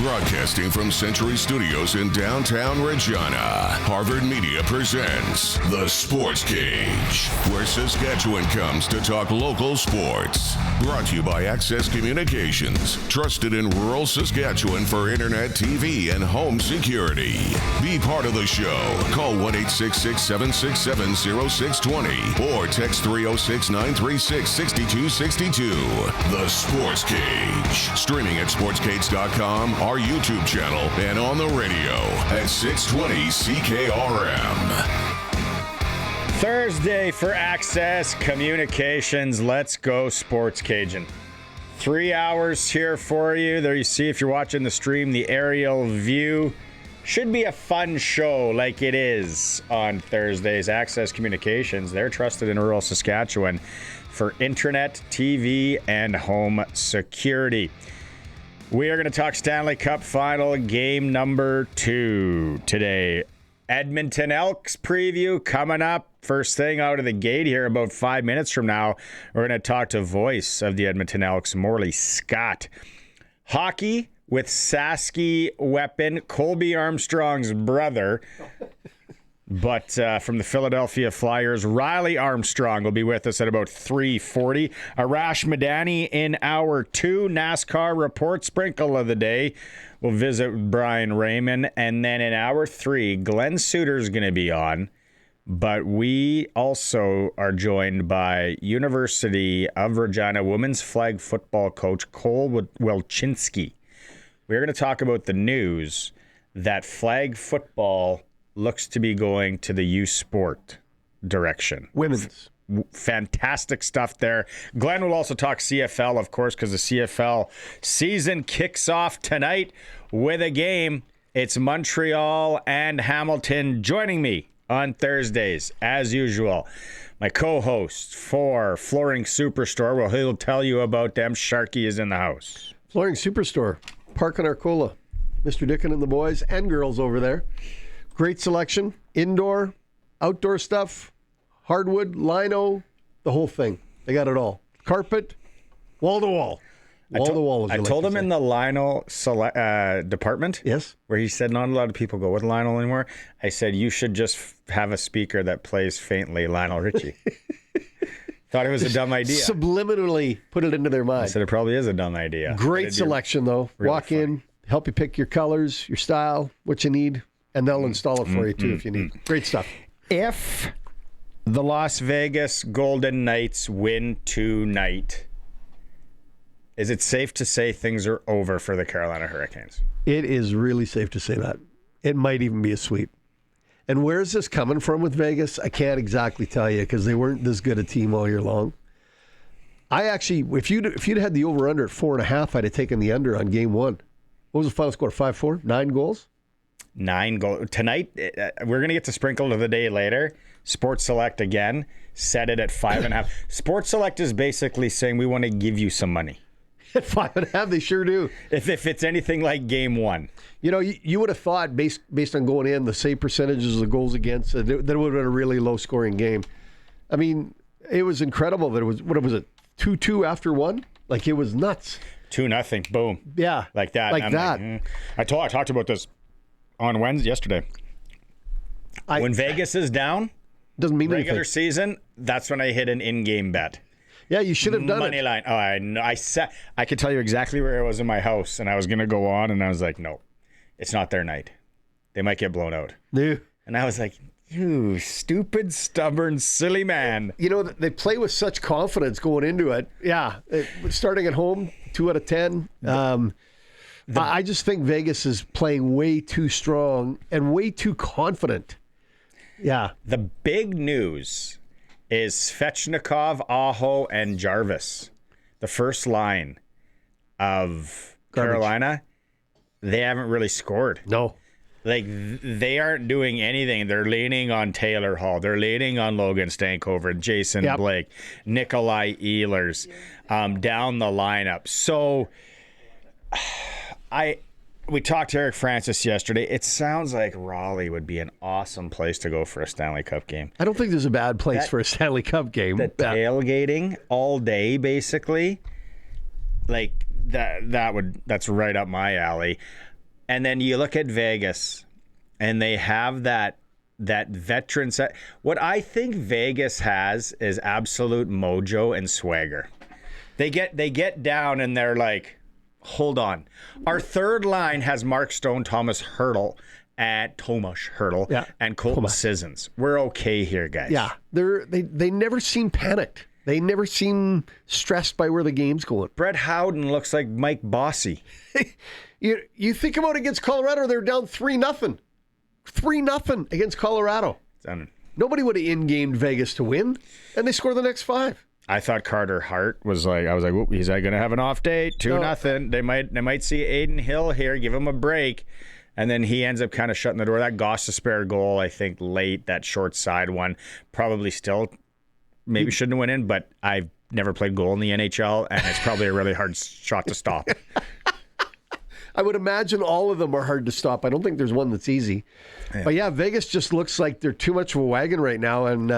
Broadcasting from Century Studios in downtown Regina, Harvard Media presents The Sports Cage, where Saskatchewan comes to talk local sports. Brought to you by Access Communications, trusted in rural Saskatchewan for internet, TV, and home security. Be part of the show. Call 1-866-767-0620 or text 306-936-6262. The Sports Cage. Streaming at sportscage.com, our YouTube channel, and on the radio at 620 CKRM. Thursday for Access Communications. Let's go Sports Cajun. 3 hours here for you. There you see, if you're watching the stream, the aerial view. Should be a fun show like it is on Thursdays. Access Communications, they're trusted in rural Saskatchewan for internet, TV, and home security. We are going to talk Stanley Cup Final game number 2 today. Edmonton Elks preview coming up. First thing out of the gate here, about 5 minutes from now, we're going to talk to voice of the Edmonton Elks, Morley Scott. Hockey with Sasky weapon, Colby Armstrong's brother. But from the Philadelphia Flyers, Riley Armstrong will be with us at about 3:40. Arash Madani in hour 2. NASCAR report sprinkle of the day. We'll visit Brian Raymond. And then in hour 3, Glen Suitor is going to be on. But we also are joined by University of Regina women's flag football coach Cole Wilchynski. We're going to talk about the news that flag football looks to be going to the youth sport direction. Women's. Fantastic stuff there. Glenn will also talk CFL, of course, because the CFL season kicks off tonight with a game. It's Montreal and Hamilton. Joining me on Thursdays, as usual, my co-host for Flooring Superstore. Well, he'll tell you about them. Sharky is in the house. Flooring Superstore. Park in Arcola. Mr. Dickin and the boys and girls over there. Great selection. Indoor, outdoor stuff, hardwood, lino, the whole thing. They got it all. Carpet, wall to wall. Wall to wall, I told him in the lino department, yes, where he said not a lot of people go with lino anymore. I said, you should just have a speaker that plays faintly Lionel Richie. Thought it was a dumb idea. Subliminally put it into their mind. I said it probably is a dumb idea. Great selection, though. Really Walk funny. In, help you pick your colors, your style, what you need, and they'll install it for you, too, if you need. Great stuff. If the Las Vegas Golden Knights win tonight, is it safe to say things are over for the Carolina Hurricanes? It is really safe to say that. It might even be a sweep. And where's this coming from with Vegas? I can't exactly tell you because they weren't this good a team all year long. I actually, if you'd had the over-under at 4.5, I'd have taken the under on game 1. What was the final score? 5-4? 9 goals? 9 goals. Tonight, we're going to get to sprinkle of the day later. Sports Select again set it at 5.5. Sports Select is basically saying we want to give you some money. At 5.5, they sure do. If it's anything like game 1. You know, you would have thought, based on going in, the same percentages of the goals against, that it would have been a really low-scoring game. I mean, it was incredible that it was, what was it, 2-2 after 1? Like, it was nuts. 2-0, boom. Yeah. Like that. Like that. I talked about this on yesterday. When Vegas is down, doesn't mean regular anything. Season, that's when I hit an in-game bet. Yeah, you should have done Money it. line. Oh, I know. I could tell you exactly where I was in my house, and I was going to go on, and I was like, no, it's not their night. They might get blown out. Yeah. And I was like, you stupid, stubborn, silly man. You know, they play with such confidence going into it. Yeah, starting at home, 2 out of 10. I just think Vegas is playing way too strong and way too confident. Yeah. The big news is Svechnikov, Aho, and Jarvis. The first line of Carolina, they haven't really scored. No. Like, they aren't doing anything. They're leaning on Taylor Hall. They're leaning on Logan Stankover, Jason Blake, Nikolai Ehlers, down the lineup. So, we talked to Eric Francis yesterday. It sounds like Raleigh would be an awesome place to go for a Stanley Cup game. I don't think there's a bad place for a Stanley Cup game. The tailgating all day, basically, like that's right up my alley. And then you look at Vegas, and they have that veteran set. What I think Vegas has is absolute mojo and swagger. They get down and they're like, hold on. Our third line has Mark Stone, Tomas Hertl, and Colton Sissons. We're okay here, guys. Yeah, they never seem panicked. They never seem stressed by where the game's going. Brett Howden looks like Mike Bossy. You think about it against Colorado, they're down 3-0. 3-0 against Colorado. Nobody would have in-gamed Vegas to win, and they score the next 5. I thought Carter Hart was like, whoop, he's going to have an off day, 2-0. They might see Aiden Hill here, give him a break, and then he ends up kind of shutting the door. That Gostisbehere goal, I think, late, that short side one, probably still maybe shouldn't have went in, but I've never played goal in the NHL, and it's probably a really hard shot to stop. I would imagine all of them are hard to stop. I don't think there's one that's easy. Yeah. But yeah, Vegas just looks like they're too much of a wagon right now. And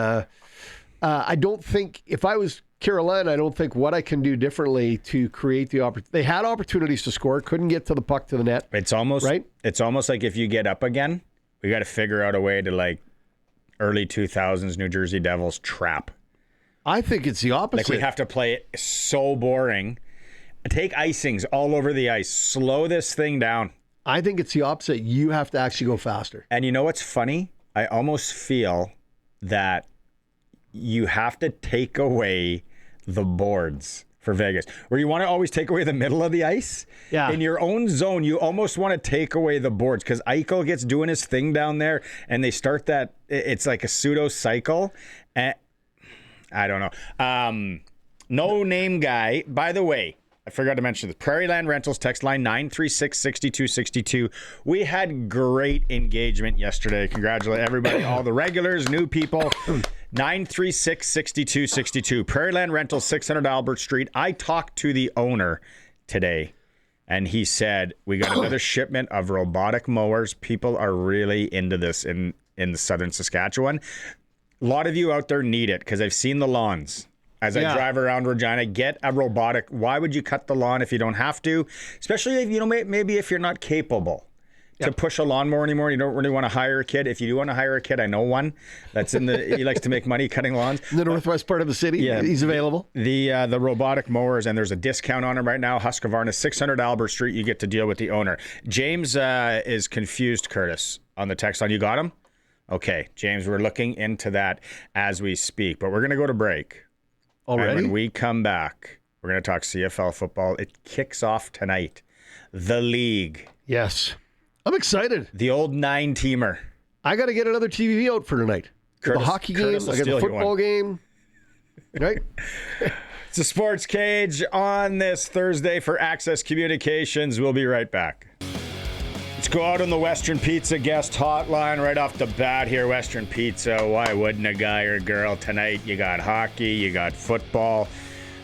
I don't think, if I was Carolina, I don't think what I can do differently to create the opportunity. They had opportunities to score, couldn't get to the puck to the net. It's almost right. It's almost like if you get up again, we got to figure out a way to like early 2000s New Jersey Devils trap. I think it's the opposite. Like we have to play it so boring. Take icings all over the ice. Slow this thing down. I think it's the opposite. You have to actually go faster. And you know what's funny? I almost feel that you have to take away the boards for Vegas. Where you want to always take away the middle of the ice. Yeah. In your own zone, you almost want to take away the boards because Eichel gets doing his thing down there and they start that, it's like a pseudo cycle. And I don't know. No name guy, by the way, I forgot to mention the Prairie Land Rentals text line 936-6262. We had great engagement yesterday. Congratulate everybody, all the regulars, new people. 936-6262. Prairie Land Rentals, 600 Albert Street. I talked to the owner today, and he said we got another shipment of robotic mowers. People are really into this in the southern Saskatchewan. A lot of you out there need it because I've seen the lawns. As I drive around Regina, get a robotic. Why would you cut the lawn if you don't have to? Especially if maybe if you're not capable to push a lawnmower anymore. You don't really want to hire a kid. If you do want to hire a kid, I know one that's he likes to make money cutting lawns. In the northwest part of the city, he's available. The robotic mowers, and there's a discount on them right now. Husqvarna, 600 Albert Street. You get to deal with the owner. James is confused, Curtis, on the text line. You got him? Okay, James, we're looking into that as we speak, but we're going to go to break. Already? And when we come back, we're going to talk CFL football. It kicks off tonight. The league. Yes. I'm excited. The old 9-teamer. I got to get another TV out for tonight. The hockey game, I got the football game. Right? It's a Sports Cage on this Thursday for Access Communications. We'll be right back. Let's go out on the Western Pizza guest hotline right off the bat here. Western Pizza, why wouldn't a guy or girl tonight? You got hockey, you got football.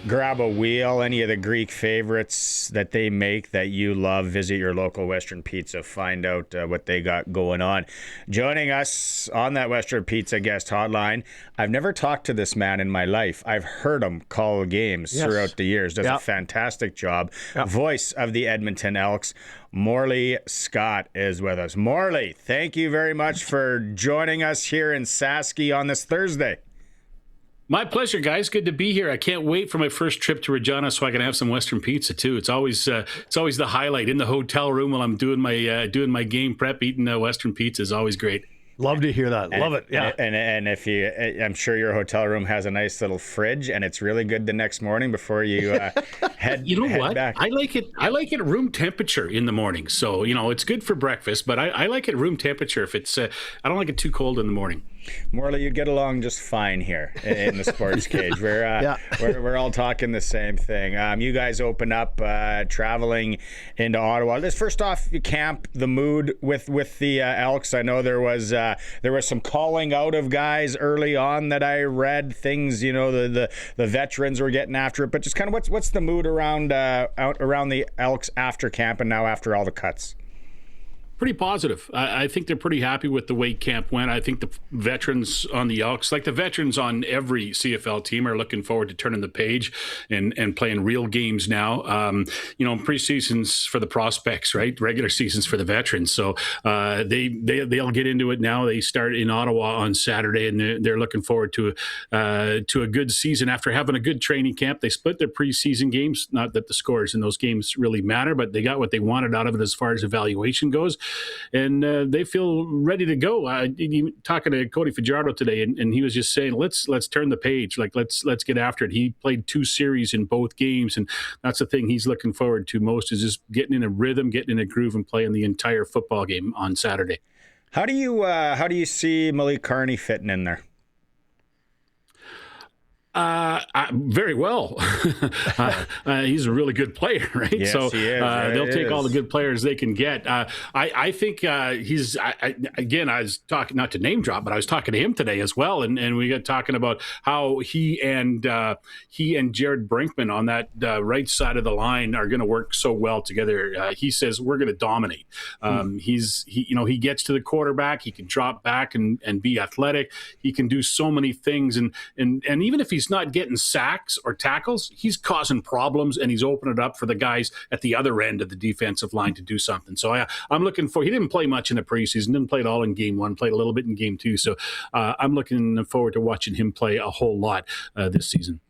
Grab a wheel, any of the Greek favorites that they make that you love. Visit your local Western Pizza. Find out what they got going on. Joining us on that Western Pizza guest hotline, I've never talked to this man in my life. I've heard him call games throughout the years. Does a fantastic job. Voice of the Edmonton Elks, Morley Scott is with us. Morley, thank you very much for joining us here in Sasky on this Thursday. My pleasure, guys. Good to be here. I can't wait for my first trip to Regina so I can have some Western pizza too. It's always the highlight in the hotel room while I'm doing my game prep. Eating Western pizza is always great. Love to hear that. Love it. Yeah. And if you, I'm sure your hotel room has a nice little fridge, and it's really good the next morning before you head. You know head what? Back. I like it room temperature in the morning. So it's good for breakfast, but I like it room temperature. If it's, I don't like it too cold in the morning. Morley, you get along just fine here in the Sports Cage. We're all talking the same thing. You guys open up traveling into Ottawa. Let's first off, you camp the mood with the Elks. I know there was some calling out of guys early on that I read things. The veterans were getting after it, but just kind of what's the mood around the Elks after camp and now after all the cuts? Pretty positive. I think they're pretty happy with the way camp went. I think the veterans on the Elks, like the veterans on every CFL team, are looking forward to turning the page and playing real games now. Preseasons for the prospects, right? Regular seasons for the veterans. So they'll get into it now. They start in Ottawa on Saturday, and they're looking forward to a good season after having a good training camp. They split their preseason games. Not that the scores in those games really matter, but they got what they wanted out of it as far as evaluation goes. And they feel ready to go. Talking to Cody Fajardo today, and he was just saying, let's turn the page. Like let's get after it. He played 2 series in both games, and that's the thing he's looking forward to most, is just getting in a rhythm, getting in a groove, and playing the entire football game on Saturday. How do you see Malik Carney fitting in there? Very well. He's a really good player, right? Yes, so he is. they'll take all the good players they can get. I think he's. Again, I was talking, not to name drop, but I was talking to him today as well, and we got talking about how he and Jared Brinkman on that right side of the line are going to work so well together. He says we're going to dominate. He gets to the quarterback. He can drop back and be athletic. He can do so many things, and even if he's not getting sacks or tackles, he's causing problems, and he's opening it up for the guys at the other end of the defensive line to do something. So I'm looking for. He didn't play much in the preseason, didn't play it all in game 1, played a little bit in game 2. So I'm looking forward to watching him play a whole lot this season.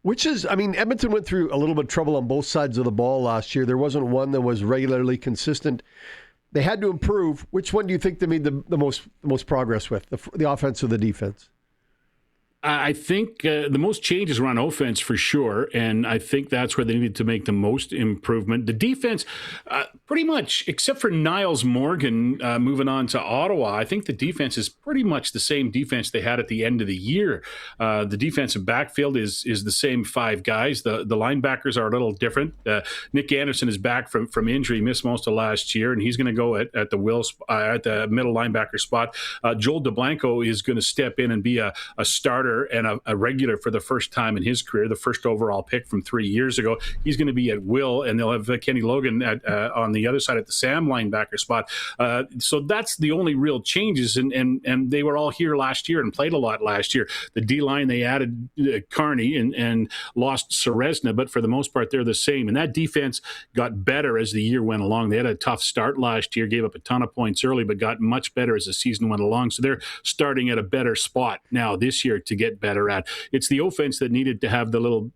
Edmonton went through a little bit of trouble on both sides of the ball last year. There wasn't one that was regularly consistent. They had to improve. Which one do you think they made the most progress with, the offense or the defense? I think the most changes were on offense for sure, and I think that's where they needed to make the most improvement. The defense, pretty much, except for Niles Morgan moving on to Ottawa, I think the defense is pretty much the same defense they had at the end of the year. The defensive backfield is the same 5 guys. The linebackers are a little different. Nick Anderson is back from injury, missed most of last year, and he's going to go at the middle linebacker spot. Joel DeBlanco is going to step in and be a starter and a regular for the first time in his career, the first overall pick from 3 years ago. He's going to be at will, and they'll have Kenny Logan on the other side at the Sam linebacker spot. So that's the only real changes, and they were all here last year and played a lot last year. The D-line, they added Carney and lost Serezna, but for the most part, they're the same. And that defense got better as the year went along. They had a tough start last year, gave up a ton of points early, but got much better as the season went along. So they're starting at a better spot now this year to get better at. It's the offense that needed to have to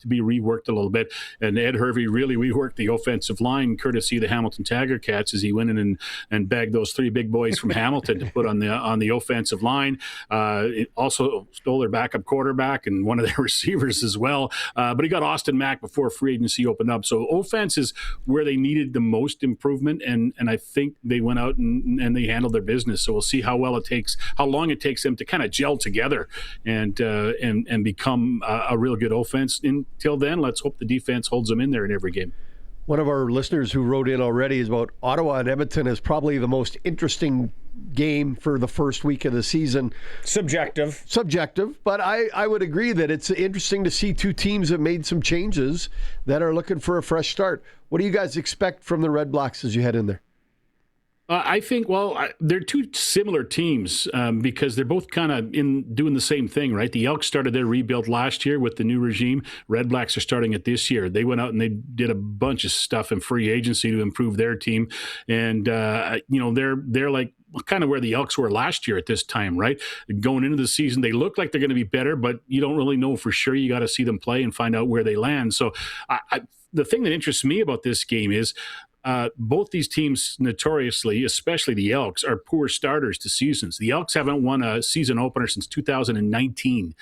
be reworked a little bit, and Ed Hervey really reworked the offensive line courtesy of the Hamilton Tiger Cats as he went in and bagged those 3 big boys from Hamilton to put on the offensive line. It also stole their backup quarterback and one of their receivers as well, but he got Austin Mack before free agency opened up. So offense is where they needed the most improvement, and I think they went out and they handled their business. So we'll see how long it takes them to kind of gel together and become a real good offense. Until then, let's hope the defense holds them in there in every game. One of our listeners who wrote in already is about Ottawa and Edmonton is probably the most interesting game for the first week of the season. Subjective, but I would agree that it's interesting to see 2 teams that made some changes that are looking for a fresh start. What do you guys expect from the Red Blacks as you head in there? I think, they're 2 similar teams because they're both kind of doing the same thing, right? The Elks started their rebuild last year with the new regime. Red Blacks are starting it this year. They went out and they did a bunch of stuff in free agency to improve their team. And, they're like kind of where the Elks were last year at this time, right? Going into the season, they look like they're going to be better, but you don't really know for sure. You got to see them play and find out where they land. So the thing that interests me about this game is both these teams notoriously, especially the Elks, are poor starters to seasons. The Elks haven't won a season opener since 2019.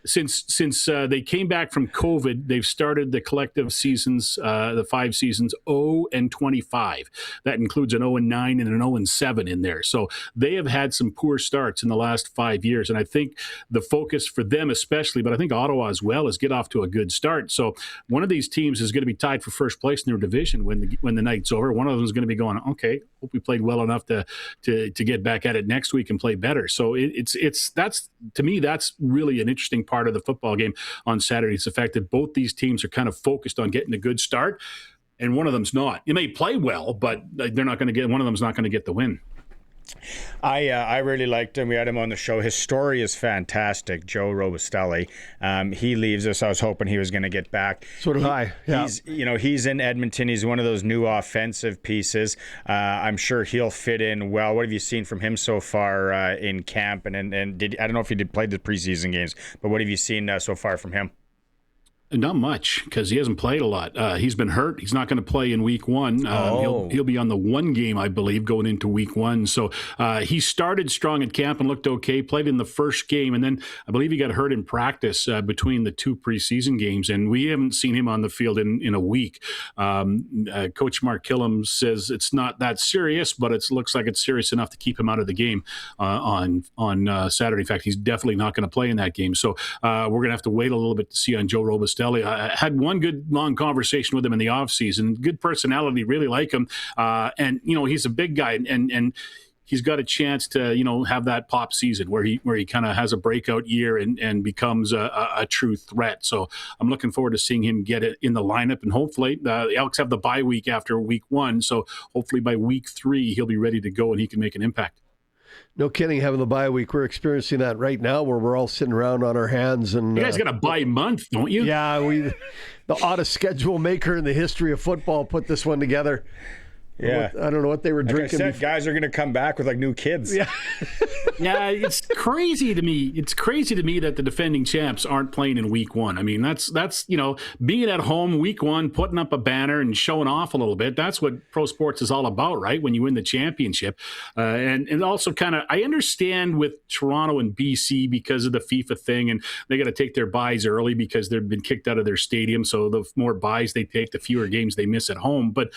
Since they came back from COVID, they've started the collective seasons, the 5 seasons, 0-25. That includes an 0-9 and an 0-7 in there. So they have had some poor starts in the last 5 years, and I think the focus for them especially, but I think Ottawa as well, is get off to a good start. So one of these teams is going to be tied for first place in their division when the night's over. One of them is going to be going, okay, hope we played well enough to get back at it next week and play better. So that's, to me, that's really an interesting part of the football game on Saturday. It's the fact that both these teams are kind of focused on getting a good start. and one of them's not. You may play well, but they're not going to get. One of them's not going to get the win. I really liked him. We had him on the show. His story is fantastic. Joe Robustelli. He leaves us. I was hoping he was going to get back. So did I. Yeah. He's in Edmonton. He's one of those new offensive pieces. I'm sure he'll fit in well. What have you seen from him so far in camp? And I don't know if he did play the preseason games, but what have you seen so far from him? Not much, because he hasn't played a lot. He's been hurt. He's not going to play in week one. He'll be on the one game, I believe, going into week one. So he started strong at camp and looked okay, played in the first game, and then I believe he got hurt in practice between the two preseason games, and we haven't seen him on the field in a week. Coach Mark Killam says it's not that serious, but it looks like it's serious enough to keep him out of the game on Saturday. In fact, he's definitely not going to play in that game. So we're going to have to wait a little bit to see on Joe Robus. I had one good long conversation with him in the offseason. Good personality, really like him. And he's a big guy, and he's got a chance to have that pop season where he kind of has a breakout year and becomes a true threat. So I'm looking forward to seeing him get it in the lineup, and hopefully the Elks have the bye week after week one. So hopefully by week 3 he'll be ready to go and he can make an impact. No kidding, having the bye week. We're experiencing that right now where we're all sitting around on our hands. And you guys got a bye month, don't you? Yeah, the oddest schedule maker in the history of football put this one together. Yeah. I don't know what they were drinking. Like I said, guys are going to come back with like new kids. Yeah. Yeah, it's crazy to me. It's crazy to me that the defending champs aren't playing in week one. I mean, that's being at home week one, putting up a banner and showing off a little bit. That's what pro sports is all about, right? When you win the championship. And also kind of, I understand with Toronto and BC because of the FIFA thing, and they got to take their buys early because they've been kicked out of their stadium. So the more buys they take, the fewer games they miss at home. But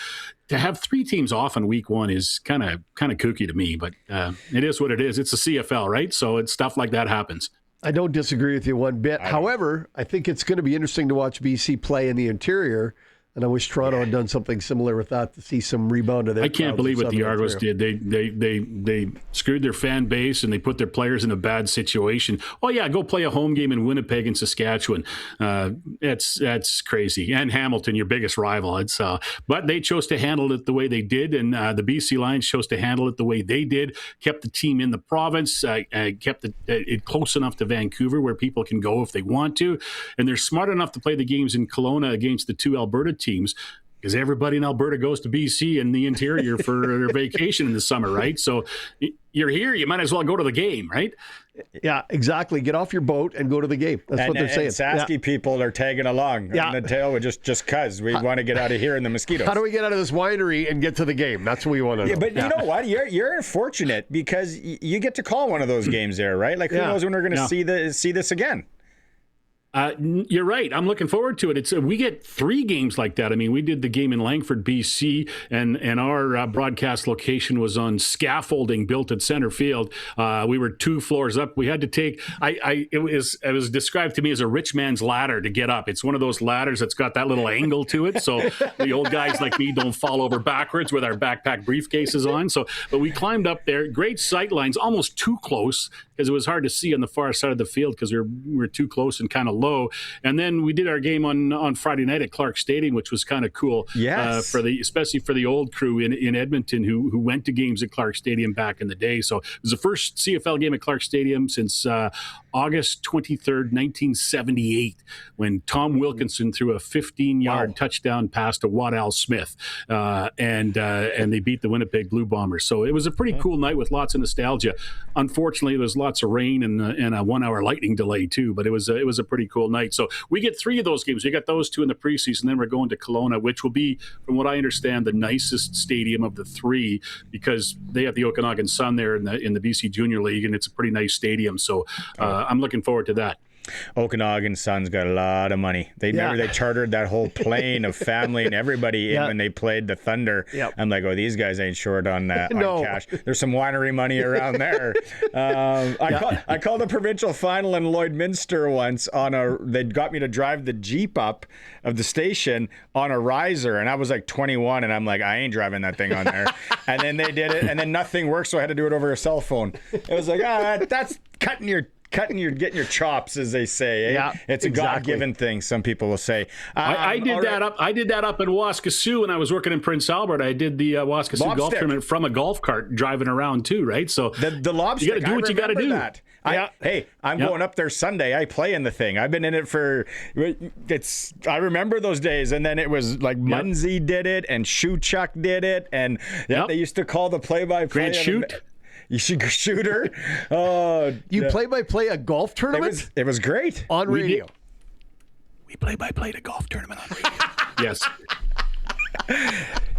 to have 3 teams off in week one is kind of kooky to me, but it is what it is. It's a CFL, right? So it's stuff like that happens. I don't disagree with you one bit. However, I think it's going to be interesting to watch BC play in the interior, and I wish Toronto had done something similar with that to see some rebound of their I can't believe what the Argos did. They screwed their fan base and they put their players in a bad situation. Oh yeah, go play a home game in Winnipeg and Saskatchewan. That's crazy. And Hamilton, your biggest rival. But they chose to handle it the way they did, and the BC Lions chose to handle it the way they did. Kept the team in the province, kept it close enough to Vancouver where people can go if they want to, and they're smart enough to play the games in Kelowna against the 2 Alberta teams, because everybody in Alberta goes to BC in the interior for their vacation in the summer, right? So you're here, you might as well go to the game, right? Yeah, exactly. Get off your boat and go to the game. That's what they're saying. And Saski people are tagging along on the tail with just because we want to get out of here in the mosquitoes. How do we get out of this winery and get to the game? That's what we want to know. Yeah, but you know what? You're fortunate because you get to call one of those games there, right? Like who knows when we're going to see this again? You're right. I'm looking forward to it. We get 3 games like that. I mean, we did the game in Langford, BC, and our broadcast location was on scaffolding built at center field. We were 2 floors up. We had to take. It was described to me as a rich man's ladder to get up. It's one of those ladders that's got that little angle to it, so the old guys like me don't fall over backwards with our backpack briefcases on. But we climbed up there. Great sight lines, almost too close because it was hard to see on the far side of the field because we were too close and kind of low. And then we did our game on Friday night at Clark Stadium, which was kind of cool. Yes. Especially for the old crew in Edmonton who went to games at Clark Stadium back in the day. So it was the first CFL game at Clark Stadium since August 23rd, 1978, when Tom Wilkinson threw a 15-yard touchdown pass to Waddell Smith, and they beat the Winnipeg Blue Bombers. So it was a pretty cool night with lots of nostalgia. Unfortunately, there was lots of rain and a 1-hour lightning delay too, but it was a pretty cool night. So we get 3 of those games. We got those 2 in the preseason, then we're going to Kelowna, which will be, from what I understand, the nicest stadium of the 3 because they have the Okanagan Sun there in the BC Junior League, and it's a pretty nice stadium. So I'm looking forward to that. Okanagan Sun's got a lot of money. They chartered that whole plane of family and everybody in when they played the Thunder. Yep. I'm like, theyese guys ain't short on cash. There's some winery money around there. I called the provincial final in Lloydminster once they got me to drive the Jeep up of the station on a riser, and I was like 21, and I'm like, I ain't driving that thing on there. And then they did it, and then nothing worked, so I had to do it over a cell phone. It was like, that's cutting your getting your chops, as they say. Eh? Yeah, it's a God-given thing. Some people will say. I did that up. I did that up in Waskesiu when I was working in Prince Albert. I did the Waskesiu golf tournament from a golf cart driving around too, right? So the lobster. You got to do what you got to do. That. I'm going up there Sunday. I play in the thing. I've been in it for. I remember those days, and then it was like Munsey did it, and Chuck did it, and they used to call the play-by-play. Grant Shoot. Shooter. You play-by-play a golf tournament? It was great. On radio. We play-by-played a golf tournament on radio. Yes.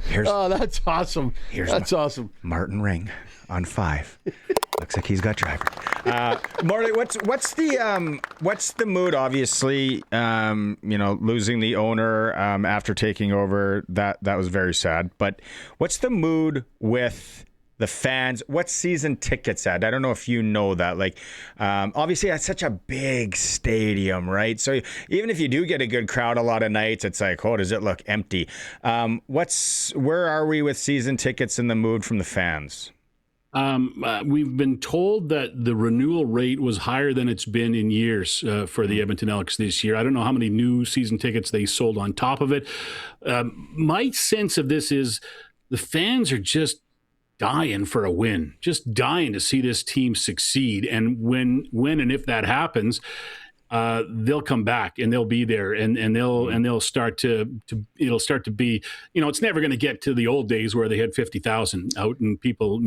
That's awesome. That's awesome. Martin Ring on 5. Looks like he's got driver. Morley, what's the mood? Obviously, losing the owner after taking over, that was very sad. But what's the mood with the fans? What's season tickets at? I don't know if you know that. Like, obviously, that's such a big stadium, right? So even if you do get a good crowd a lot of nights, it's like, oh, does it look empty? Where are we with season tickets and the mood from the fans? We've been told that the renewal rate was higher than it's been in years for the Edmonton Elks this year. I don't know how many new season tickets they sold on top of it. My sense of this is the fans are just dying for a win, just dying to see this team succeed. And when and if that happens, they'll come back and they'll be there and they'll start to it'll start to be, it's never going to get to the old days where they had 50,000 out and people,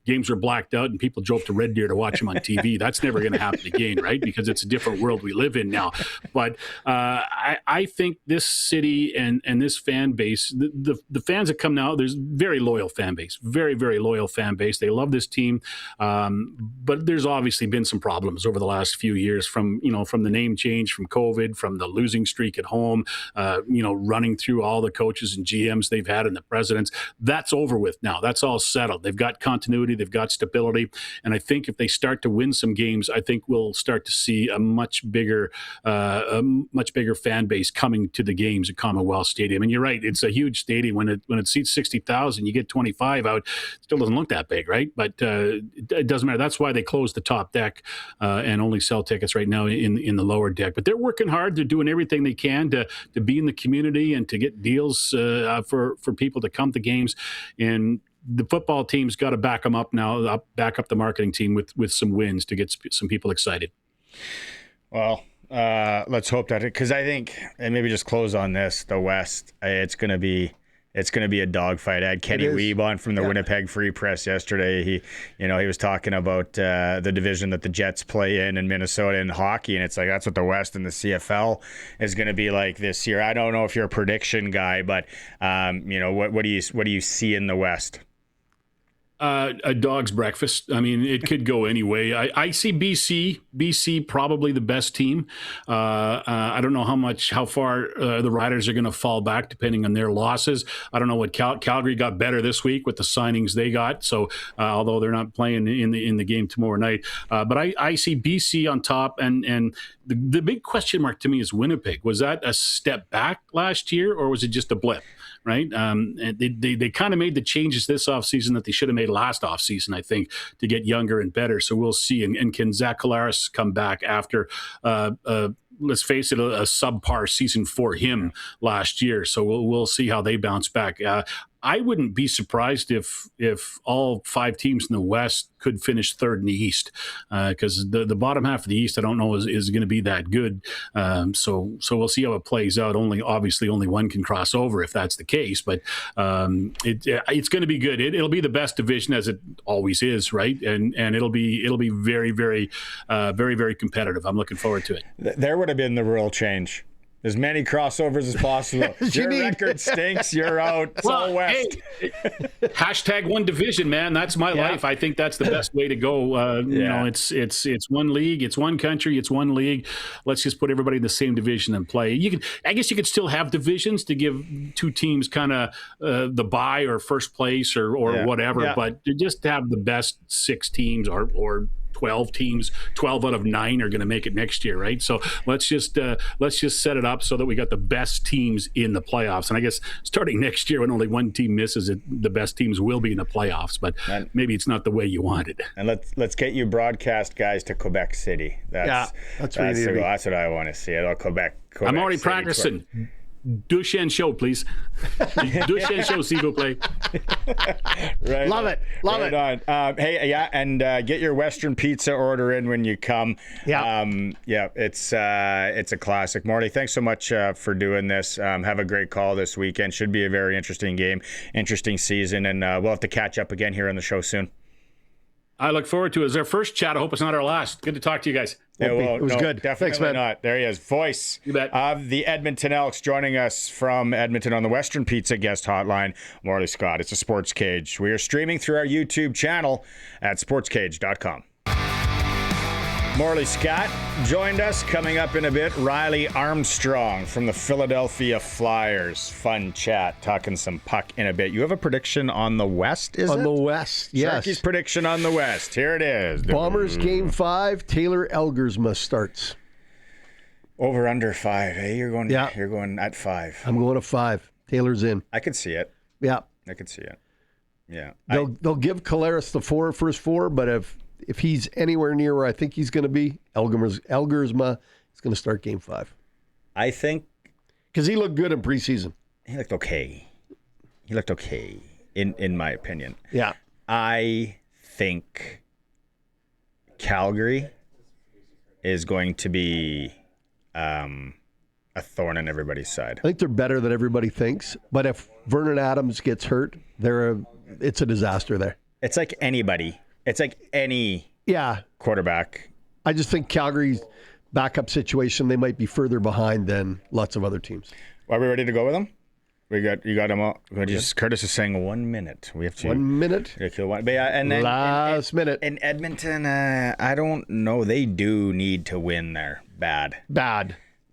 games were blacked out and people drove to Red Deer to watch them on TV. That's never going to happen again, right? Because it's a different world we live in now. But I think this city and this fan base, the fans that come now, there's very loyal fan base, very, very loyal fan base. They love this team. But there's obviously been some problems over the last few years from the name change, from COVID, from the losing streak at home, running through all the coaches and GMs they've had and the presidents. That's over with now. That's all settled. They've got continuity. They've got stability. And I think if they start to win some games, I think we'll start to see a much bigger fan base coming to the games at Commonwealth Stadium. And you're right. It's a huge stadium. When it seats 60,000, you get 25 out. It still doesn't look that big, right? But it doesn't matter. That's why they closed the top deck and only sell tickets right now in the lower deck. But they're working hard. They're doing everything they can to be in the community and to get deals for people to come to games. And the football team's got to back them up now, back up the marketing team with some wins to get some people excited. Well, let's hope that, because I think, and maybe just close on this, the West, it's going to be a dogfight. I had Kenny Weeb on from the Winnipeg Free Press yesterday. He was talking about the division that the Jets play in Minnesota in hockey, and it's like that's what the West and the CFL is going to be like this year. I don't know if you're a prediction guy, but what do you see in the West? A dog's breakfast. I mean, it could go any way. I see BC probably the best team. I don't know how far the Riders are going to fall back depending on their losses. I don't know what Calgary got better this week with the signings they got. So although they're not playing in the game tomorrow night, but I see BC on top. And the big question mark to me is Winnipeg. Was that a step back last year or was it just a blip? Right. And they kind of made the changes this offseason that they should have made last offseason, I think, to get younger and better. So we'll see. And can Zach Collaros come back after, let's face it, a subpar season for him last year? So we'll see how they bounce back. I wouldn't be surprised if all 5 teams in the West could finish third in the East, because the bottom half of the East, I don't know, is going to be that good. So we'll see how it plays out. Obviously only one can cross over if that's the case, but it's going to be good. It'll be the best division as it always is, right? And it'll be very, very, very, very competitive. I'm looking forward to it. There would have been the rule change. As many crossovers as possible. Your record stinks. You're out. It's all West. Hey, hashtag one division, man. That's my life. I think that's the best way to go. It's one league. It's one country. It's one league. Let's just put everybody in the same division and play. I guess you could still have divisions to give 2 teams kind of the bye or first place or whatever. Yeah. But to just have the best 6 teams or 12 teams, 12 out of 9 are going to make it next year, right? So let's just set it up so that we got the best teams in the playoffs. And I guess starting next year, when only one team misses it, the best teams will be in the playoffs. But maybe it's not the way you want it. And let's get you broadcast guys to Quebec City. That's what I want to see. Quebec I'm already City practicing. Duchenne show, please. Duchenne show, s'il vous plaît. Right Love on. it. Love right it. On. And get your Western Pizza order in when you come. Yeah. It's a classic. Morley, thanks so much for doing this. Have a great call this weekend. Should be a very interesting game, interesting season, and we'll have to catch up again here on the show soon. I look forward to it. It's our first chat. I hope it's not our last. Good to talk to you guys. It was good. Definitely Thanks, man. not. There he is. Voice You bet. of the Edmonton Elks joining us from Edmonton on the Western Pizza guest hotline, Morley Scott. It's a Sports Cage. We are streaming through our YouTube channel at sportscage.com. Morley Scott joined us. Coming up in a bit, Riley Armstrong from the Philadelphia Flyers. Fun chat, talking some puck in a bit. You have a prediction on the West, is it? On the West, yes. Sharky's prediction on the West. Here it is. Bombers Game 5, Taylor Elgersma starts. Over under 5, eh? You're going at 5. I'm going to 5. Taylor's in. I could see it. Yeah. I could see it. Yeah. They'll give Collaros the first 4, but if he's anywhere near where I think he's going to be, Elgersma is going to start Game 5. I think because he looked good in preseason. he looked okay. In my opinion. Yeah. I think Calgary is going to be a thorn in everybody's side. I think they're better than everybody thinks, but if Vernon Adams gets hurt, it's a disaster there. It's like anybody. It's like any quarterback. I just think Calgary's backup situation, they might be further behind than lots of other teams. Are we ready to go with them? You got them all. Curtis is saying 1 minute. We have to 1 minute. Kill one. But and then Last minute. In Edmonton, I don't know. They do need to win there. Bad.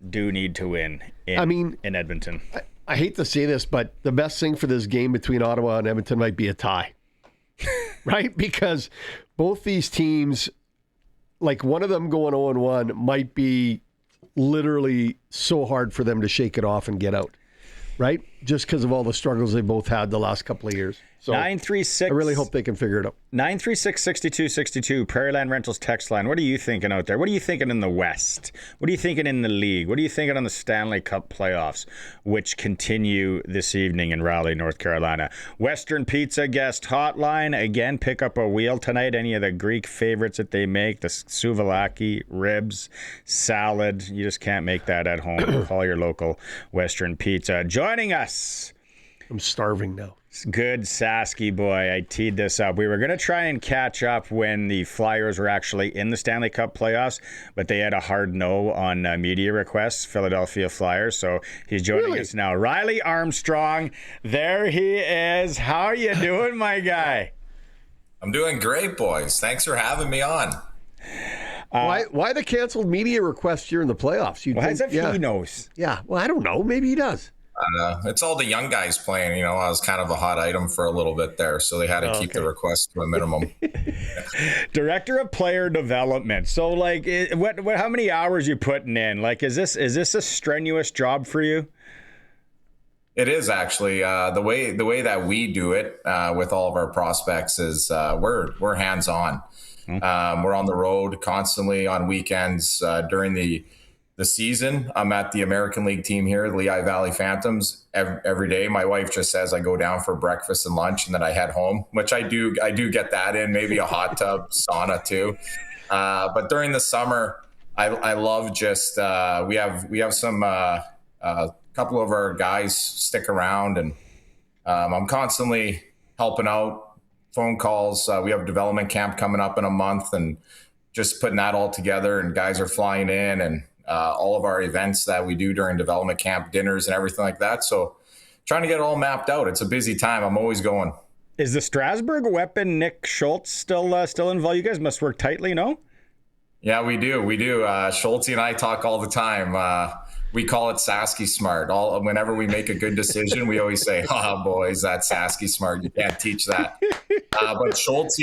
Do need to win. In Edmonton. I hate to say this, but the best thing for this game between Ottawa and Edmonton might be a tie. Right? Because both these teams, like one of them going 0-1 might be literally so hard for them to shake it off and get out. Right? Just because of all the struggles they both had the last couple of years. So 936. I really hope they can figure it out. 936-6262, Prairieland Rentals text line. What are you thinking out there? What are you thinking in the West? What are you thinking in the league? What are you thinking on the Stanley Cup playoffs, which continue this evening in Raleigh, North Carolina? Western Pizza guest hotline. Again, pick up a wheel tonight. Any of the Greek favorites that they make, the souvlaki, ribs, salad. You just can't make that at home. Call your local Western Pizza. Joining us. I'm starving now. Good Sasky boy. I teed this up. We were going to try and catch up when the Flyers were actually in the Stanley Cup playoffs, but they had a hard no on media requests, Philadelphia Flyers. So he's joining us now. Riley Armstrong. There he is. How are you doing, my guy? I'm doing great, boys. Thanks for having me on. Why the canceled media request here in the playoffs? He knows. Yeah. Well, I don't know. Maybe he does. It's all the young guys playing. You know, I was kind of a hot item for a little bit there, so they had to keep the request to a minimum. Director of Player Development. So, like, how many hours you putting in? Like, is this a strenuous job for you? It is actually the way that we do it with all of our prospects is we're hands on. We're on the road constantly on weekends during the season. I'm at the American League team here, the Lehigh Valley Phantoms, every day. My wife just says I go down for breakfast and lunch and then I head home, which I do get that in, maybe a hot tub, sauna too. But during the summer, I love just we have some couple of our guys stick around, and I'm constantly helping out, phone calls. We have a development camp coming up in a month and just putting that all together, and guys are flying in, and all of our events that we do during development camp, dinners and everything like that. So trying to get it all mapped out. It's a busy time. I'm always going. Is the Strasbourg weapon Nick Schultz still involved? You guys must work tightly, no? Yeah, we do. Schultz and I talk all the time. We call it Sasky Smart. Whenever we make a good decision, we always say, boys, that's Sasky Smart. You can't teach that. But Schultz,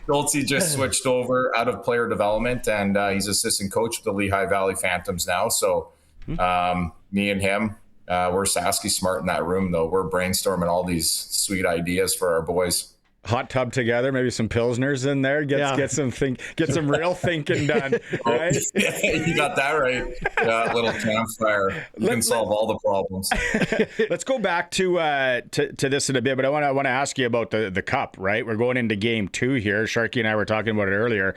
Schultze just switched over out of player development, and he's assistant coach with the Lehigh Valley Phantoms now. So me and him, we're Sasky smart in that room, though. We're brainstorming all these sweet ideas for our boys. Hot tub together, maybe some pilsners in there. Get some real thinking done. Right? Yeah, you got that right. Yeah, a little campfire. You can solve all the problems. Let's go back to this in a bit, but I want to ask you about the cup. Right, we're going into game 2 here. Sharky and I were talking about it earlier.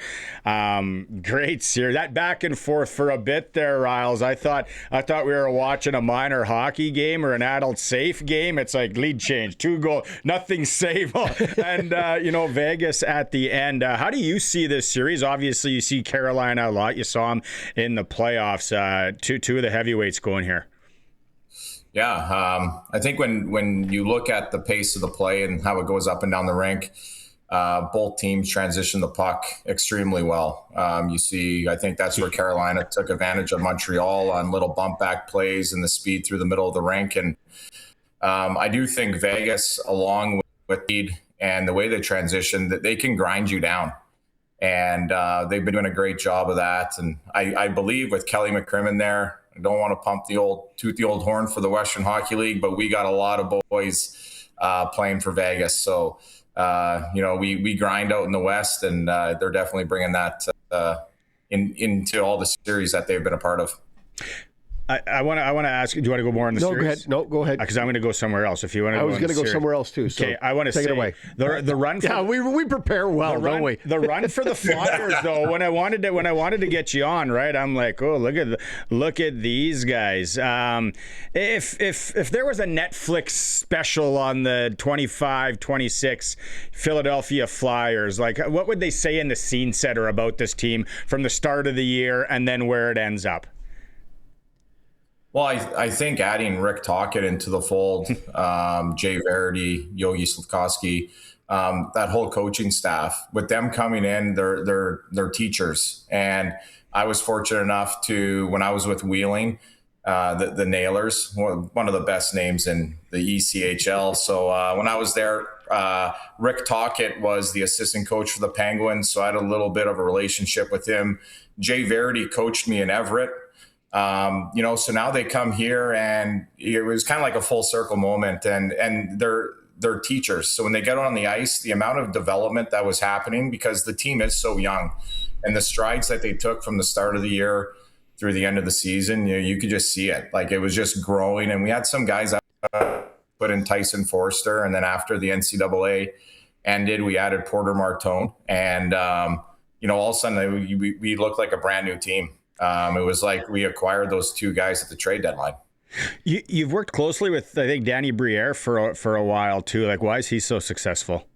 Great series. That back and forth for a bit there, Riles. I thought we were watching a minor hockey game or an adult safe game. It's like lead change, 2 goal, nothing save. And Vegas at the end. How do you see this series? Obviously, you see Carolina a lot. You saw them in the playoffs. Two of the heavyweights going here. Yeah, I think when you look at the pace of the play and how it goes up and down the rink, both teams transition the puck extremely well. You see, I think that's where Carolina took advantage of Montreal on little bump back plays and the speed through the middle of the rink. And I do think Vegas, along with speed and the way they transition, that they can grind you down. And they've been doing a great job of that. And I believe with Kelly McCrimmon there, I don't want to toot the old horn for the Western Hockey League, but we got a lot of boys playing for Vegas. So, we grind out in the West, and they're definitely bringing that into all the series that they've been a part of. I want to ask you, do you want to go more on the series? Go ahead. Because I'm going to go somewhere else. If you want to, I was going to go somewhere else too. So okay, I want to take it away. The run. Yeah, we prepare well, don't we? The run for the Flyers, though. When I wanted to get you on, right? I'm like, oh, look at these guys. If there was a Netflix special on the 25-26 Philadelphia Flyers, like what would they say in the scene setter about this team from the start of the year and then where it ends up? Well, I think adding Rick Tocchet into the fold, Jay Verity, Yogi Slavkovsky, that whole coaching staff, with them coming in, they're teachers. And I was fortunate enough to, when I was with Wheeling, the Nailers, one of the best names in the ECHL. So when I was there, Rick Tocchet was the assistant coach for the Penguins. So I had a little bit of a relationship with him. Jay Verity coached me in Everett. So now they come here, and it was kind of like a full circle moment, and they're teachers. So when they get on the ice, the amount of development that was happening, because the team is so young, and the strides that they took from the start of the year through the end of the season, you could just see it. Like, it was just growing. And we had some guys put in Tyson Forster, and then after the NCAA ended, we added Porter Martone, and all of a sudden we looked like a brand new team. It was like we acquired those 2 guys at the trade deadline. You've worked closely with, I think, Danny Briere for a while too. Like, why is he so successful?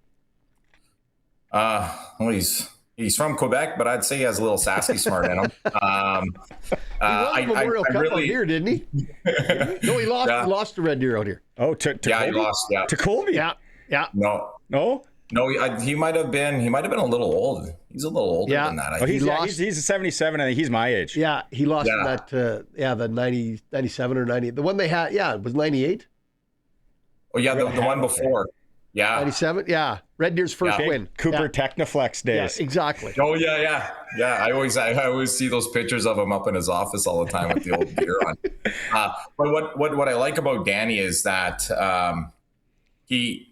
Well, he's from Quebec, but I'd say he has a little Sasky smart in him. He won Memorial Cup out here, didn't he? No, he lost. Yeah. He lost to Red Deer out here. Oh, to Colby? He lost. Yeah, to Colby. Yeah. No, he might have been a little old. He's a little older than that. He's a 77. I think he's my age. Yeah, he lost in that. The 97 or 90. The one they had, it was 98. Oh yeah, the one before. Yeah, 97. Yeah, Red Deer's first win. Cooper Technoflex days. Yeah, exactly. Oh yeah. I always see those pictures of him up in his office all the time with the old gear on. But what I like about Danny is that he.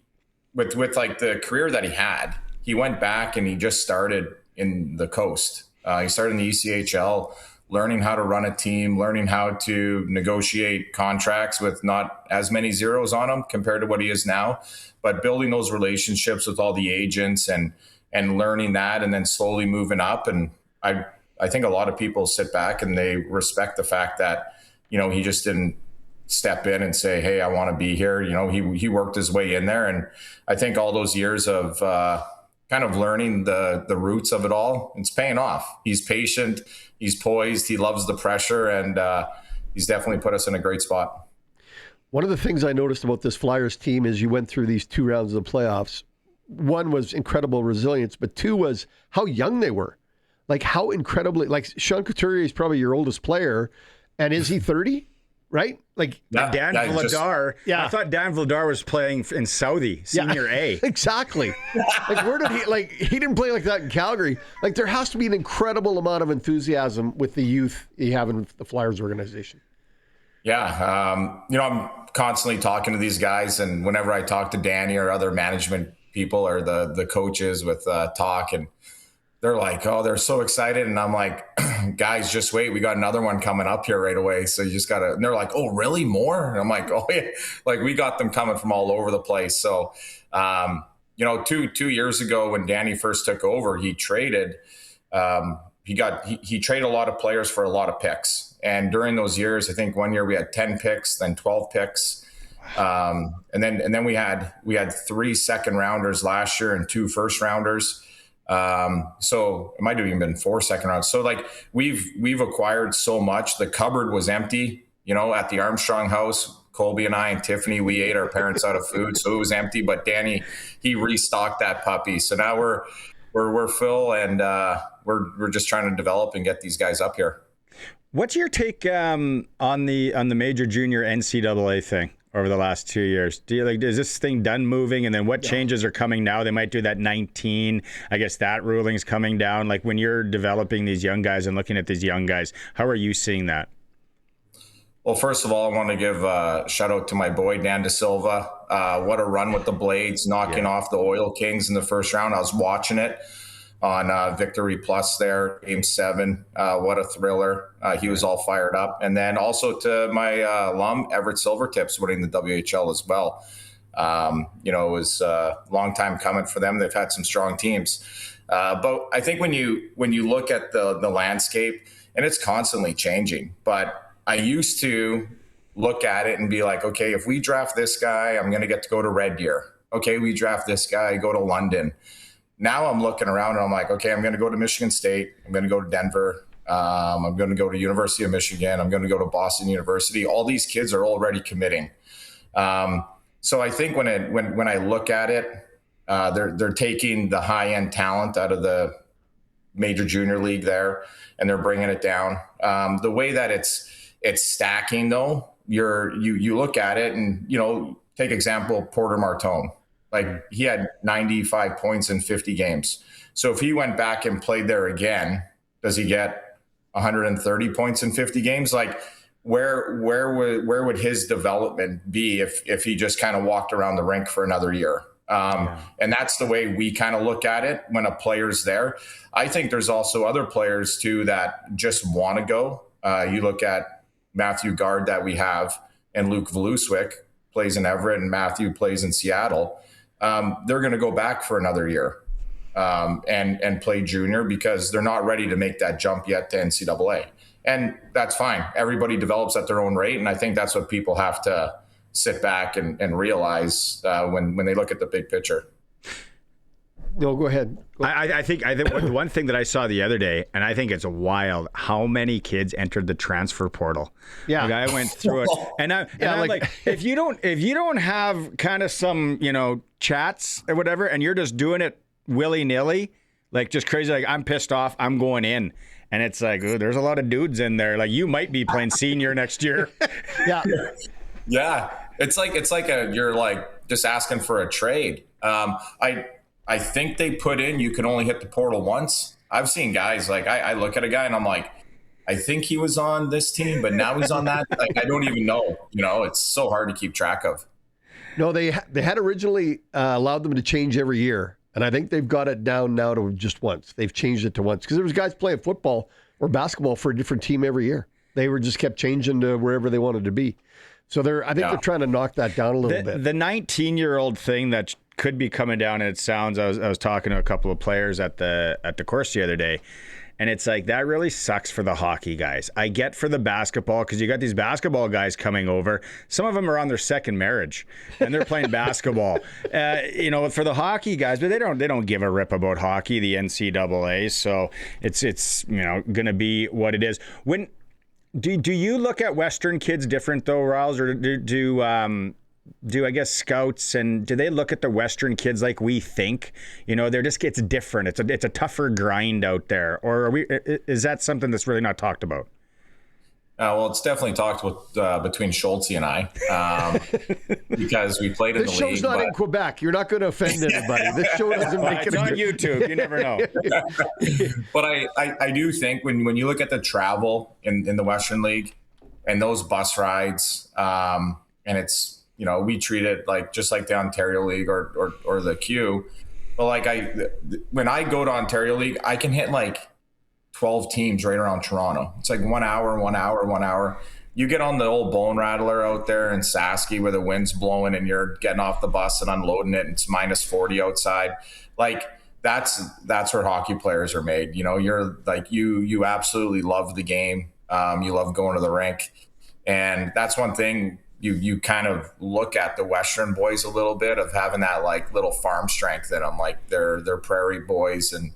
With like the career that he had, he went back and he just started in the coast. He started in the ECHL, learning how to run a team, learning how to negotiate contracts with not as many zeros on them compared to what he is now, but building those relationships with all the agents and learning that, and then slowly moving up. And I think a lot of people sit back and they respect the fact that, he just didn't step in and say, hey, I want to be here. He worked his way in there. And I think all those years of kind of learning the roots of it all, it's paying off. He's patient, he's poised, he loves the pressure, and he's definitely put us in a great spot. One of the things I noticed about this Flyers team is you went through these 2 rounds of the playoffs. One was incredible resilience, but 2 was how young they were. Like, how incredibly, like, Sean Couturier is probably your oldest player. And is he 30? right? Like Dan Vladar. Yeah. I thought Dan Vladar was playing in Saudi, Senior A. Exactly. Like, where did he, like, he didn't play like that in Calgary. Like, there has to be an incredible amount of enthusiasm with the youth you have in the Flyers organization. Yeah. I'm constantly talking to these guys, and whenever I talk to Danny or other management people or the coaches with talk, and they're like, oh, they're so excited. And I'm like, guys, just wait. We got another one coming up here right away. So you just got to, and they're like, oh, really? More? And I'm like, oh, yeah. Like, we got them coming from all over the place. So, 2 years ago when Danny first took over, he traded, he traded a lot of players for a lot of picks. And during those years, I think one year we had 10 picks, then 12 picks. And then we had 3 second rounders last year and 2 first rounders. So it might have even been 4 second rounds. So like we've acquired so much. The cupboard was empty, at the Armstrong house. Colby and I and Tiffany, we ate our parents out of food, so it was empty. But Danny, he restocked that puppy. So now we're full, and we're just trying to develop and get these guys up here. What's your take on the major junior NCAA thing over the last 2 years? Do you is this thing done moving? And then what changes are coming now? They might do that 19. I guess that ruling's coming down. Like, when you're developing these young guys and looking at these young guys, how are you seeing that? Well, first of all, I want to give a shout out to my boy, Dan Da Silva. What a run with the Blades, knocking off the Oil Kings in the first round. I was watching it on Victory Plus there, Game 7. What a thriller. He was all fired up. And then also to my alum, Everett Silvertips, winning the WHL as well. It was a long time coming for them. They've had some strong teams. But I think when you look at the landscape, and it's constantly changing, but I used to look at it and be like, okay, if we draft this guy, I'm going to get to go to Red Deer. Okay, we draft this guy, go to London. Now I'm looking around and I'm like, okay, I'm going to go to Michigan State. I'm going to go to Denver. I'm going to go to University of Michigan. I'm going to go to Boston University. All these kids are already committing. So I think when I look at it, they're taking the high end talent out of the major junior league there, and they're bringing it down. The way that it's stacking though, you look at it and take example Porter Martone. Like, he had 95 points in 50 games. So if he went back and played there again, does he get 130 points in 50 games? Like, where would his development be if he just kind of walked around the rink for another year? And that's the way we kind of look at it when a player's there. I think there's also other players too that just want to go. You look at Matthew Gard that we have, and Luke Vluswick plays in Everett, and Matthew plays in Seattle. They're going to go back for another year and play junior because they're not ready to make that jump yet to NCAA. And that's fine. Everybody develops at their own rate. And I think that's what people have to sit back and realize when they look at the big picture. No, go ahead. I think one thing that I saw the other day, and I think it's wild, how many kids entered the transfer portal. Yeah, like, I went through it, and I'm like, if you don't have kind of some chats or whatever, and you're just doing it willy nilly, like just crazy, like I'm pissed off, I'm going in, and it's like, ooh, there's a lot of dudes in there, like you might be playing senior next year. Yeah, it's like you're like just asking for a trade. I think they put in, you can only hit the portal once. I've seen guys, like, I look at a guy and I'm like, I think he was on this team, but now he's on that. Like, I don't even know. It's so hard to keep track of. No, they had originally allowed them to change every year. And I think they've got it down now to just once. They've changed it to once. Because there was guys playing football or basketball for a different team every year. They were just kept changing to wherever they wanted to be. So I think they're trying to knock that down a little bit. The 19-year-old thing that could be coming down, and it sounds, I was talking to a couple of players at the course the other day, and it's like, that really sucks for the hockey guys. I get for the basketball, because you got these basketball guys coming over. Some of them are on their second marriage and they're playing basketball. For the hockey guys, but they don't give a rip about hockey, the NCAA. So it's going to be what it is. When do you look at Western kids different though, Riles, or do I guess scouts, and do they look at the Western kids like we think? It's different. It's a tougher grind out there. Or is that something that's really not talked about? Well, it's definitely talked with, between Schultze and I because we played in the league. This show's not in Quebec. You're not going to offend anybody. This show doesn't make it. It's on YouTube. You never know. But I do think when you look at the travel in the Western League and those bus rides, and it's, we treat it like just like the Ontario League or the Q. But like when I go to Ontario League, I can hit like 12 teams right around Toronto. It's like 1 hour, 1 hour, 1 hour. You get on the old bone rattler out there in Sasky where the wind's blowing and you're getting off the bus and unloading it and it's minus 40 outside. Like that's where hockey players are made. You're like, you absolutely love the game. You love going to the rink. And that's one thing you kind of look at the Western boys a little bit of having that like little farm strength in them. Like they're prairie boys and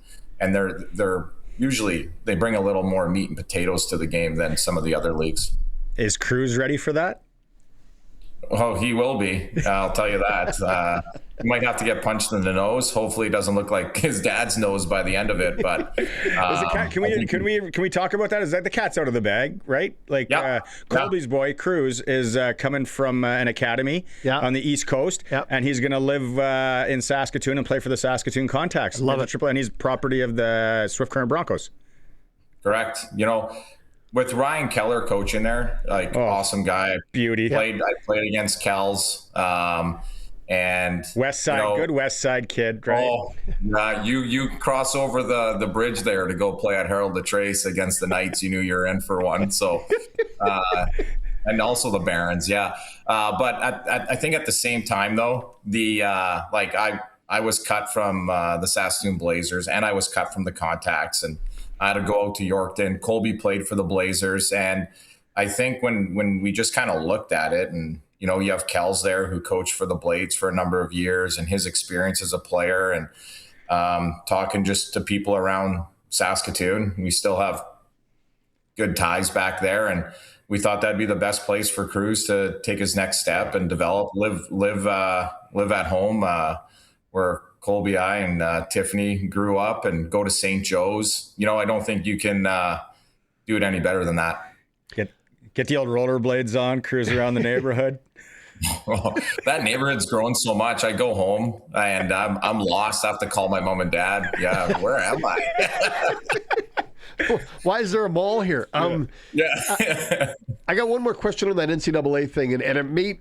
they're usually they bring a little more meat and potatoes to the game than some of the other leagues. Is Cruz ready for that? Oh, he will be. I'll tell you that. He might have to get punched in the nose. Hopefully, it doesn't look like his dad's nose by the end of it. But can we talk about that? Is that the cat's out of the bag, right? Like Colby's boy Cruz is coming from an academy on the East Coast, and he's going to live in Saskatoon and play for the Saskatoon Contacts. Love it. And he's property of the Swift Current Broncos. Correct. With Ryan Keller coaching there, awesome guy. Beauty. I played against Kells. And West Side, good West Side kid, right? Oh, you cross over the bridge there to go play at Harold the Trace against the Knights. You knew you're in for one. So, and also the Barons, yeah. But I think at the same time though, I was cut from the Saskatoon Blazers and I was cut from the Contacts, and I had to go out to Yorkton. Colby played for the Blazers, and I think when we just kind of looked at it and. You have Kells there who coached for the Blades for a number of years and his experience as a player and talking just to people around Saskatoon. We still have good ties back there. And we thought that'd be the best place for Cruz to take his next step and develop, live at home where Colby, I, and Tiffany grew up and go to St. Joe's. I don't think you can do it any better than that. Get the old rollerblades on, cruise around the neighborhood. Well, that neighborhood's grown so much. I go home and I'm lost. I have to call my mom and dad. Yeah, where am I? Why is there a mall here? I got one more question on that NCAA thing, and it may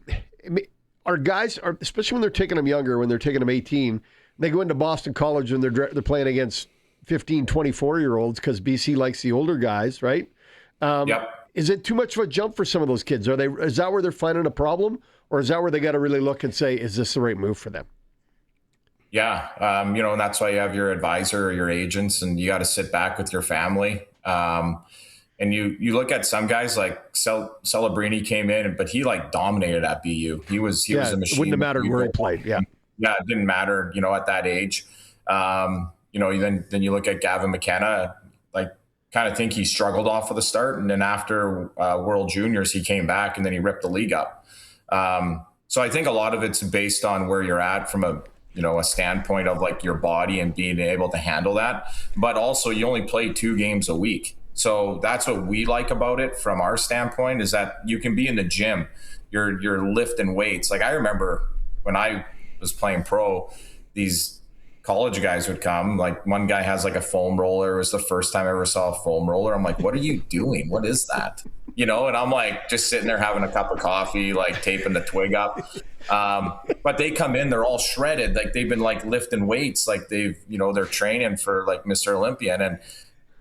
our guys are, especially when they're taking them younger, when they're taking them 18, they go into Boston College and they're playing against 15, 24-year-olds because BC likes the older guys, right? Yep. Is it too much of a jump for some of those kids? Is that where they're finding a problem, or is that where they got to really look and say, is this the right move for them? Yeah, and that's why you have your advisor or your agents, and you got to sit back with your family. And you look at some guys like Celebrini came in, but he dominated at BU. He was a machine. It wouldn't have mattered where he played. Yeah, it didn't matter. At that age. Then you look at Gavin McKenna. Kind of think he struggled off of the start, and then after World Juniors he came back and then he ripped the league up. So I think a lot of it's based on where you're at from a standpoint of your body and being able to handle that, but also you only play 2 games a week. So that's what we like about it from our standpoint, is that you can be in the gym, you're lifting weights. I remember when I was playing pro, these college guys would come. One guy has a foam roller. It was the first time I ever saw a foam roller. I'm like, what are you doing? What is that? And I'm just sitting there having a cup of coffee, taping the twig up. But they come in, they're all shredded. They've been lifting weights. They're training for Mr. Olympian. And,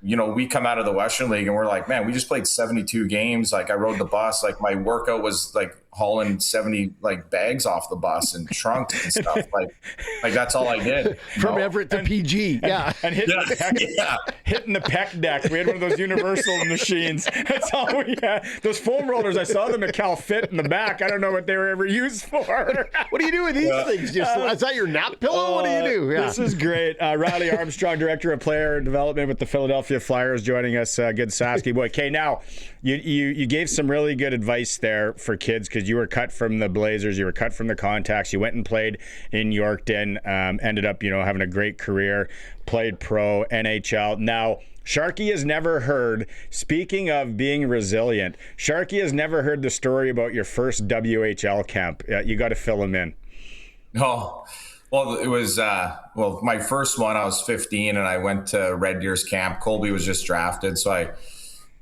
we come out of the Western League and we're like, man, we just played 72 games. I rode the bus. My workout was hauling 70 bags off the bus and trunks and stuff. That's all I did. From Everett to PG. And hitting the pec deck. We had one of those universal machines. That's all we had. Those foam rollers, I saw them at Cal Fit in the back. I don't know what they were ever used for. What do you do with these things? Is that your nap pillow? What do you do? Yeah. This is great. Riley Armstrong, Director of Player Development with the Philadelphia Flyers, joining us. Good Sasky boy. Okay, now you gave some really good advice there for kids, because you were cut from the Blazers, you were cut from the Contacts, you went and played in Yorkton, ended up having a great career, played pro, NHL. Now Sharky has never heard, speaking of being resilient, Sharky has never heard the story about your first WHL camp. You got to fill him in. Oh, well, it was, my first one, I was 15 and I went to Red Deer's camp. Colby was just drafted. So I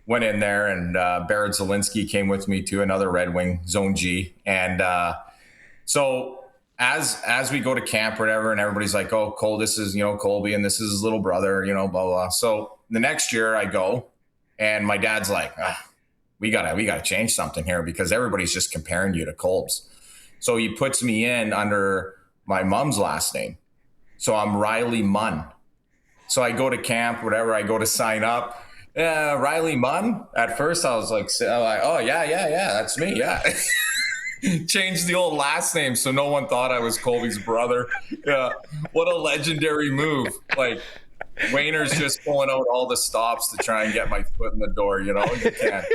went in there, and Barrett Zielinski came with me too, another Red Wing, Zone G. And so as we go to camp or whatever, and everybody's like, oh, Cole, this is, Colby, and this is his little brother, blah, blah. So the next year I go, and my dad's like, we gotta change something here, because everybody's just comparing you to Colbs. So he puts me in under my mom's last name. So I'm Riley Munn. So I go to camp, whatever, I go to sign up. Riley Munn. At first I was like, oh yeah, that's me, yeah. Changed the old last name so no one thought I was Colby's brother. Yeah, what a legendary move. Like, Wayner's just pulling out all the stops to try and get my foot in the door, you can't.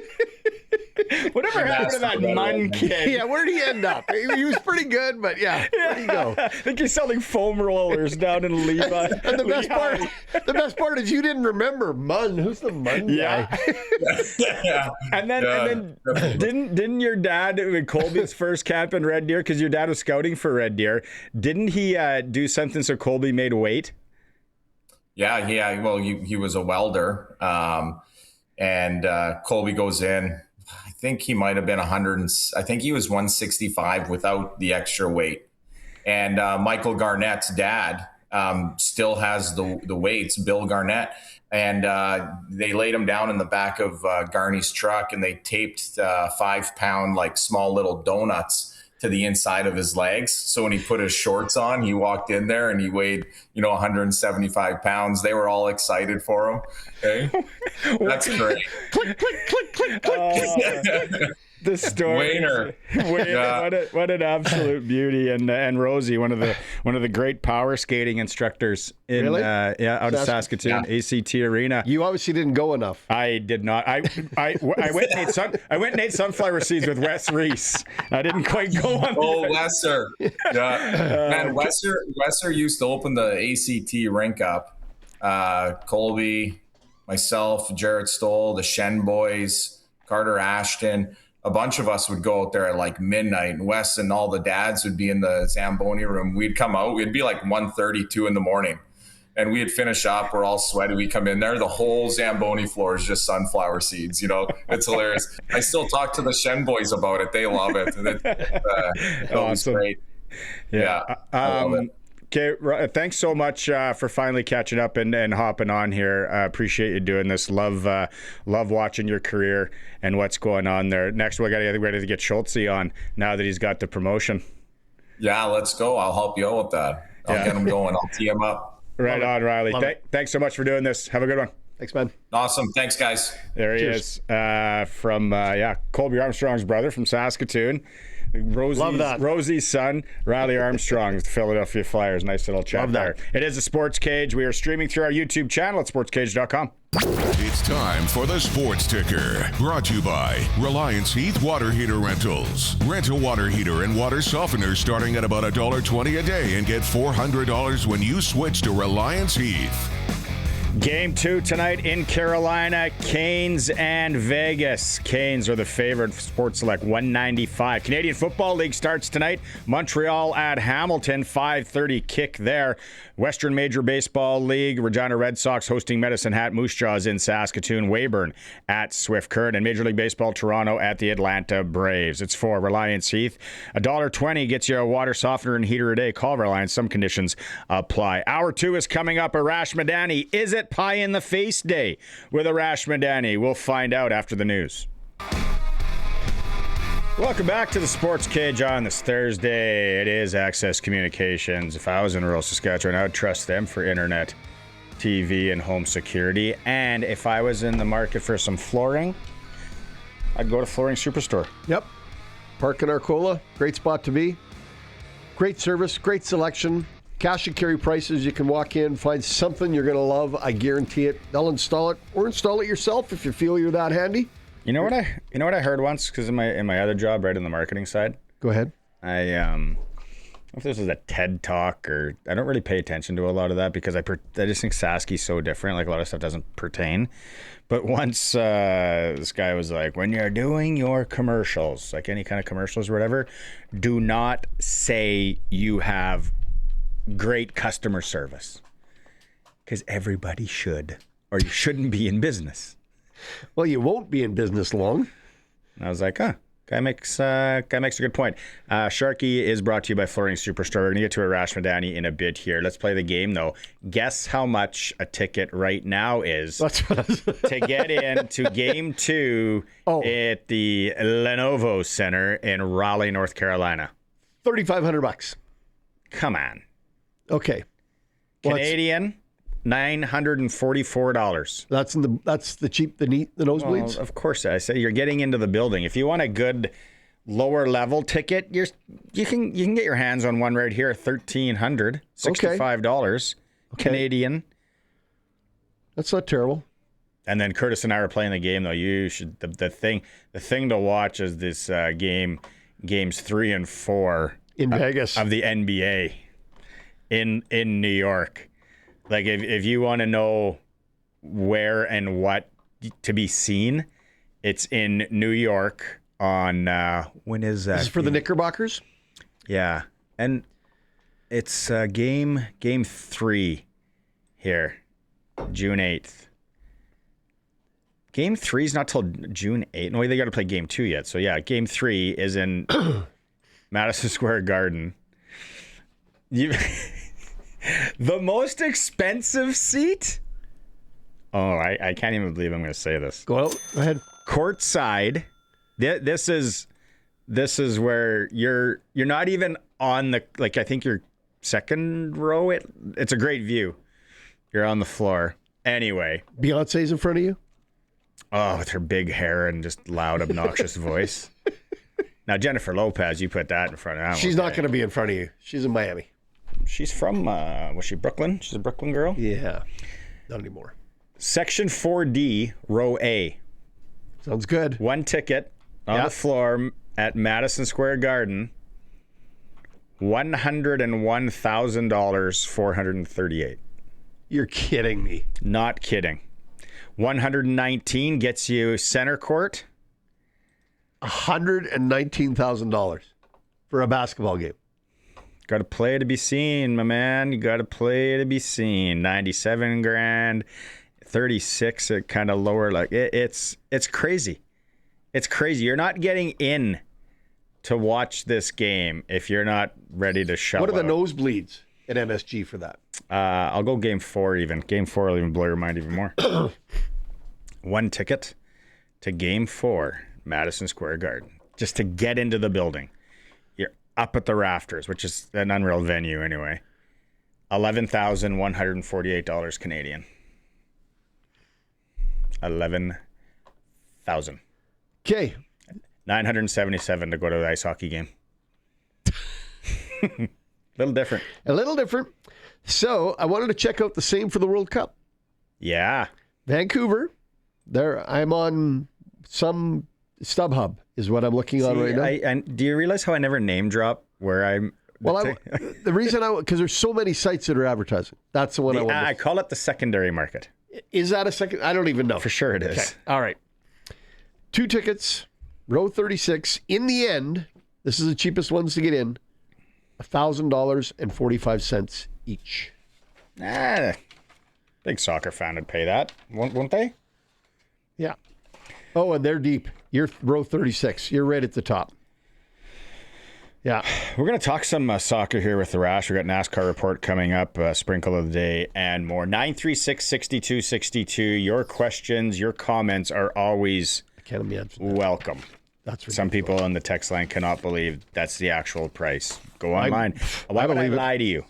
Whatever happened to that Munn kid? Yeah, where'd he end up? He was pretty good, but where'd he go? I think he's selling foam rollers down in Levi. And the best part is you didn't remember Munn. Who's the Munn guy? Yeah. And then didn't your dad, in Colby's first camp in Red Deer, because your dad was scouting for Red Deer, didn't he do something so Colby made weight? Yeah. Well, he was a welder, and Colby goes in. I think he might have been 100. I think he was 165 without the extra weight. And Michael Garnett's dad still has the weights, Bill Garnett. And they laid him down in the back of Garney's truck, and they taped 5-pound, like, small little donuts to the inside of his legs. So when he put his shorts on, he walked in there and he weighed, 175 pounds. They were all excited for him. Okay? That's great. Click, click, click, click, click. The story. Wayner. Yeah. What an absolute beauty. And Rosie, one of the great power skating instructors in really? Out of Saskatoon, ACT Arena. You obviously didn't go enough. I did not. I went and ate sunflower seeds with Wes Reese. I didn't quite go on. Oh, Wesser. Yeah. Man, Wesser used to open the ACT rink up. Colby, myself, Jarrett Stoll, the Shen boys, Carter Ashton. A bunch of us would go out there at like midnight, and Wes and all the dads would be in the Zamboni room. We'd come out. We'd be like 1:32 in the morning, and we'd finish up. We're all sweaty. We come in there. The whole Zamboni floor is just sunflower seeds. It's hilarious. I still talk to the Shen boys about it. They love it. It was great. Yeah. I love it. Okay, thanks so much for finally catching up and hopping on here. I appreciate you doing this. Love watching your career and what's going on there. Next, we got to get ready to get Schultze on now that he's got the promotion. Yeah, let's go. I'll help you out with that. I'll get him going. I'll tee him up. Right on, Riley. Thanks so much for doing this. Have a good one. Thanks, man. Awesome. Thanks, guys. There he is from Colby Armstrong's brother from Saskatoon. Rosie's son, Riley Armstrong, with the Philadelphia Flyers. Nice little chat there. It is a Sports Cage. We are streaming through our YouTube channel at sportscage.com. It's time for the Sports Ticker, brought to you by Reliance Heath Water Heater Rentals. Rent a water heater and water softener starting at about $1.20 a day and get $400 when you switch to Reliance Heath. Game 2 tonight in Carolina, Canes and Vegas. Canes are the favorite. Sports Select 195. Canadian Football League starts tonight. Montreal at Hamilton, 5:30 kick there. Western Major Baseball League, Regina Red Sox hosting Medicine Hat Moose Jaws in Saskatoon. Weyburn at Swift Current. And Major League Baseball, Toronto at the Atlanta Braves. It's for Reliance Heath. $1.20 gets you a water softener and heater a day. Call Reliance. Some conditions apply. Hour 2 is coming up. Arash Madani. Is it pie in the face day with Arash Madani? We'll find out after the news. Welcome back to the Sports Cage on this Thursday. It is Access Communications. If I was in rural Saskatchewan, I would trust them for internet, TV, and home security. And if I was in the market for some flooring, I'd go to Flooring Superstore. Yep. Park in Arcola. Great spot to be. Great service, great selection. Cash and carry prices. You can walk in, find something you're going to love. I guarantee it. They'll install it or install it yourself if you feel you're that handy. You know what I heard once, because in my other job, right in the marketing side. Go ahead. I if this is a TED Talk or I don't really pay attention to a lot of that because I just think Sasky's so different. Like a lot of stuff doesn't pertain. But once this guy was like, when you're doing your commercials, like any kind of commercials or whatever, do not say you have great customer service because everybody should, or you shouldn't be in business. Well, you won't be in business long. And I was like, huh. Guy makes a good point. Sharky is brought to you by Flooring Superstore. We're going to get to Arash Madani in a bit here. Let's play the game, though. Guess how much a ticket right now is to get into Game 2 at the Lenovo Center in Raleigh, North Carolina. $3,500. Come on. Okay. Canadian, $944. That's the nosebleeds. Well, of course, I say you're getting into the building. If you want a good lower level ticket, you can get your hands on one right here, $1,365 Canadian. That's not terrible. And then Curtis and I were playing the game though. You should the thing to watch is this games 3 and 4 in Vegas of the NBA in New York. Like, if you want to know where and what to be seen, it's in New York on, when is that? This is for the Knickerbockers? Yeah. And it's game 3 here, June 8th. Game 3 is not till June 8th. No, they got to play game 2 yet. So, yeah, game 3 is in Madison Square Garden. The most expensive seat? Oh, I can't even believe I'm going to say this. Go ahead. Courtside. This is where you're not even on the, like, I think you're second row. It's a great view. You're on the floor. Anyway. Beyonce's in front of you? Oh, with her big hair and just loud, obnoxious voice. Now, Jennifer Lopez, you put that in front of her. She's not going to be in front of you. She's in Miami. She's from, was she Brooklyn? She's a Brooklyn girl? Yeah. Not anymore. Section 4D, row A. Sounds good. One ticket on the floor at Madison Square Garden. $101,000, 438. You're kidding me. Not kidding. 119 gets you center court. $119,000 for a basketball game. Got to play to be seen, my man. You got to play to be seen. 97 grand, 36 at kind of lower. Like it's crazy. It's crazy. You're not getting in to watch this game if you're not ready to shell What are the out. nosebleeds at MSG for that? I'll go game 4 even. Game 4 will even blow your mind even more. One ticket to game 4, Madison Square Garden, just to get into the building. You're up at the rafters, which is an unreal venue anyway. $11,148 Canadian. 11,000. Okay. 977 to go to the ice hockey game. A little different. So I wanted to check out the same for the World Cup. Yeah. Vancouver. There, I'm on some StubHub is what I'm looking on right now. And do you realize how I never name drop where I'm? Well, the reason because there's so many sites that are advertising. That's the one I want. I call it the secondary market. Is that a second? I don't even know. For sure it is. Okay. All right. 2 tickets, row 36. In the end, this is the cheapest ones to get in. $1,000.45 each. Big soccer fan would pay that, won't they? Yeah. Oh, and they're deep. You're row 36. You're right at the top. Yeah. We're going to talk some soccer here with Arash. We got NASCAR report coming up, sprinkle of the day, and more. 936-6262. Your questions, your comments are always welcome. That's ridiculous. Some people on the text line cannot believe that's the actual price. Go online. Why would I lie to you?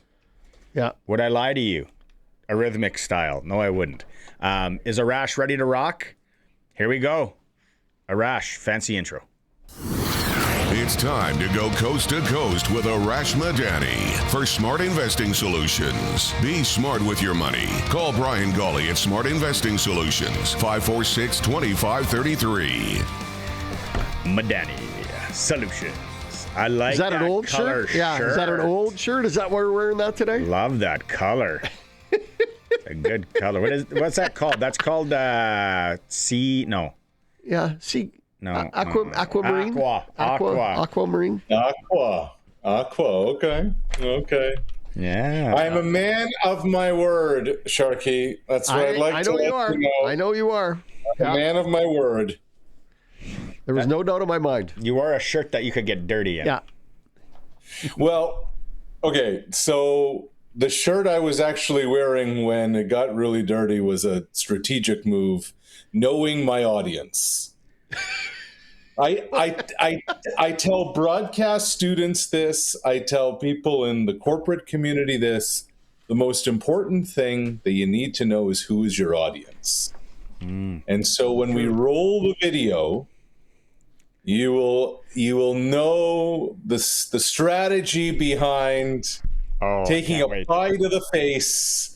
Yeah. Would I lie to you? A rhythmic style. No, I wouldn't. Is Arash ready to rock? Here we go. Arash, fancy intro. It's time to go coast to coast with Arash Madani for Smart Investing Solutions. Be smart with your money. Call Brian Gawley at Smart Investing Solutions, 546-2533. Madani Solutions. I like Is that an old color shirt? Yeah. Is that an old shirt? Is that why we're wearing that today? Love that color. A good color. What's that called? That's called sea. No. Yeah. See. No. Aquamarine. Aquamarine. Aqua. Okay. Yeah. I'm a man of my word, Sharky. That's what I'd like to let you know. I know you are. A man of my word. There was no doubt in my mind. You wore a shirt that you could get dirty in. Yeah. Well, okay, so the shirt I was actually wearing when it got really dirty was a strategic move, knowing my audience. I tell broadcast students this, I tell people in the corporate community this. The most important thing that you need to know is who is your audience. And so when we roll the video, you will know the strategy behind taking a pie to the face.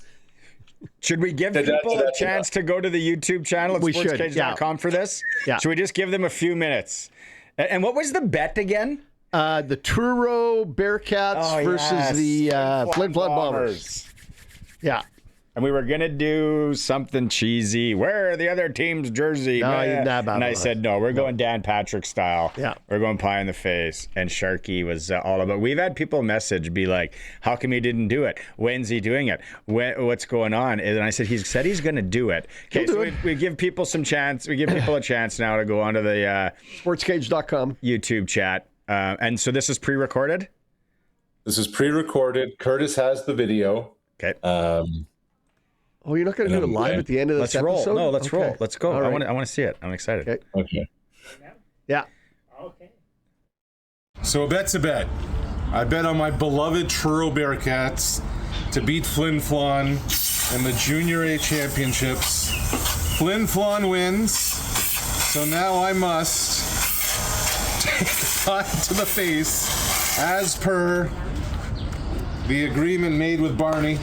Should we give people a chance to go to the YouTube channel at sportscage.com for this? Yeah. Should we just give them a few minutes? And what was the bet again? The Truro Bearcats versus the Flin Flon Bombers. Yeah. And we were going to do something cheesy. Wear the other team's jersey. And I said, no, we're going Dan Patrick style. Yeah. We're going pie in the face. And Sharky was all about it. We've had people message, be like, how come he didn't do it? When's he doing it? What's going on? And I said, he's going to do it. Okay, so we give people some chance. We give people a chance now to go onto the sportscage.com YouTube chat. And so this is pre-recorded? This is pre-recorded. Curtis has the video. Okay. Oh, you're not going to do it live at the end of this episode? Roll. No, let's roll. Let's go. Right. I want to see it. I'm excited. Okay. Yeah. Okay. So a bet's a bet. I bet on my beloved Truro Bearcats to beat Flin Flon in the Junior A Championships. Flin Flon wins, so now I must take a pie to the face as per the agreement made with Barney.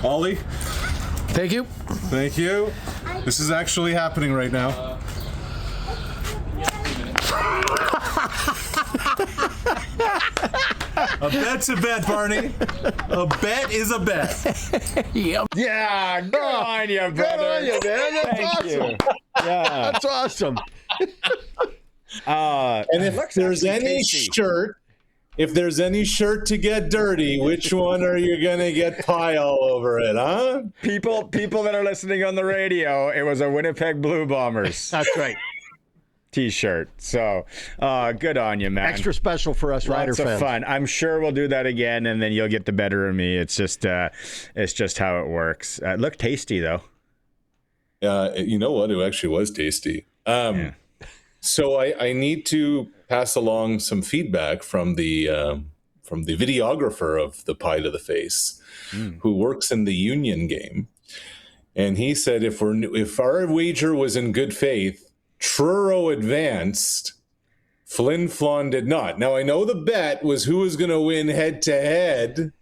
Ollie? Thank you. Thank you. This is actually happening right now. A bet's a bet, Barney. A bet is a bet. Yep. Yeah, good on you, brother. Good on you, man. That's Thank awesome. you. Yeah. That's awesome. And if there's any shirt, to get dirty, which one are you gonna get pie all over it, huh? People that are listening on the radio, it was a Winnipeg Blue Bombers That's right. t-shirt. So good on you, man. Extra special for us Rider Lots of fans. fun. I'm sure we'll do that again, and then you'll get the better of me. It's just how it works. It looked tasty though. You know what? It actually was tasty. So I need to pass along some feedback from the videographer of the pie to the face, who works in the Union game, and he said if our wager was in good faith, Truro advanced, Flin Flon did not. Now I know the bet was who was going to win head to head.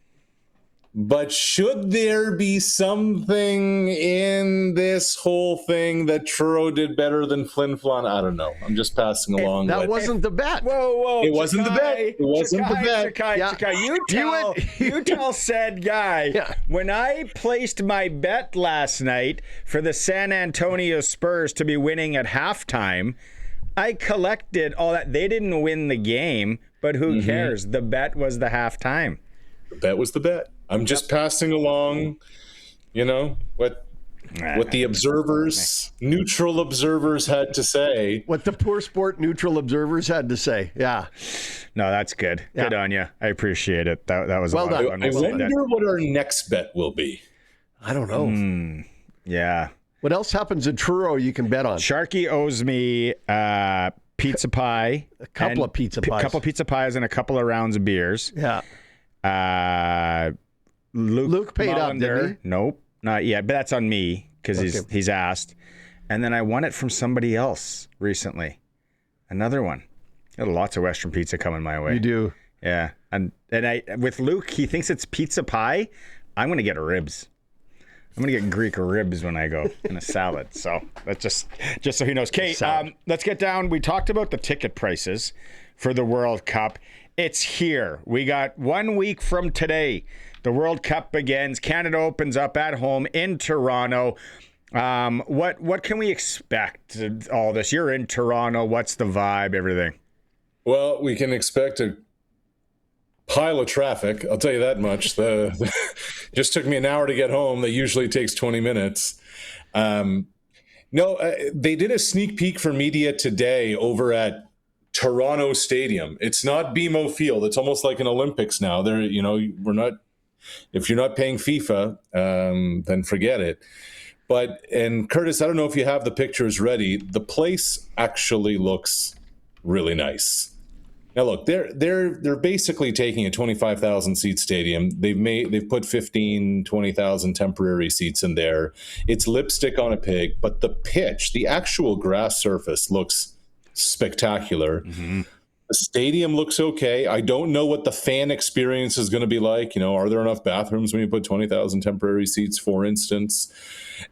But should there be something in this whole thing that Truro did better than Flin Flon? I don't know. I'm just passing along. That wasn't the bet. Whoa. It wasn't the bet. It wasn't the bet. Chakai, you tell said guy, when I placed my bet last night for the San Antonio Spurs to be winning at halftime, I collected all that. They didn't win the game, but who cares? The bet was the halftime. The bet was the bet. I'm just passing along, what the observers, neutral observers had to say. What the poor sport neutral observers had to say. Yeah. No, that's good. Yeah. Good on you. I appreciate it. That was well a lot done. of fun. I wonder what our next bet will be. I don't know. Yeah. What else happens in Truro you can bet on? Sharky owes me pizza pie. A couple of pizza pies. A couple of pizza pies and a couple of rounds of beers. Yeah. Luke paid up, didn't he? Nope, not yet. But that's on me because he's asked. And then I won it from somebody else recently. Another one. Got lots of Western pizza coming my way. You do. Yeah. And I with Luke, he thinks it's pizza pie. I'm going to get ribs. I'm gonna get Greek ribs when I go in a salad. So that's just so he knows. Okay, let's get down. We talked about the ticket prices for the World Cup. It's here. We got 1 week from today. The World Cup begins. Canada opens up at home in Toronto. What can we expect? All this. You're in Toronto. What's the vibe? Everything. Well, we can expect a pile of traffic. I'll tell you that much. Just took me an hour to get home. That usually takes 20 minutes. They did a sneak peek for media today over at Toronto Stadium. It's not BMO Field. It's almost like an Olympics now. We're not. If you're not paying FIFA, then forget it. And Curtis, I don't know if you have the pictures ready. The place actually looks really nice. Now look, they're basically taking a 25,000 seat stadium. They've put 15, 20,000 temporary seats in there. It's lipstick on a pig, but the pitch, the actual grass surface looks spectacular. Mm-hmm. The stadium looks okay. I don't know what the fan experience is going to be like. Are there enough bathrooms when you put 20,000 temporary seats, for instance?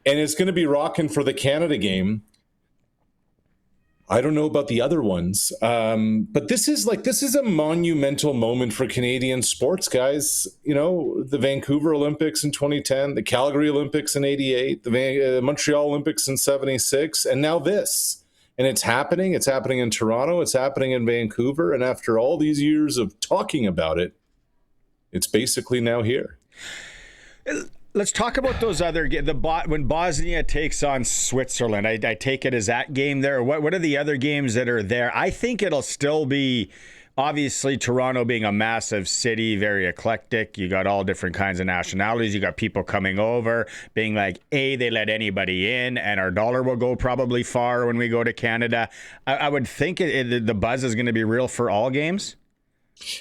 And it's going to be rocking for the Canada game. I don't know about the other ones, but this is a monumental moment for Canadian sports, guys. The Vancouver Olympics in 2010, the Calgary Olympics in 88, the Montreal Olympics in 76, and now this. And it's happening. It's happening in Toronto. It's happening in Vancouver. And after all these years of talking about it, it's basically now here. Let's talk about those other when Bosnia takes on Switzerland. I take it as that game there. What are the other games that are there? I think it'll still be, obviously, Toronto being a massive city, very eclectic. You got all different kinds of nationalities. You got people coming over, being like, they let anybody in, and our dollar will go probably far when we go to Canada. I would think the buzz is going to be real for all games.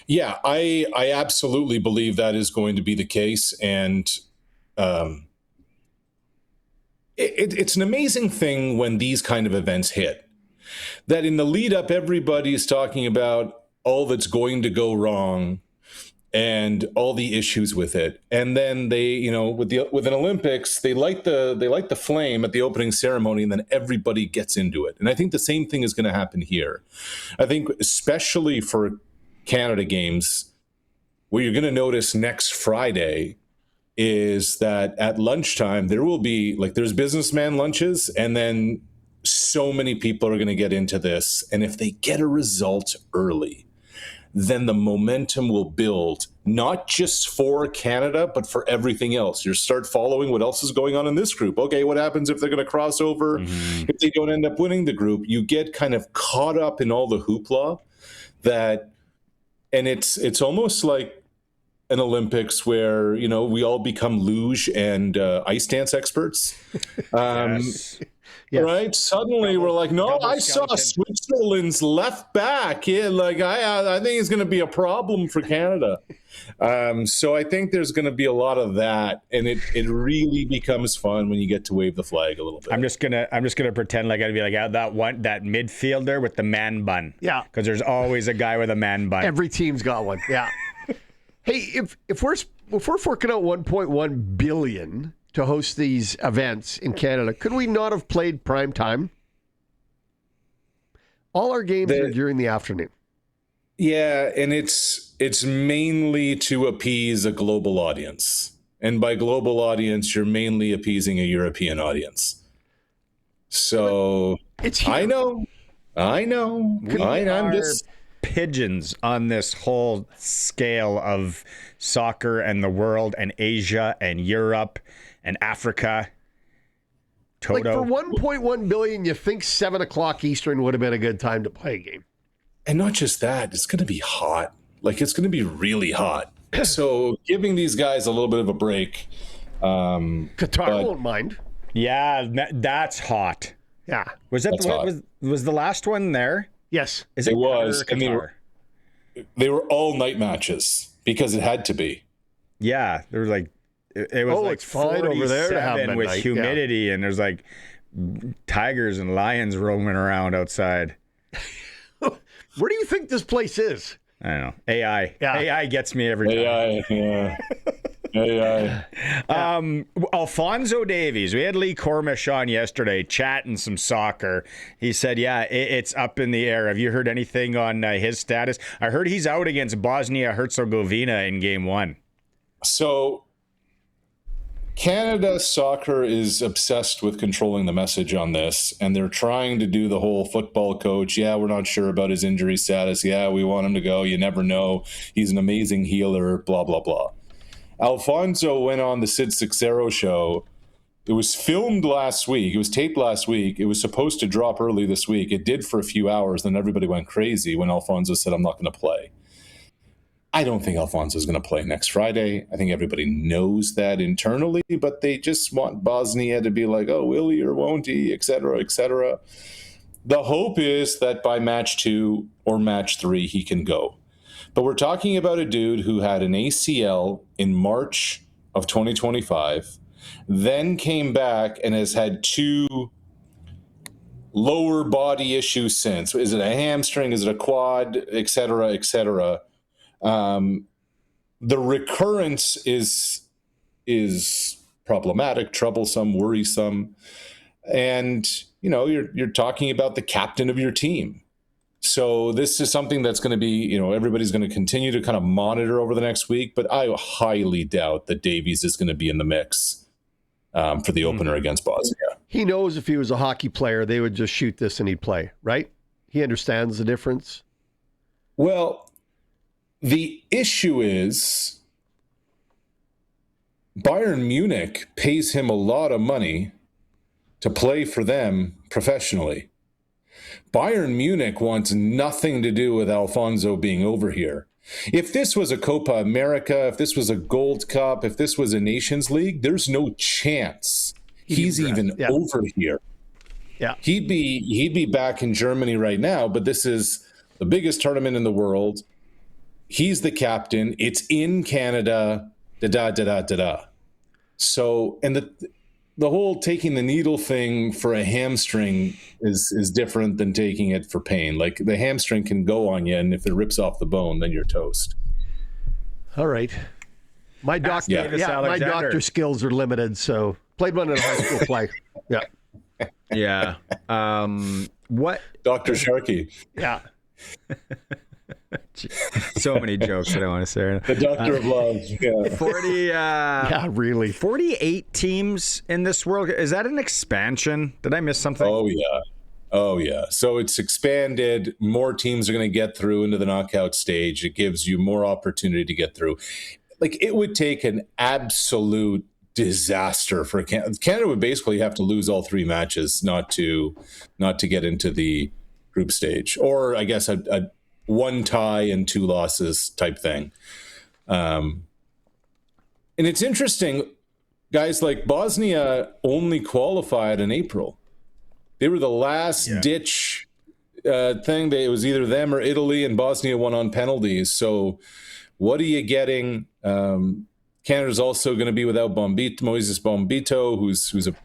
Yeah, I absolutely believe that is going to be the case. And it's an amazing thing when these kind of events hit, that in the lead up, everybody's talking about all that's going to go wrong and all the issues with it. And then they, with an Olympics, they light the flame at the opening ceremony, and then everybody gets into it. And I think the same thing is going to happen here. I think especially for Canada games, what you're going to notice next Friday is that at lunchtime, there will be there's businessman lunches, and then so many people are going to get into this. And if they get a result early, then the momentum will build, not just for Canada, but for everything else. You start following what else is going on in this group. Okay, what happens if they're going to cross over? Mm-hmm. If they don't end up winning the group, you get kind of caught up in all the hoopla and it's almost like an Olympics where, we all become luge and ice dance experts. Yes. Yes. Right? Suddenly we're like, no, I saw Switzerland's left back. Yeah, I think it's going to be a problem for Canada. So I think there's going to be a lot of that, and it really becomes fun when you get to wave the flag a little bit. I'm just gonna pretend like I'd be like that midfielder with the man bun. Yeah, because there's always a guy with a man bun. Every team's got one. Yeah. Hey, if we're forking out $1.1 billion to host these events in Canada, could we not have played prime time? All our games are during the afternoon. Yeah, and it's mainly to appease a global audience. And by global audience, you're mainly appeasing a European audience. So it's here. I know. I'm just pigeons on this whole scale of soccer and the world and Asia and Europe and Africa. Toto. For $1.1 billion, you think 7:00 Eastern would have been a good time to play a game. And not just that, it's going to be hot. It's going to be really hot. So giving these guys a little bit of a break. Qatar won't mind. Yeah, that's hot. Yeah. Was the last one there? Yes. It was. And they were all night matches because it had to be. Yeah. There was it was it's fine over there to have with humidity, and there's tigers and lions roaming around outside. Where do you think this place is? I don't know. AI. Yeah. AI gets me every time. AI, yeah. Alphonso Davies, we had Lee Cormish on yesterday chatting some soccer. He said, it's up in the air. Have you heard anything on his status? I heard he's out against Bosnia-Herzegovina in game 1. So Canada soccer is obsessed with controlling the message on this, and they're trying to do the whole football coach. Yeah, we're not sure about his injury status. Yeah, we want him to go. You never know. He's an amazing healer, blah, blah, blah. Alfonso went on the Sid Sixero show. It was filmed last week. It was taped last week. It was supposed to drop early this week. It did for a few hours. Then everybody went crazy when Alfonso said, I'm not going to play. I don't think Alfonso is going to play next Friday. I think everybody knows that internally, but they just want Bosnia to be like, oh, will he or won't he, et cetera, et cetera. The hope is that by match 2 or match 3, he can go. But we're talking about a dude who had an ACL in March of 2025, then came back and has had 2 lower body issues since. Is it a hamstring? Is it a quad? Et cetera, et cetera. The recurrence is problematic, troublesome, worrisome. And, you're talking about the captain of your team. So this is something that's going to be, everybody's going to continue to kind of monitor over the next week, but I highly doubt that Davies is going to be in the mix for the opener against Bosnia. He knows if he was a hockey player, they would just shoot this and he'd play, right? He understands the difference. Well, the issue is Bayern Munich pays him a lot of money to play for them professionally. Bayern Munich wants nothing to do with Alfonso being over here. If this was a Copa America, if this was a Gold Cup, if this was a Nations League, there's no chance he's even over here. Yeah, he'd be back in Germany right now, but this is the biggest tournament in the world. He's the captain. It's in Canada. So, and the whole taking the needle thing for a hamstring is different than taking it for pain. Like the hamstring can go on you, and if it rips off the bone, then you're toast. All right. My doctor skills are limited, so played one in a high school play. Yeah. Yeah. What? Dr. Sharky. Yeah. So many jokes that I want to say. The doctor of love. Yeah. 40. Really. 48 teams in this world. Is that an expansion? Did I miss something? Oh yeah. So it's expanded. More teams are going to get through into the knockout stage. It gives you more opportunity to get through. Like it would take an absolute disaster for Canada. Canada would basically have to lose all 3 matches not to get into the group stage, or I guess a 1 tie and 2 losses type thing. And it's interesting, guys, like Bosnia only qualified in April. They were the last ditch thing. It was either them or Italy, and Bosnia won on penalties. So what are you getting? Canada's also going to be without Moises Bombito, who's a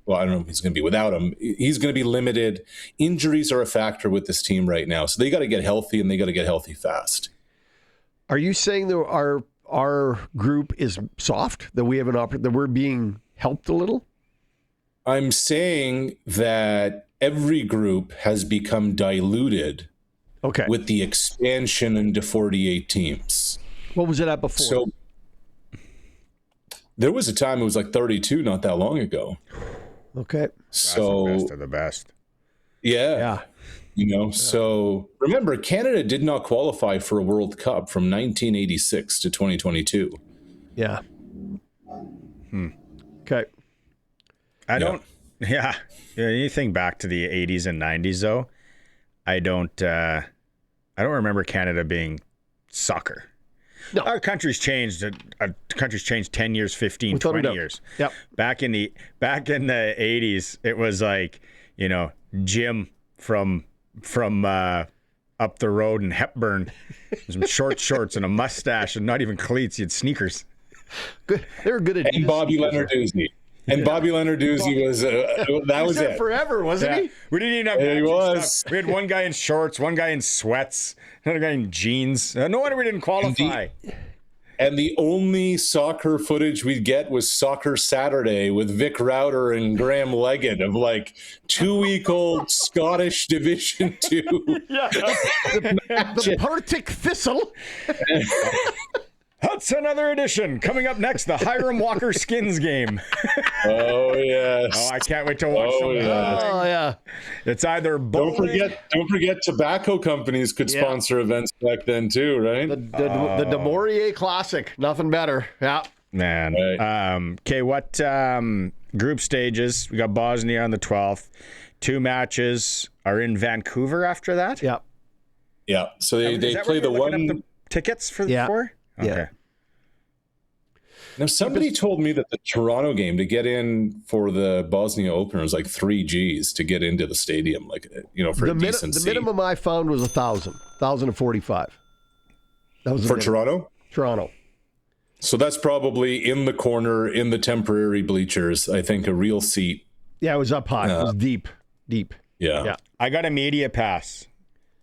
well, I don't know if he's going to be without him. He's going to be limited. Injuries are a factor with this team right now. So they got to get healthy, and they got to get healthy fast. Are you saying that our group is soft, that we have that we're being helped a little? I'm saying that every group has become diluted with the expansion into 48 teams. What was it at before? So there was a time it was like 32 not that long ago. Okay. So that's the best of the best. Yeah. So remember, Canada did not qualify for a World Cup from 1986 to 2022. Yeah. Okay. You think back to the 80s and 90s, though, I don't remember Canada being soccer. No. Our country's changed. Our country's changed 10 years, 15, 20 years. Yep. Back in the 80s, it was like, Jim from up the road in Hepburn, some short shorts and a mustache and not even cleats. He had sneakers. Good. They were good at. And Bobby Leonarduzzi. And Bobby Leonarduzzi was that was it forever, wasn't he? We didn't even have matching stuff. We had one guy in shorts, one guy in sweats, another guy in jeans. No wonder we didn't qualify. And the only soccer footage we'd get was Soccer Saturday with Vic Rauter and Graham Leggett of like 2-week-old Scottish Division 2. Yeah. The Partick Thistle. That's another edition. Coming up next, the Hiram Walker Skins game. Oh, yes. Oh, I can't wait to watch Oh, some. yeah. Oh, yeah. It's either bowling. Don't forget tobacco companies could sponsor events back then too, right? The De Maurier Classic. Nothing better. Yeah. Man. Right. Okay, what group stages? We got Bosnia on the 12th. 2 matches are in Vancouver after that? Yeah. Yeah. So they Is that play where the you're looking one. up the tickets for Yeah. 4? Okay. Yeah. Now, somebody told me that the Toronto game to get in for the Bosnia opener was like 3 Gs to get into the stadium, like, for a decent The seat. minimum I found was 1,045. That was For Toronto? Toronto. So that's probably in the corner, in the temporary bleachers, I think a real seat. Yeah, it was up high. It was deep. Yeah. Yeah. I got a media pass.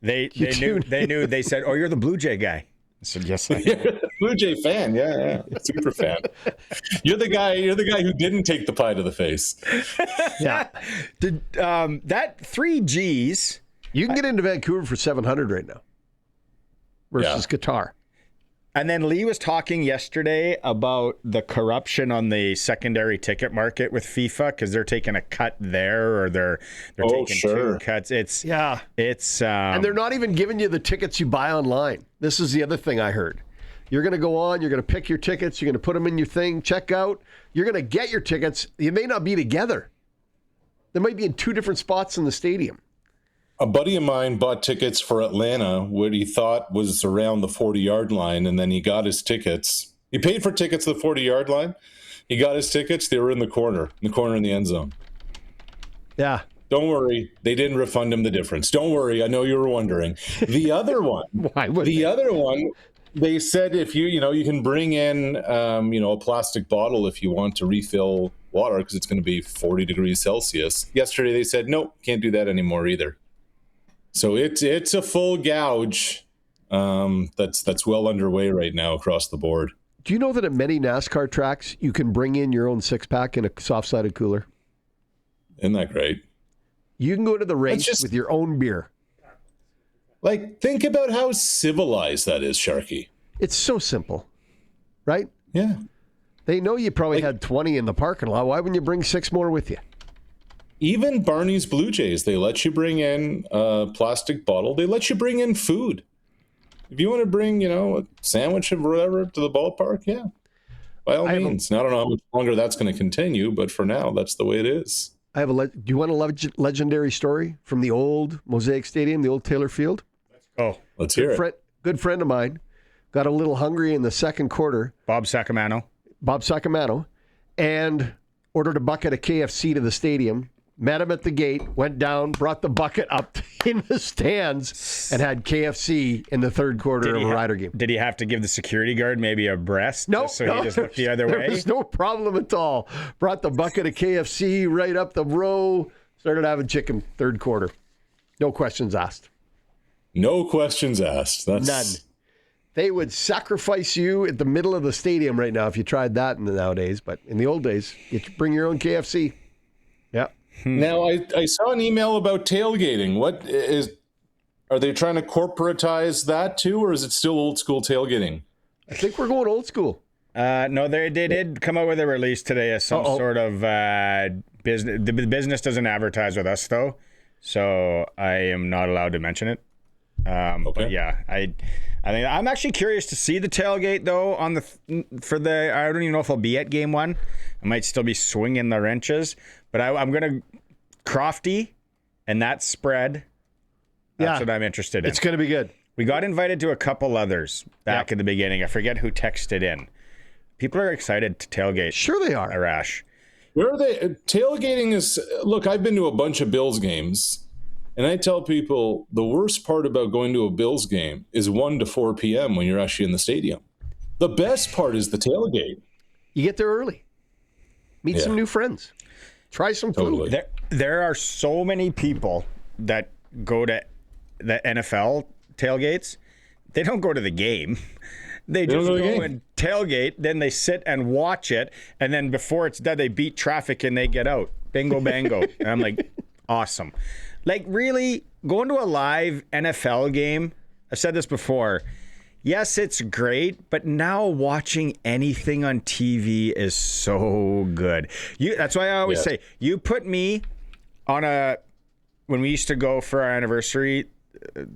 They knew. They said, "Oh, you're the Blue Jay guy." I said, "Yes, I am." Blue Jay fan, yeah, super fan. You're the guy who didn't take the pie to the face. Yeah. Did that 3 Gs? You can get into Vancouver for 700 right now versus Qatar. And then Lee was talking yesterday about the corruption on the secondary ticket market with FIFA because they're taking a cut there, or they're taking 2 cuts. It's and they're not even giving you the tickets you buy online. This is the other thing I heard. You're going to go on, you're going to pick your tickets, you're going to put them in your thing, check out. You're going to get your tickets. You may not be together. They might be in 2 different spots in the stadium. A buddy of mine bought tickets for Atlanta, what he thought was around the 40-yard line, and then he got his tickets. He paid for tickets to the 40-yard line. He got his tickets. They were in the corner in the end zone. Yeah. Don't worry. They didn't refund him the difference. Don't worry. I know you were wondering. The other one, they said if you can bring in, a plastic bottle if you want to refill water because it's going to be 40 degrees Celsius. Yesterday they said, nope, can't do that anymore either. So it's a full gouge that's well underway right now across the board. Do you know that at many NASCAR tracks, you can bring in your own 6-pack in a soft-sided cooler? Isn't that great? You can go to the race with your own beer. Like, think about how civilized that is, Sharky. It's so simple, right? Yeah. They know you probably had 20 in the parking lot. Why wouldn't you bring 6 more with you? Even Barney's Blue Jays, they let you bring in a plastic bottle. They let you bring in food. If you want to bring, a sandwich or whatever to the ballpark, yeah, by all means. Now, I don't know how much longer that's going to continue, but for now, that's the way it is. Do you want a legendary story from the old Mosaic Stadium, the old Taylor Field? Oh, let's hear it. Good friend of mine got a little hungry in the second quarter. Bob Sacamano, and ordered a bucket of KFC to the stadium. Met him at the gate, went down, brought the bucket up in the stands, and had KFC in the third quarter of a Rider game. Did he have to give the security guard maybe a breast? No, So he just looked the other way? There's no problem at all. Brought the bucket of KFC right up the row, started having chicken third quarter. No questions asked. No questions asked. That's... None. They would sacrifice you at the middle of the stadium right now if you tried that nowadays. But in the old days, you bring your own KFC. Yeah. Now, I saw an email about tailgating. Are they trying to corporatize that too, or is it still old school tailgating? I think we're going old school. No, they did come out with a release today as some sort of business. The business doesn't advertise with us, though, so I am not allowed to mention it. But yeah, I think I'm actually curious to see the tailgate though I don't even know if I'll be at game 1. I might still be swinging the wrenches, but I'm gonna Crofty and that spread. That's what I'm interested in. It's gonna be good. We got invited to a couple others back in the beginning. I forget who texted in. People are excited to tailgate. Sure they are. Arash. Where are they? Tailgating is, look, I've been to a bunch of Bills games, and I tell people the worst part about going to a Bills game is 1 to 4 p.m. when you're actually in the stadium. The best part is the tailgate. You get there early. Meet some new friends. Try some food. There are so many people that go to the NFL tailgates. They don't go to the game. They just go and tailgate, then they sit and watch it, and then before it's done, they beat traffic and they get out. Bingo, bango. And I'm like, awesome. Like, really, going to a live NFL game, I've said this before, yes, it's great, but now watching anything on TV is so good. That's why I always say, you put me on when we used to go for our anniversary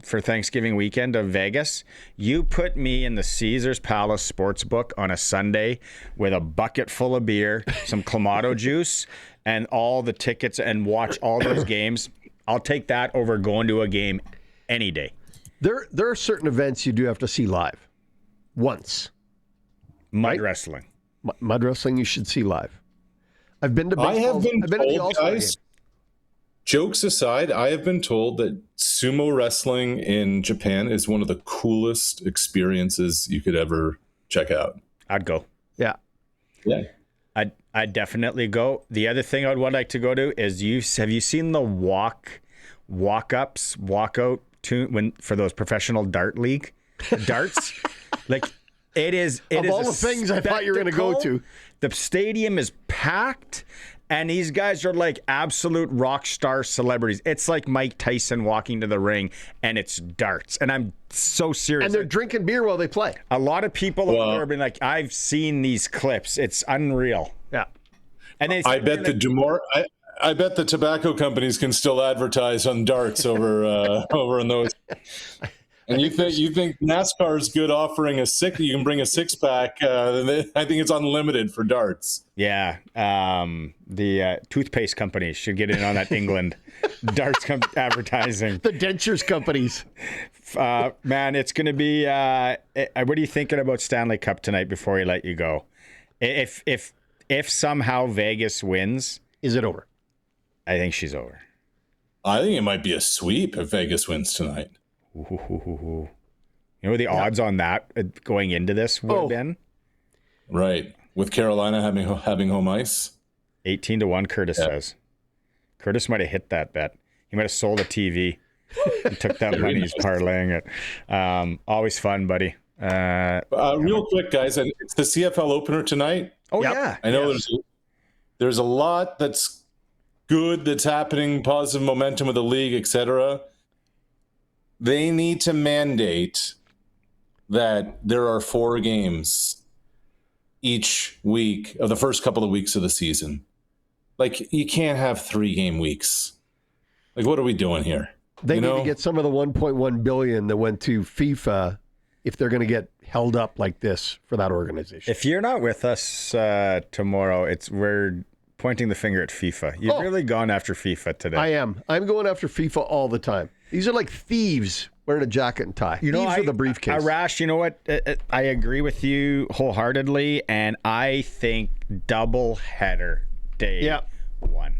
for Thanksgiving weekend of Vegas, you put me in the Caesars Palace Sportsbook on a Sunday with a bucket full of beer, some Clamato juice, and all the tickets, and watch all those games. I'll take that over going to a game any day. There are certain events you do have to see live. Once. Mud wrestling. Mud wrestling you should see live. I've been to baseball. I have been I've been to the told, All-Star guys, game. jokes aside, I have been told that sumo wrestling in Japan is one of the coolest experiences you could ever check out. I'd go. Yeah. Yeah. I'd definitely go. The other thing I would like to go to is have you seen the walk-ups, walkout for those professional dart league darts? Like it is of all the things I thought you were going to go to. The stadium is packed, and these guys are like absolute rock star celebrities. It's like Mike Tyson walking to the ring, and it's darts. And I'm so serious. And they're drinking beer while they play. A lot of people over there have been like, I've seen these clips. It's unreal. Yeah. And I bet I bet the tobacco companies can still advertise on darts over on those. And you think NASCAR is good offering you can bring a 6-pack. I think it's unlimited for darts. Yeah. The toothpaste companies should get in on that England darts advertising. The dentures companies. Man, it's going to be, what are you thinking about Stanley Cup tonight before we let you go? If somehow Vegas wins. Is it over? I think she's over. I think it might be a sweep if Vegas wins tonight. You know what the odds on that going into this would have been? Right. With Carolina having home ice? 18-1, Curtis says. Curtis might have hit that bet. He might have sold a TV. He took that money. He's parlaying it. Always fun, buddy. Real quick, guys. It's the CFL opener tonight. Oh, yeah. I know there's a lot that's good that's happening, positive momentum of the league, etc. They need to mandate that there are 4 games each week of the first couple of weeks of the season. Like, you can't have 3-game weeks. Like, what are we doing here? They need to get some of the $1.1 billion that went to FIFA if they're going to get held up like this for that organization. If you're not with us tomorrow, we're pointing the finger at FIFA. You've really gone after FIFA today. I am. I'm going after FIFA all the time. These are like thieves wearing a jacket and tie. Thieves with a briefcase. Arash, you know what? I agree with you wholeheartedly, and I think double header day 1.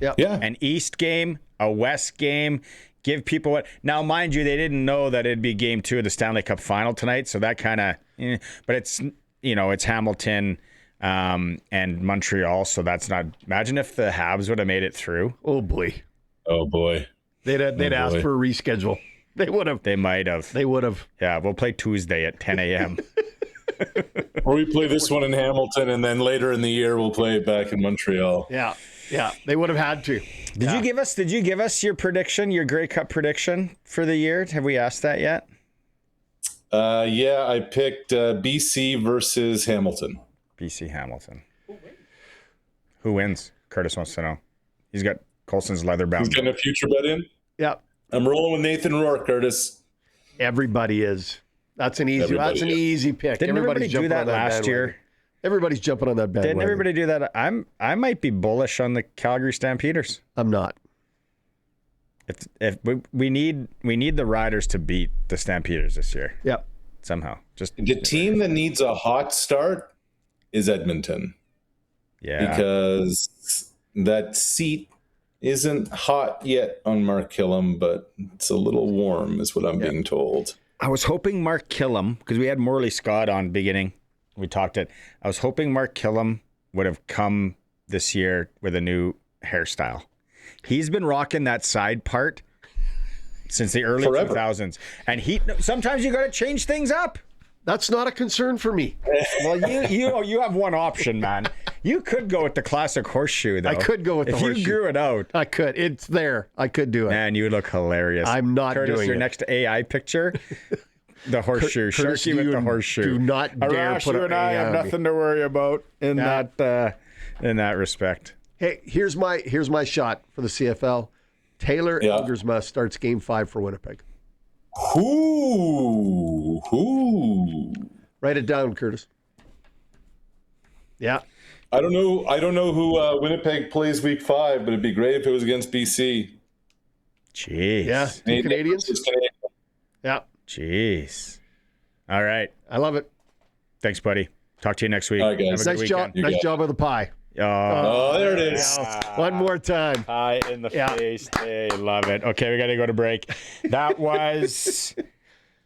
Yeah. An East game, a West game. Give people what. Now, mind you, they didn't know that it'd be game 2 of the Stanley Cup Final tonight, so that kind of. But it's it's Hamilton and Montreal, so that's not. Imagine if the Habs would have made it through. Oh boy. They'd ask for a reschedule. They would have. They might have. They would have. Yeah, we'll play Tuesday at 10 a.m. Or we play this one in Hamilton, and then later in the year we'll play it back in Montreal. Yeah. They would have had to. Did you give us your prediction, your Grey Cup prediction for the year? Have we asked that yet? I picked BC versus Hamilton. BC Hamilton. Who wins? Curtis wants to know. He's got Colson's leather bound. He's getting a future bet in? Yeah. I'm rolling with Nathan Rourke, Curtis. Everybody is. That's an easy pick. Didn't everybody do that last year? Everybody's jumping on that bandwagon. Didn't everybody do that? I might be bullish on the Calgary Stampeders. I'm not. If we need the Riders to beat the Stampeders this year. Yep. Somehow. Just the team that needs a hot start is Edmonton. Yeah. Because that seat isn't hot yet on Mark Killam, but it's a little warm is what I'm being told. I was hoping Mark Killam, because we had Morley Scott on beginning. We talked it. I was hoping Mark Killam would have come this year with a new hairstyle. He's been rocking that side part since the early 2000s. And sometimes you got to change things up. That's not a concern for me. Well, you have one option, man. You could go with the classic horseshoe, though. I could go with the horseshoe. If you grew it out. I could. It's there. I could do it. Man, you look hilarious. I'm not Curtis, doing your it. next AI picture, the horseshoe. Curtis, Sharky with the horseshoe. Do not dare Arash, put you and I have nothing to worry about in that respect. Hey, here's my shot for the CFL. Taylor Elgersma starts Game 5 for Winnipeg. Who? Write it down, Curtis. Yeah. I don't know who Winnipeg plays Week 5, but it'd be great if it was against BC. Jeez. Yeah. Canadians. Yeah. Jeez. All right. I love it. Thanks, buddy. Talk to you next week. All right, guys. Have a good weekend. Nice job with the pie. Oh, there it is. One more time. Pie in the face. They love it. Okay, we got to go to break. That was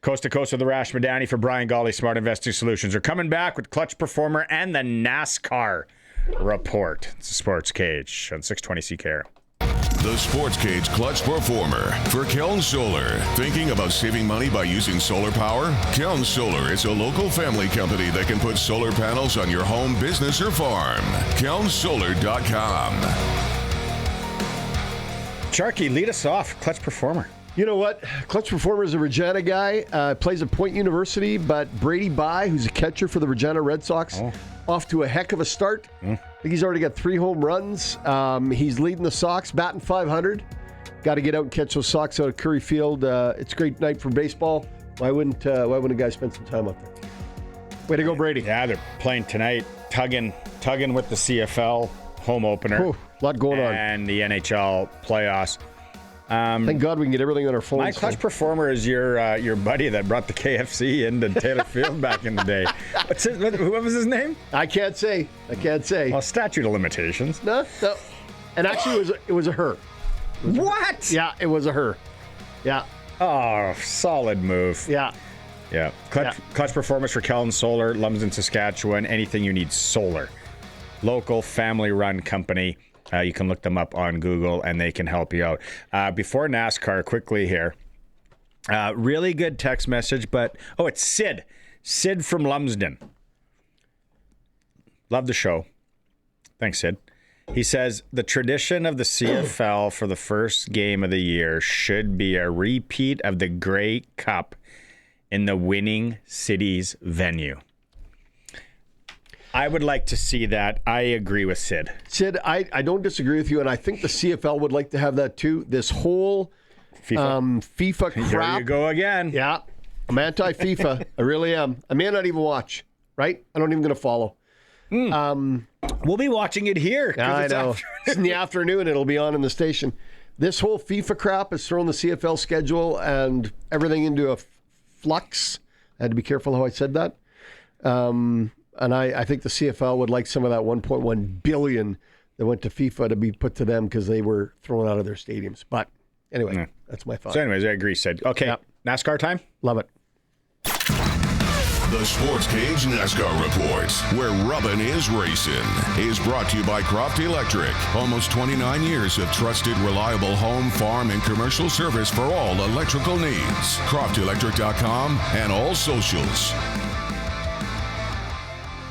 Coast to Coast with Arash Madani for Brian Golly, Smart Investing Solutions. We're coming back with Clutch Performer and the NASCAR report. It's a Sports Cage on 620 CKR. The Sports Cage Clutch Performer for Keln Solar. Thinking about saving money by using solar power? Keln Solar is a local family company that can put solar panels on your home, business, or farm. KelnSolar.com. Sharky, lead us off. Clutch Performer. You know what? Clutch Performer is a Regina guy. Plays at Point University, but Brady Bye, who's a catcher for the Regina Red Sox, off to a heck of a start. I think he's already got 3 home runs. He's leading the Sox, batting .500. Got to get out and catch those Sox out at Curry Field. It's a great night for baseball. Why wouldn't a guy spend some time up there? Way to go, Brady. Yeah, they're playing tonight, tugging with the CFL home opener. A lot going on. And the NHL playoffs. Thank God we can get everything on our phones. My Clutch Performer is your buddy that brought the KFC into Taylor Field back in the day. What was his name? I can't say. Well, statute of limitations. No. And actually, it was a her. What? Yeah, it was a her. Yeah. Oh, solid move. Yeah. Yeah. Clutch Performance for Keln Solar, Lumsden, Saskatchewan. Anything you need solar. Local, family-run company. You can look them up on Google, and they can help you out. Before NASCAR, quickly here. Really good text message, but... Oh, it's Sid. Sid from Lumsden. Love the show. Thanks, Sid. He says, the tradition of the CFL for the first game of the year should be a repeat of the Grey Cup in the winning city's venue. I would like to see that. I agree with Sid. Sid, I don't disagree with you, and I think the CFL would like to have that too. This whole FIFA crap. There you go again. Yeah, I'm anti-FIFA. I really am. I may not even watch, right? I'm not even going to follow. We'll be watching it here. I know. It's in the afternoon. It'll be on in the station. This whole FIFA crap has thrown the CFL schedule and everything into a flux. I had to be careful how I said that. And I think the CFL would like some of that $1.1 billion that went to FIFA to be put to them because they were thrown out of their stadiums. But anyway, that's my thought. So anyways, I agree, Sid. Okay, NASCAR time? Love it. The Sports Cage NASCAR Report, where rubbin' is racing, is brought to you by Croft Electric. Almost 29 years of trusted, reliable home, farm, and commercial service for all electrical needs. CroftElectric.com and all socials.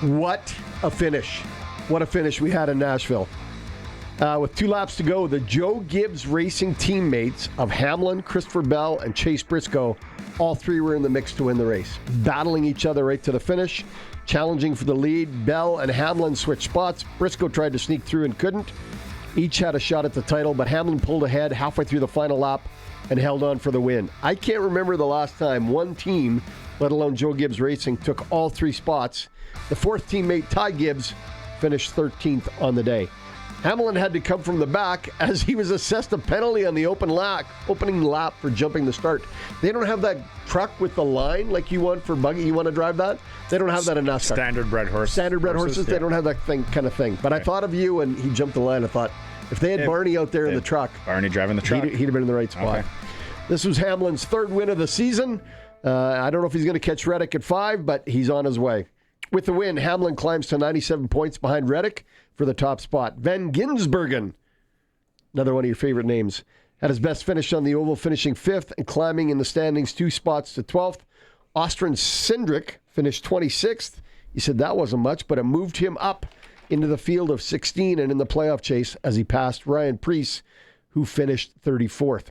What a finish. What a finish we had in Nashville. With 2 laps to go, the Joe Gibbs Racing teammates of Hamlin, Christopher Bell, and Chase Briscoe, all 3 were in the mix to win the race, battling each other right to the finish, challenging for the lead. Bell and Hamlin switched spots. Briscoe tried to sneak through and couldn't. Each had a shot at the title, but Hamlin pulled ahead halfway through the final lap and held on for the win. I can't remember the last time one team, let alone Joe Gibbs Racing, took all 3 spots. The 4th teammate, Ty Gibbs, finished 13th on the day. Hamlin had to come from the back as he was assessed a penalty on the opening lap for jumping the start. They don't have that truck with the line like you want for buggy. You want to drive that? They don't have that in NASCAR. Standard-bred horses. They don't have that kind of thing. But I thought of you when he jumped the line. I thought, if they had Barney out there in the truck. Barney driving the truck. He'd have been in the right spot. Okay. This was Hamlin's 3rd win of the season. I don't know if he's going to catch Reddick at 5, but he's on his way. With the win, Hamlin climbs to 97 points behind Reddick for the top spot. Van Gisbergen, another one of your favorite names, had his best finish on the oval, finishing 5th and climbing in the standings 2 spots to 12th. Ostron Cindric finished 26th. He said that wasn't much, but it moved him up into the field of 16 and in the playoff chase as he passed Ryan Preece, who finished 34th.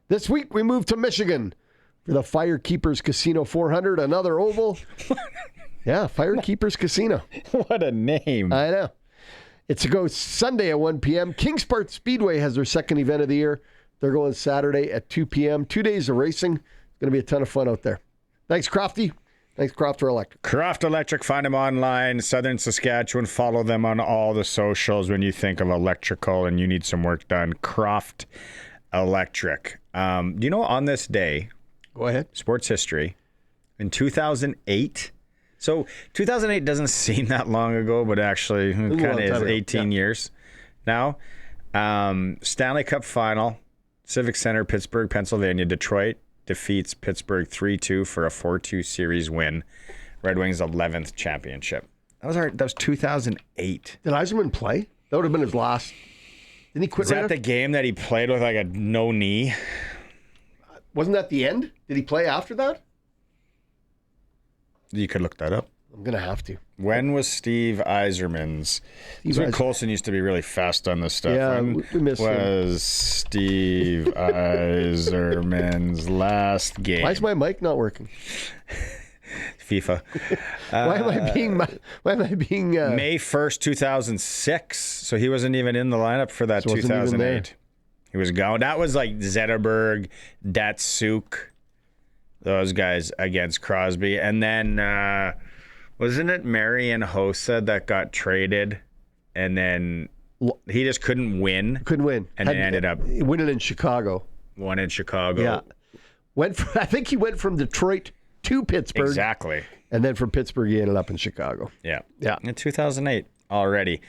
This week, we moved to Michigan for the Firekeepers Casino 400, another oval. Yeah, Firekeepers Casino. What a name. I know. It's a go Sunday at 1 p.m. Kingsport Speedway has their second event of the year. They're going Saturday at 2 p.m. 2 days of racing. It's going to be a ton of fun out there. Thanks, Crofty. Thanks, Crofter Electric. Croft Electric, find them online, Southern Saskatchewan. Follow them on all the socials when you think of electrical and you need some work done. Croft Electric. You know, on this day, Go ahead. sports history, in 2008, so 2008 doesn't seem that long ago, but actually it kind of is 18 years now. Stanley Cup Final, Civic Center, Pittsburgh, Pennsylvania. Detroit defeats Pittsburgh 3-2 for a 4-2 series win. Red Wings' 11th championship. That was 2008. Did Yzerman play? That would have been his last. Didn't he quit? Is that the game that he played with like a no knee? Wasn't that the end? Did he play after that? You could look that up. I'm going to have to. When was Steve Yzerman's? Steve Colson used to be really fast on this stuff. Yeah, when we missed him. was Steve Yzerman's last game? Why is my mic not working? FIFA. Why am I being May 1st, 2006. So he wasn't even in the lineup for that 2008. He was gone. That was like Zetterberg, Datsuk, those guys against Crosby. And then, wasn't it Marian Hossa that got traded? And then he just couldn't win. Couldn't win. And then ended up winning in Chicago. Won in Chicago. Yeah. I think he went from Detroit to Pittsburgh. Exactly. And then from Pittsburgh, he ended up in Chicago. Yeah. Yeah. In 2008 already.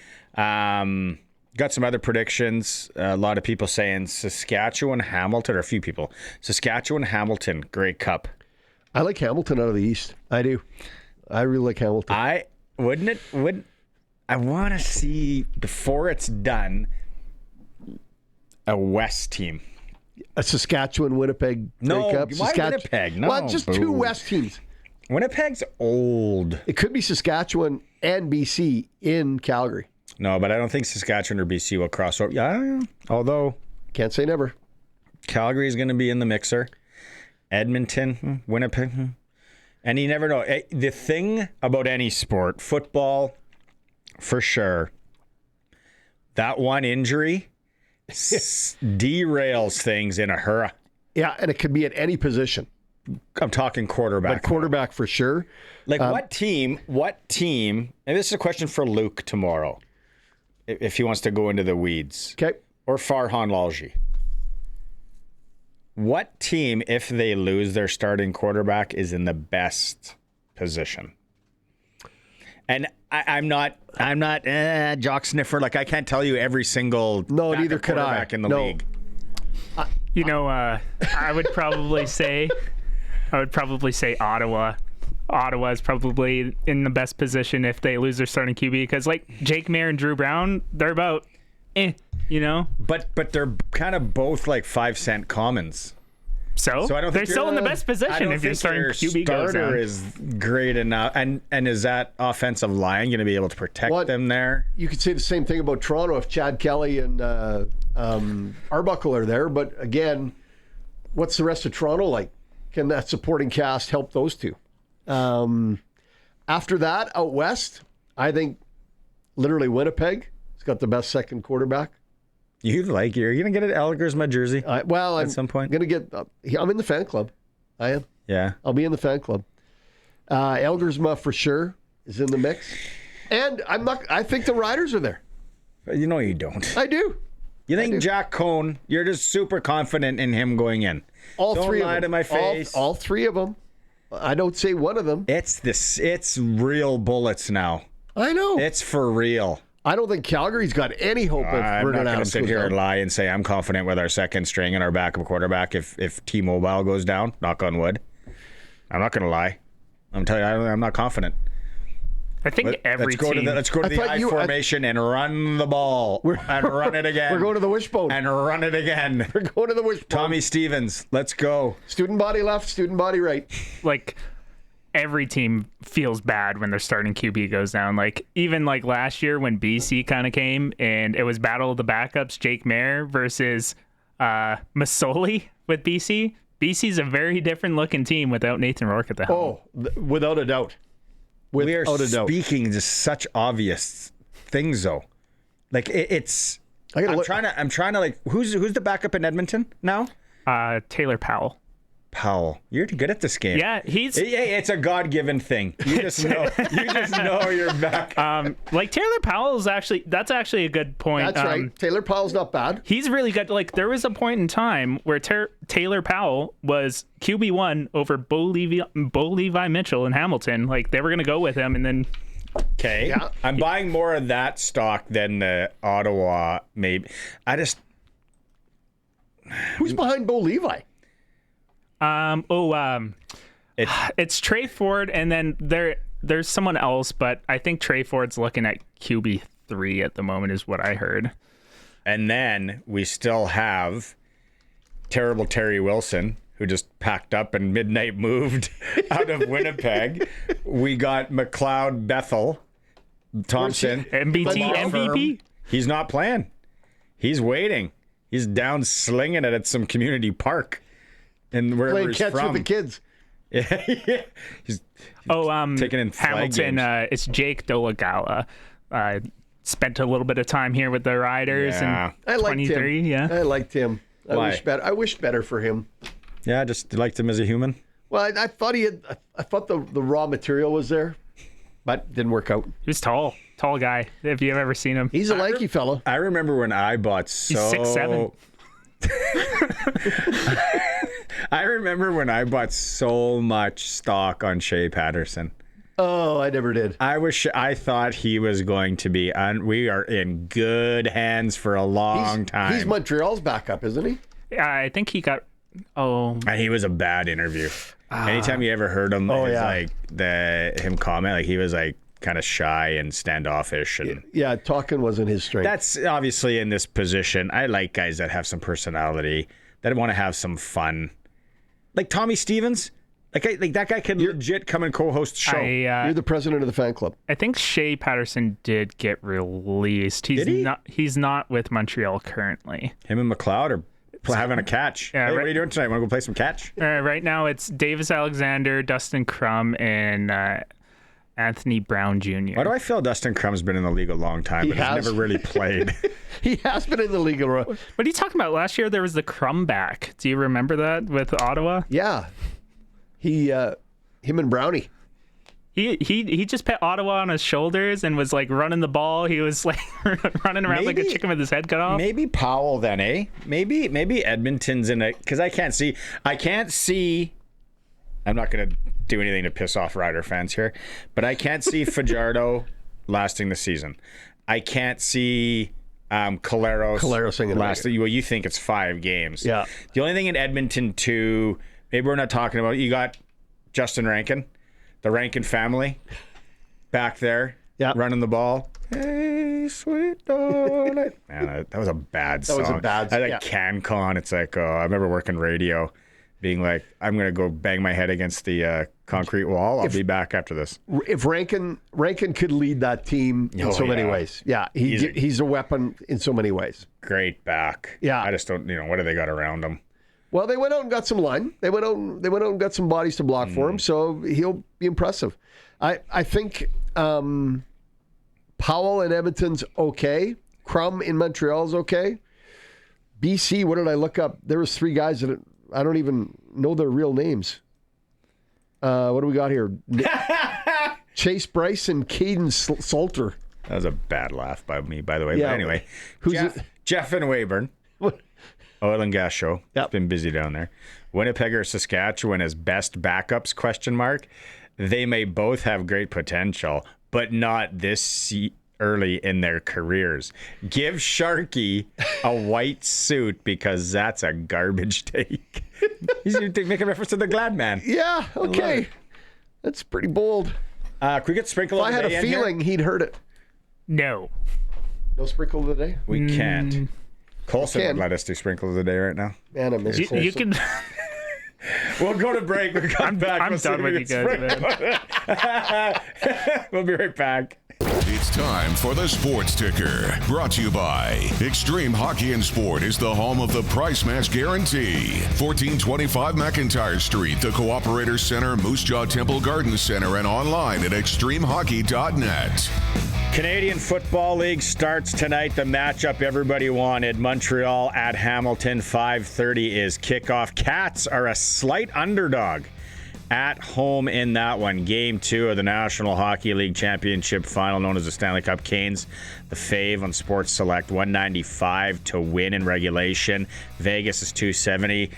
Got some other predictions. A lot of people saying Saskatchewan, Hamilton, or a few people. Saskatchewan, Hamilton, Grey Cup. I like Hamilton out of the East. I do. I really like Hamilton. I want to see, before it's done, a West team. A Saskatchewan, Winnipeg Grey Cup. Why Winnipeg? No, well, just two West teams. Winnipeg's old. It could be Saskatchewan and BC in Calgary. No, but I don't think Saskatchewan or BC will cross over. Yeah, although can't say never. Calgary is going to be in the mixer. Edmonton, Winnipeg, and you never know. The thing about any sport, football, for sure, that one injury derails things in a hurry. Yeah, and it could be at any position. I'm talking quarterback. But quarterback for sure. Like what team, and this is a question for Luke tomorrow, if he wants to go into the weeds. Okay. Or Farhan Lalji. What team, if they lose their starting quarterback, is in the best position? And I'm not jock sniffer. Like, I can't tell you every single neither could I. in the league. I would probably say Ottawa. Ottawa is probably in the best position if they lose their starting QB, because like Jake Mayer and Drew Brown, they're about But they're kind of both like 5-cent commons. So I don't think they're still in the best position if your starting QB goes down. Starter is great enough, and is that offensive line going to be able to protect them there? You could say the same thing about Toronto if Chad Kelly and Arbuckle are there. But again, what's the rest of Toronto like? Can that supporting cast help those two? After that, out west, I think literally Winnipeg has got the best second quarterback. You're going to get an Elgersma jersey? At some point. I'm in the fan club. I am. Yeah. I'll be in the fan club. Elgersma for sure is in the mix. And I think the Riders are there. You know you don't. I do. You think Jack Cohn, you're just super confident in him going in. Don't three lie to my face. All three of them. I don't say one of them. It's real bullets now. I know. It's for real. I don't think Calgary's got any hope of I'm not going to sit here and lie and say I'm confident with our second string and our backup quarterback if T-Mobile goes down, knock on wood. I'm not going to lie. I'm telling you, I'm not confident. I think every team. Let's go to the I formation and run the ball. And run it again. We're going to the wishbone. And run it again. We're going to the wishbone. Tommy Stevens, let's go. Student body left, student body right. Like, every team feels bad when their starting QB goes down. Like even like last year when BC kind of came and it was battle of the backups, Jake Mayer versus Masoli with BC. BC's a very different looking team without Nathan Rourke at the helm. Without a doubt. We are speaking just such obvious things, though. Like it's. I'm trying to like. Who's the backup in Edmonton now? Taylor Powell. You're good at this game. Yeah, it's a God-given thing. You just know you're back. Like Taylor Powell's that's actually a good point. That's right. Taylor Powell's not bad. He's really good. Like there was a point in time where Taylor Powell was QB1 over Bo Levi Mitchell in Hamilton. Like they were going to go with him, and then. Okay. Yeah. I'm buying more of that stock than the Ottawa. Maybe Who's behind Bo Levi? It's Trey Ford, and then there's someone else, but I think Trey Ford's looking at QB3 at the moment, is what I heard. And then we still have terrible Terry Wilson, who just packed up and midnight moved out of Winnipeg. We got McLeod Bethel Thompson, MVP. He's not playing. He's waiting. He's down slinging it at some community park. And wherever playing he's catch from. with the kids. Yeah. He's taking in Hamilton. It's Jake Dolagala. Spent a little bit of time here with the Riders. Yeah. And 23. Yeah, I liked him. I wish better for him. Yeah, just liked him as a human. Well, I thought I thought the raw material was there, but didn't work out. He was tall guy. If you've ever seen him, he's a lanky fellow. I remember when I bought He's 6'7". I remember when I bought so much stock on Shea Patterson. Oh, I never did. I thought he was going to be. We are in good hands for a long time. He's Montreal's backup, isn't he? Yeah, I think he got. He was a bad interview. Anytime you ever heard him, like him comment, like he was like kind of shy and standoffish, and talking wasn't his strength. That's obviously in this position. I like guys that have some personality, that want to have some fun, like Tommy Stevens. Like that guy could legit come and co-host the show. You're the president of the fan club. I think Shea Patterson did get released. He's not with Montreal currently. Him and McLeod are having a catch. Hey, what are you doing tonight? Want to go play some catch? Right now it's Davis Alexander, Dustin Crum, and Anthony Brown Jr. Why do I feel Dustin Crum's been in the league a long time, but he's never really played? He has been in the league. What are you talking about? Last year there was the Crum back. Do you remember that with Ottawa? Yeah. Him and Brownie. He just put Ottawa on his shoulders and was like running the ball. He was like running around like a chicken with his head cut off. Maybe Powell then, eh? Maybe Edmonton's in it, because I can't see. I'm not going to do anything to piss off Rider fans here, but I can't see Fajardo lasting the season. I can't see Caleros lasting. Well, you think it's 5 games. Yeah. The only thing in Edmonton too, maybe we're not talking about. You got Justin Rankin. The Rankin family back there running the ball. Hey, sweet darling. Man, that was a bad song. That was a bad song. I like CanCon. It's like, I remember working radio being like, I'm going to go bang my head against the concrete wall. I'll be back after this. If Rankin could lead that team in so many ways. Yeah, he's a weapon in so many ways. Great back. Yeah. I just don't, what do they got around him? Well, they went out and got some line. They went out and got some bodies to block for him, so he'll be impressive. I think Powell in Edmonton's okay. Crum in Montreal's okay. BC, what did I look up? There was 3 guys that I don't even know their real names. What do we got here? Chase Bryce and Caden Salter. That was a bad laugh by me, by the way. Yeah, but anyway, who's Jeff and Weyburn. What? Oil and gas show. Yep. It's been busy down there. Winnipeg or Saskatchewan as best backups, ? They may both have great potential, but not this early in their careers. Give Sharky a white suit because that's a garbage take. He's making reference to the Glad Man. Yeah, okay. That's pretty bold. Can we get sprinkle of the day? If I had a feeling he'd heard it. No. No sprinkle of the day? We can't. Colson would let us do sprinkle of the day right now. Man, I miss Colson. You can. We'll go to break. We'll come back. I'm done with you guys, man. We'll be right back. It's time for the Sports Ticker, brought to you by Extreme Hockey and Sport is the home of the price match guarantee. 1425 McIntyre Street, the Cooperator Center, Moose Jaw Temple Garden Center, and online at extremehockey.net. Canadian Football League starts tonight. The matchup everybody wanted. Montreal at Hamilton. 5:30 is kickoff. Cats are a slight underdog at home in that one. Game 2 of the National Hockey League Championship Final, known as the Stanley Cup. Canes, the fave on Sports Select, 195 to win in regulation. Vegas is 270.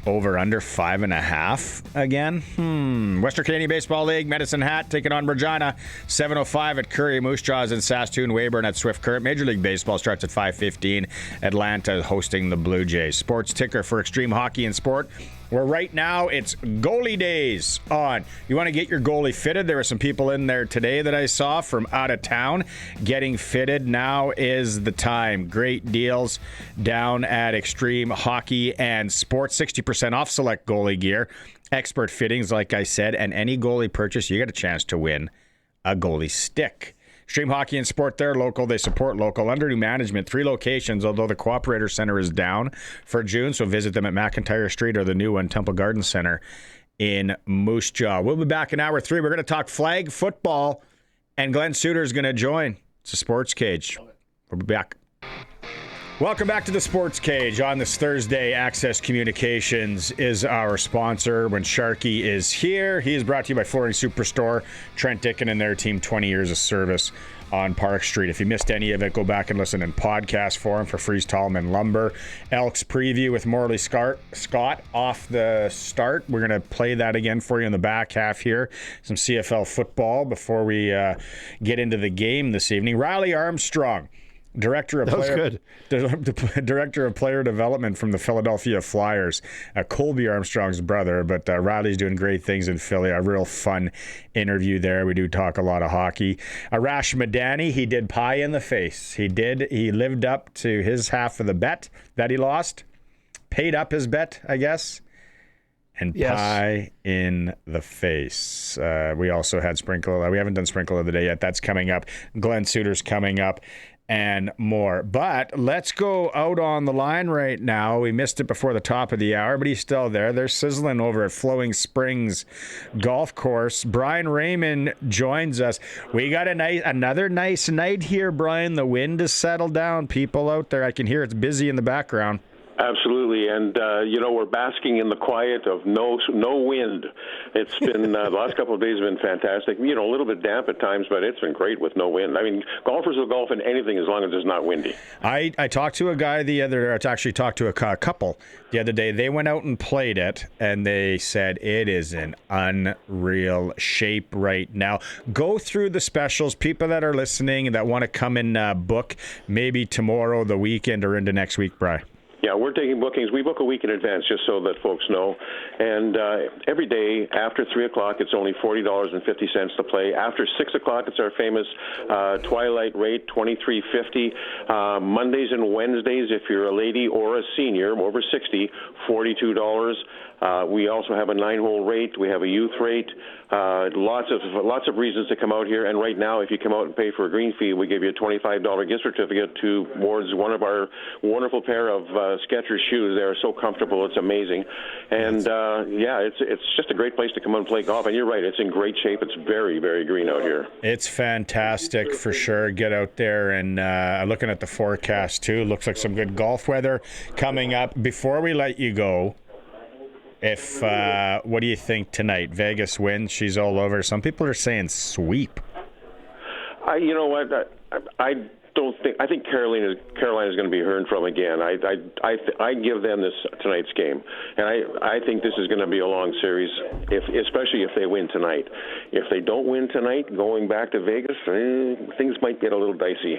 Over under 5.5 again. Western Canadian Baseball League, Medicine Hat taking on Regina. 7:05 at Curry. Moose Jaws in Saskatoon. Weyburn at Swift Current. Major League Baseball starts at 5:15. Atlanta hosting the Blue Jays. Sports Ticker for Extreme Hockey and Sport, where right now it's goalie days on. You want to get your goalie fitted? There were some people in there today that I saw from out of town getting fitted. Now is the time. Great deals down at Extreme Hockey and Sport. 60% off select goalie gear. Expert fittings, like I said, and any goalie purchase, you get a chance to win a goalie stick. Extreme Hockey and Sport, they're local. They support local. Under new management, 3 locations, although the Cooperator Center is down for June, so visit them at McIntyre Street or the new one, Temple Garden Center in Moose Jaw. We'll be back in hour 3. We're going to talk flag football, and Glen Suitor is going to join. It's a Sports Cage. We'll be back. Welcome back to the Sports Cage. On this Thursday, Access Communications is our sponsor. When Sharky is here, he is brought to you by Flooring Superstore, Trent Dickin and their team, 20 years of service on Park Street. If you missed any of it, go back and listen in podcast form for Freeze Tallman Lumber. Elks preview with Morley Scott off the start. We're going to play that again for you in the back half here. Some CFL football before we get into the game this evening. Riley Armstrong, Director of Player Development from the Philadelphia Flyers. Colby Armstrong's brother, but Riley's doing great things in Philly. A real fun interview there. We do talk a lot of hockey. Arash Madani, he did pie in the face. He lived up to his half of the bet that he lost. Paid up his bet, I guess. And yes. Pie in the face. We also had Sprinkle. We haven't done Sprinkle of the Day yet. That's coming up. Glen Suitor's coming up. And more. But let's go out on the line right now. We missed it before the top of the hour, but he's still there. They're sizzling over at Flowing Springs Golf Course. Brian Raymond joins us. We got another nice night here, Brian. The wind has settled down. People out there, I can hear it's busy in the background. Absolutely, and we're basking in the quiet of no wind. It's been the last couple of days have been fantastic. A little bit damp at times, but it's been great with no wind. I mean, golfers will golf in anything as long as it's not windy. I talked to a guy talked to a couple the other day. They went out and played it, and they said it is in unreal shape right now. Go through the specials. People that are listening that want to come and book maybe tomorrow, the weekend, or into next week, Brian. Yeah, we're taking bookings. We book a week in advance just so that folks know. And every day after 3 o'clock, it's only $40.50 to play. After 6 o'clock, it's our famous twilight rate, $23.50. Mondays and Wednesdays, if you're a lady or a senior over 60, $42. We also have a 9-hole rate. We have a youth rate. Lots of reasons to come out here. And right now, if you come out and pay for a green fee, we give you a $25 gift certificate towards one of our wonderful pair of Skechers shoes. They are so comfortable. It's amazing. And it's just a great place to come out and play golf. And you're right, it's in great shape. It's very, very green out here. It's fantastic for sure. Get out there and looking at the forecast too. Looks like some good golf weather coming up. Before we let you go, what do you think tonight? Vegas wins. She's all over. Some people are saying sweep. You know what? I think Carolina's going to be heard from again. I give them tonight's game, and I think this is going to be a long series, especially if they win tonight. If they don't win tonight, going back to Vegas, things might get a little dicey.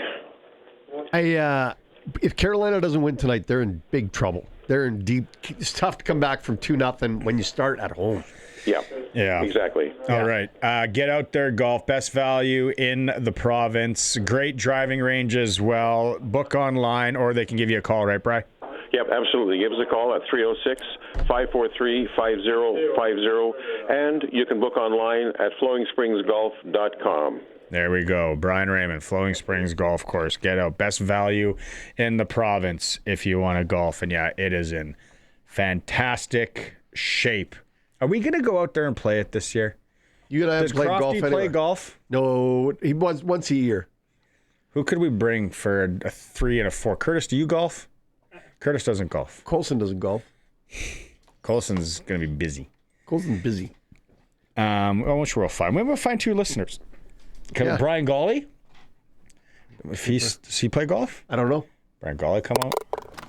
If Carolina doesn't win tonight, they're in big trouble. They're in deep. It's tough to come back from 2-0 when you start at home. Yeah, exactly. All right. Get out there, golf. Best value in the province. Great driving range as well. Book online, or they can give you a call, right, Bri? Yep, absolutely. Give us a call at 306-543-5050, and you can book online at flowingspringsgolf.com. There we go. Brian Raymond, Flowing Springs Golf Course. Get out. Best value in the province if you want to golf. And yeah, it is in fantastic shape. Are we going to go out there and play it this year? You and I have played golf anyway. Does Crofty play golf? No, he was once a year. Who could we bring for a 3 and a 4? Curtis, do you golf? Curtis doesn't golf. Colson doesn't golf. Colson's going to be busy. Colson's busy. I'm sure we'll find. Maybe we'll find 2 listeners. Yeah. Brian Gawley? Does he play golf? I don't know. Brian Gawley come out?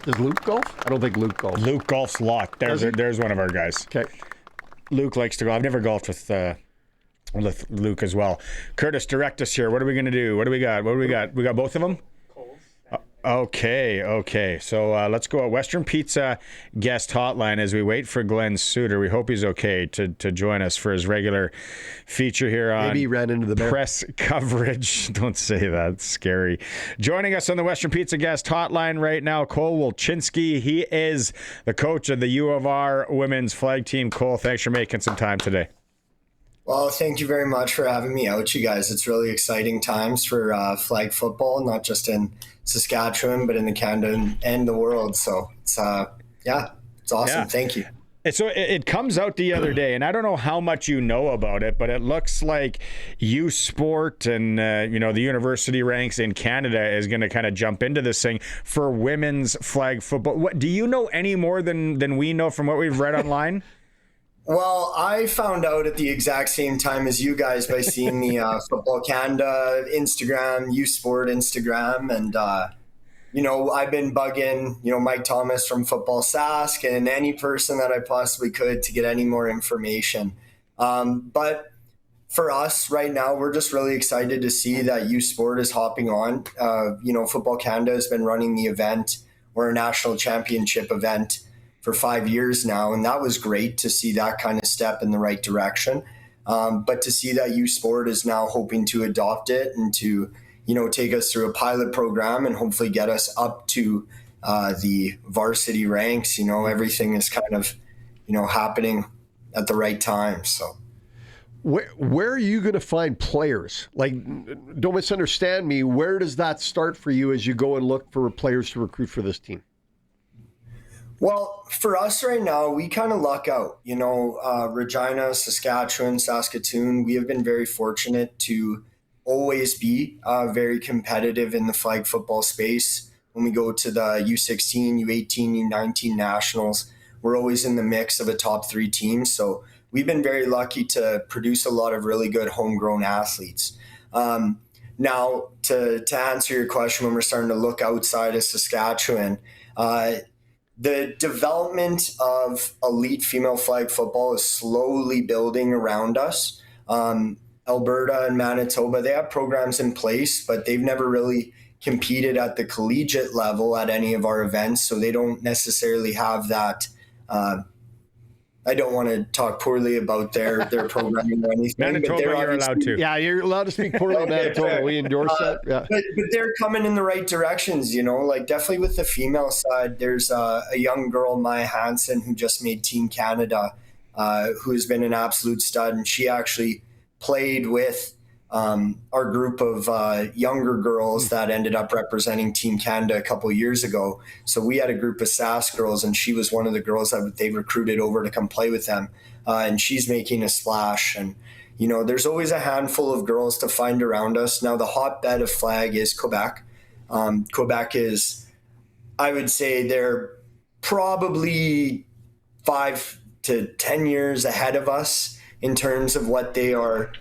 Does Luke golf? I don't think Luke golfs. Luke golfs a lot. There's one of our guys. Okay. Luke likes to go. I've never golfed with Luke as well. Curtis, direct us here. What are we going to do? What do we got? We got both of them? Okay. So let's go at Western Pizza guest hotline as we wait for Glen Suitor. We hope he's okay to join us for his regular feature here on Maybe he ran into the bear. Press coverage. Don't say that. It's scary. Joining us on the Western Pizza guest hotline right now, Cole Wilchynski. He is the coach of the U of R women's flag team. Cole, thanks for making some time today. Well, thank you very much for having me out, you guys. It's really exciting times for flag football, not just in Saskatchewan, but in the Canada and the world. So it's awesome. Yeah. Thank you. So it comes out the other day, and I don't know how much you know about it, but it looks like U Sport and the university ranks in Canada is going to kind of jump into this thing for women's flag football. What do you know any more than we know from what we've read online? Well, I found out at the exact same time as you guys by seeing the Football Canada Instagram, U Sport Instagram, and I've been bugging Mike Thomas from Football Sask and any person that I possibly could to get any more information. But for us right now, we're just really excited to see that U Sport is hopping on. Football Canada has been running the event, or a national championship event, for 5 years now, and that was great to see that kind of step in the right direction. But to see that U Sport is now hoping to adopt it and to, take us through a pilot program and hopefully get us up to the varsity ranks, everything is kind of, happening at the right time. So where are you going to find players? Like, don't misunderstand me. Where does that start for you as you go and look for players to recruit for this team? Well, for us right now, we kind of luck out. Regina, Saskatchewan, Saskatoon, we have been very fortunate to always be very competitive in the flag football space. When we go to the U16, U18, U19 nationals, we're always in the mix of a top 3 team. So we've been very lucky to produce a lot of really good homegrown athletes. Now, to answer your question, when we're starting to look outside of Saskatchewan, the development of elite female flag football is slowly building around us. Alberta and Manitoba, they have programs in place, but they've never really competed at the collegiate level at any of our events, so they don't necessarily have that. I don't want to talk poorly about their programming or anything. Manitoba, you're allowed to. Yeah, you're allowed to speak poorly about Manitoba. We endorse that. Yeah. But they're coming in the right directions, like definitely with the female side, there's a young girl, Maya Hansen, who just made Team Canada, who's been an absolute stud. And she actually played with our group of younger girls that ended up representing Team Canada a couple of years ago. So we had a group of SAS girls, and she was one of the girls that they recruited over to come play with them. And she's making a splash. And, there's always a handful of girls to find around us. Now, the hotbed of flag is Quebec. Quebec is, I would say, they're probably 5 to 10 years ahead of us in terms of what they are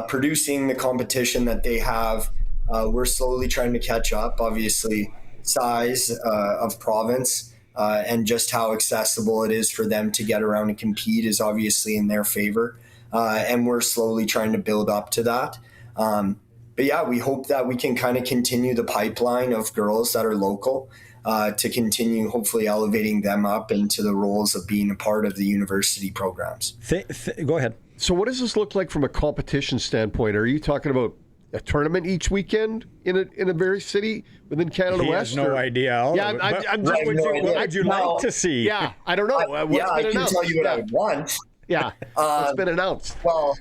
producing, the competition that they have. We're slowly trying to catch up, obviously, size of province and just how accessible it is for them to get around and compete is obviously in their favor. And we're slowly trying to build up to that. But yeah, we hope that we can kind of continue the pipeline of girls that are local to continue hopefully elevating them up into the roles of being a part of the university programs. Go ahead. So what does this look like from a competition standpoint? Are you talking about a tournament each weekend in a various city within Canada He West? has no idea. Yeah, I'm just what would you like to see? Yeah, I don't know. I can tell you what I want. Yeah, what's been announced? Well,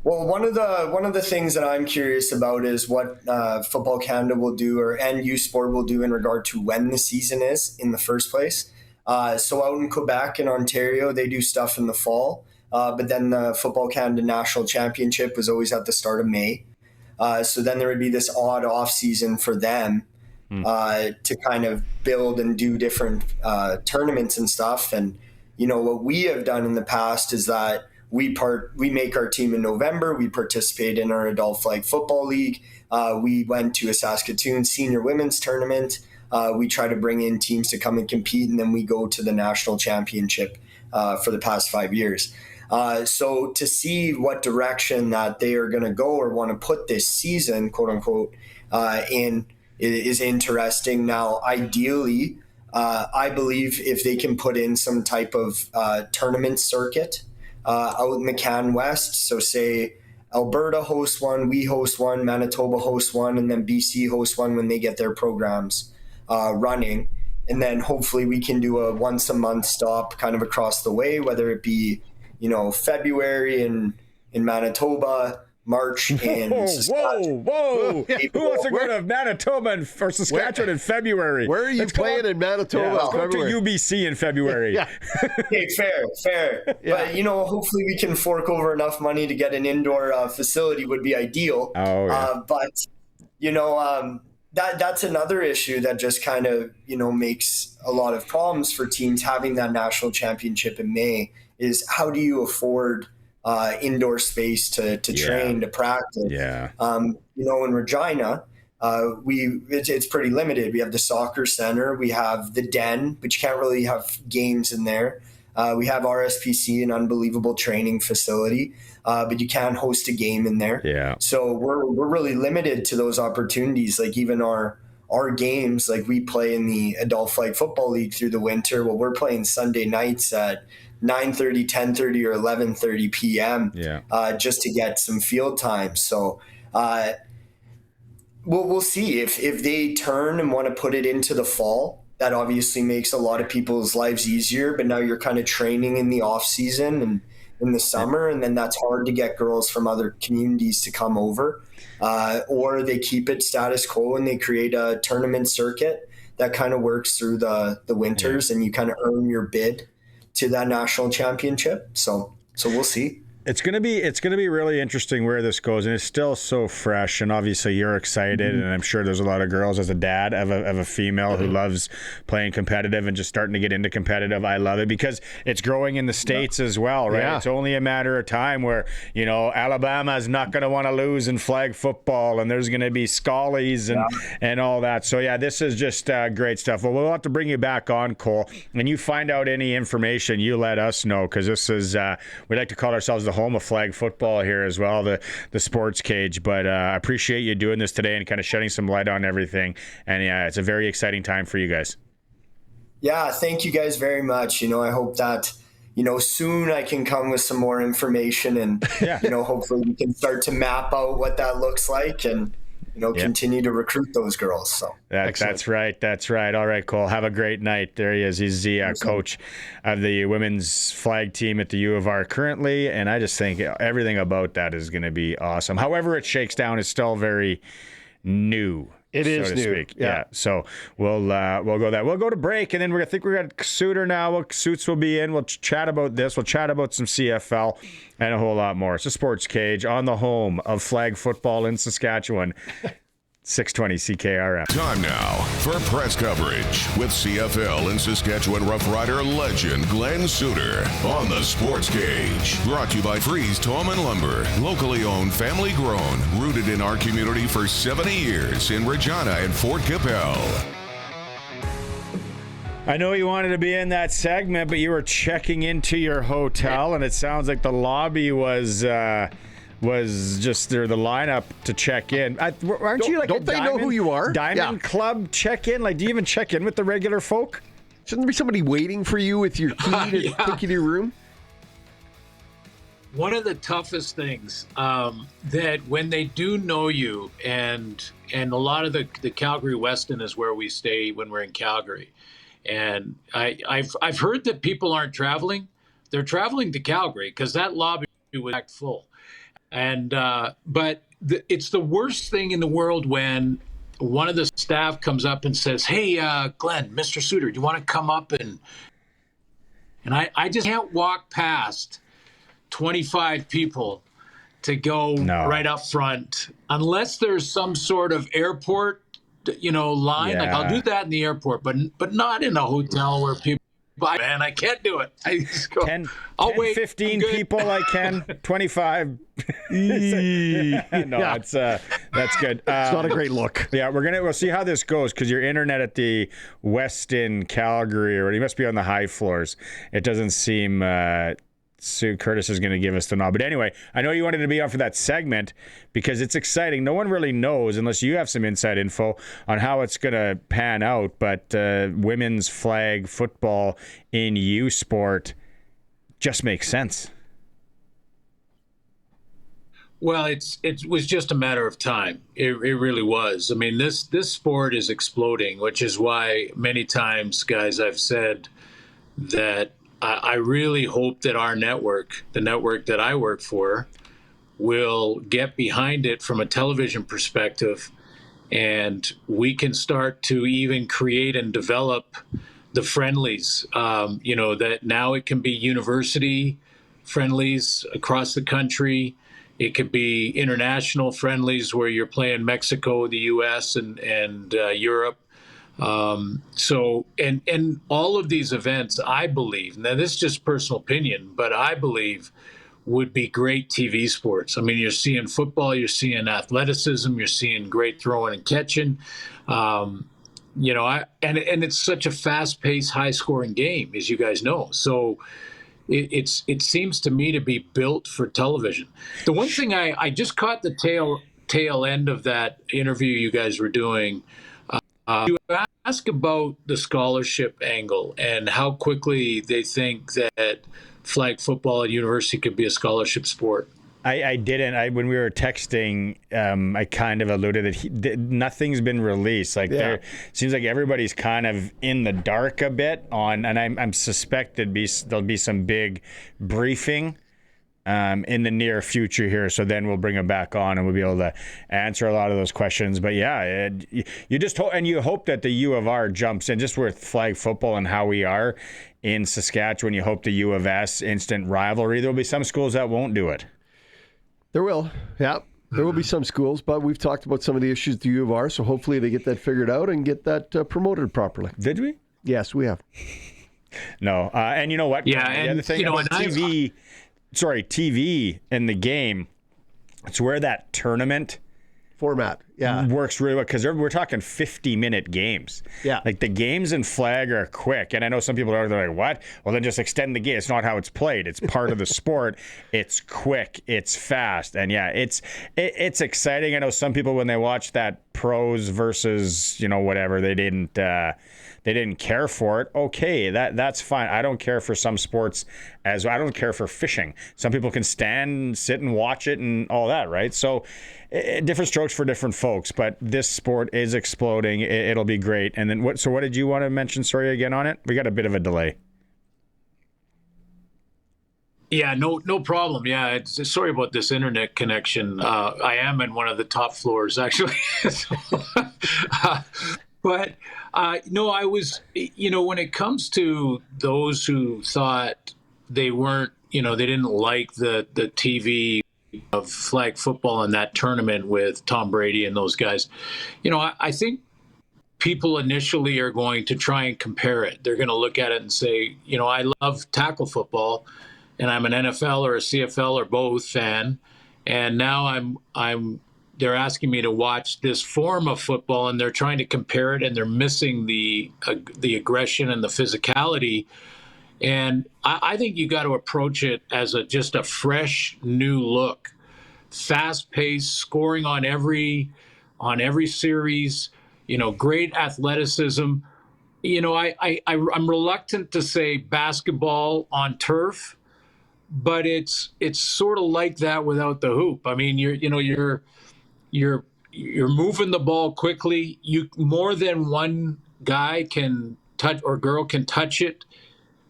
one of the things that I'm curious about is what Football Canada will do, and U Sport will do in regard to when the season is in the first place. So out in Quebec and Ontario, they do stuff in the fall, but then the Football Canada National Championship was always at the start of May. So then there would be this odd off season for them to kind of build and do different tournaments and stuff. And what we have done in the past is that we make our team in November. We participate in our adult flag football league. We went to a Saskatoon senior women's tournament. We try to bring in teams to come and compete, and then we go to the national championship for the past 5 years. So to see what direction that they are going to go or want to put this season, quote unquote, in is interesting. Now, ideally, I believe if they can put in some type of tournament circuit out in McCann West, so say Alberta hosts one, we host one, Manitoba hosts one, and then BC hosts one when they get their programs running. And then hopefully we can do a once a month stop kind of across the way, whether it be February in Manitoba, March in Saskatchewan. Whoa! Who wants to go to Manitoba or Saskatchewan in February? Where are you playing in Manitoba? Let's go to UBC in February. Okay, fair. Yeah. But hopefully we can fork over enough money to get an indoor facility would be ideal. Oh, yeah. But that's another issue that just kind of makes a lot of problems for teams having that national championship in May. Is how do you afford indoor space to train, to practice? Yeah. In Regina, it's pretty limited. We have the soccer center, we have the Den, but you can't really have games in there. We have RSPC, an unbelievable training facility, but you can't host a game in there. Yeah. So we're really limited to those opportunities. Like even our games, like we play in the Adult Flag Football League through the winter. Well, we're playing Sunday nights at 9:30, 10:30, or 11:30 p.m. Just to get some field time. So we'll see if they turn and want to put it into the fall. That obviously makes a lot of people's lives easier. But now you're kind of training in the off season and in the summer, and then that's hard to get girls from other communities to come over. Or they keep it status quo and they create a tournament circuit that kind of works through the winters, and you kind of earn your bid to that national championship. So we'll see. It's gonna be really interesting where this goes, and it's still so fresh. And obviously, you're excited, and I'm sure there's a lot of girls. As a dad of a female who loves playing competitive and just starting to get into competitive, I love it because it's growing in the States as well, right? Yeah. It's only a matter of time where Alabama is not going to want to lose in flag football, and there's going to be Scullies and all that. So yeah, this is just great stuff. Well, we'll have to bring you back on, Cole, and you find out any information, you let us know, because this is we like to call ourselves the home of flag football here as well, the SportsCage. But I appreciate you doing this today and kind of shedding some light on everything. And yeah, it's a very exciting time for you guys. Yeah, thank you guys very much. I hope that soon I can come with some more information, and hopefully we can start to map out what that looks like and continue to recruit those girls. So that's right. All right, Cole. Have a great night. There he is. He's the coach of the women's flag team at the U of R currently, and I just think everything about that is going to be awesome. However it shakes down, is still very new. It is new. Speak. Yeah. So we'll go that. We'll go to break, and then I think we're got Suitor now. Suits will be in. We'll chat about this. We'll chat about some CFL and a whole lot more. It's a SportsCage on the home of flag football in Saskatchewan. 620 CKRM. Time now for press coverage with CFL and Saskatchewan Rough Rider legend Glen Suitor on the SportsCage. Brought to you by Freeze Tallman Lumber. Locally owned, family grown, rooted in our community for 70 years in Regina and Fort Capel. I know you wanted to be in that segment, but you were checking into your hotel, and it sounds like the lobby was just the lineup to check in. Aren't you like don't they know who you are? Diamond Club check in? Like, do you even check in with the regular folk? Shouldn't there be somebody waiting for you with your key to take you to your room? one of the toughest things that when they do know you, and a lot of the Calgary Weston is where we stay when we're in Calgary, and I've heard that people aren't traveling. They're traveling to Calgary because that lobby was packed full, and but it's the worst thing in the world when one of the staff comes up and says, "Hey, Glenn, Mr. Suitor, do you want to come up and I just can't walk past 25 people to go right up front unless there's some sort of airport, line. Like I'll do that in the airport, but not in a hotel where people. Man, I can't do it. I just go, 10 wait, 15 people I can. 25. That's good. It's not a great look. Yeah, we'll see how this goes because your internet at the Westin Calgary, or you must be on the high floors. It doesn't seem Sue Curtis is going to give us the nod. But anyway, I know you wanted to be on for that segment because it's exciting. No one really knows, unless you have some inside info on how it's going to pan out. But women's flag football in U Sport just makes sense. Well, it was just a matter of time. It really was. I mean, this sport is exploding, which is why many times, guys, I've said that I really hope that our network, the network that I work for, will get behind it from a television perspective, and we can start to even create and develop the friendlies. That now it can be university friendlies across the country. It could be international friendlies where you're playing Mexico, the U.S., and Europe. So all of these events, I believe, now this is just personal opinion, but I believe would be great TV sports. I mean, you're seeing football, you're seeing athleticism, you're seeing great throwing and catching. And it's such a fast-paced, high-scoring game, as you guys know. So it seems to me to be built for television. The one thing I just caught the tail end of that interview you guys were doing. You ask about the scholarship angle and how quickly they think that flag football at university could be a scholarship sport. I didn't. When we were texting, I kind of alluded that nothing's been released. There seems like everybody's kind of in the dark a bit on, and I'm suspect there'll be some big briefing in the near future here. So then we'll bring them back on and we'll be able to answer a lot of those questions. But yeah, you just hope, and you hope that the U of R jumps in just with flag football and how we are in Saskatchewan. You hope the U of S instant rivalry. There'll be some schools that won't do it. There will. Yeah. There will be some schools, but we've talked about some of the issues at the U of R, so hopefully they get that figured out and get that promoted properly. Did we? Yes, we have. No. And you know what? Yeah. And the other thing about TV in the game, it's where that tournament format works really well because we're talking 50-minute games. Yeah. Like the games in flag are quick. And I know some people they're like, what? Well, then just extend the game. It's not how it's played. It's part of the sport. It's quick. It's fast. And yeah, it's exciting. I know some people when they watch that pros versus, whatever, they didn't care for it. Okay, that's fine. I don't care for some sports I don't care for fishing. Some people can stand, sit and watch it and all that, right? So different strokes for different folks, but this sport is exploding. It'll be great. And then what did you want to mention, sorry, again on it? We got a bit of a delay. Yeah, no problem. Yeah, sorry about this internet connection. I am in one of the top floors, actually. But no, I was, when it comes to those who thought they weren't, they didn't like the TV of flag football in that tournament with Tom Brady and those guys, I think people initially are going to try and compare it. They're going to look at it and say, I love tackle football and I'm an NFL or a CFL or both fan. And now they're asking me to watch this form of football and they're trying to compare it and they're missing the aggression and the physicality. And I think you got to approach it as just a fresh new look, fast-paced, scoring on every series, great athleticism. I'm reluctant to say basketball on turf, but it's sort of like that without the hoop. I mean, you're moving the ball quickly. You more than one guy can touch or girl can touch it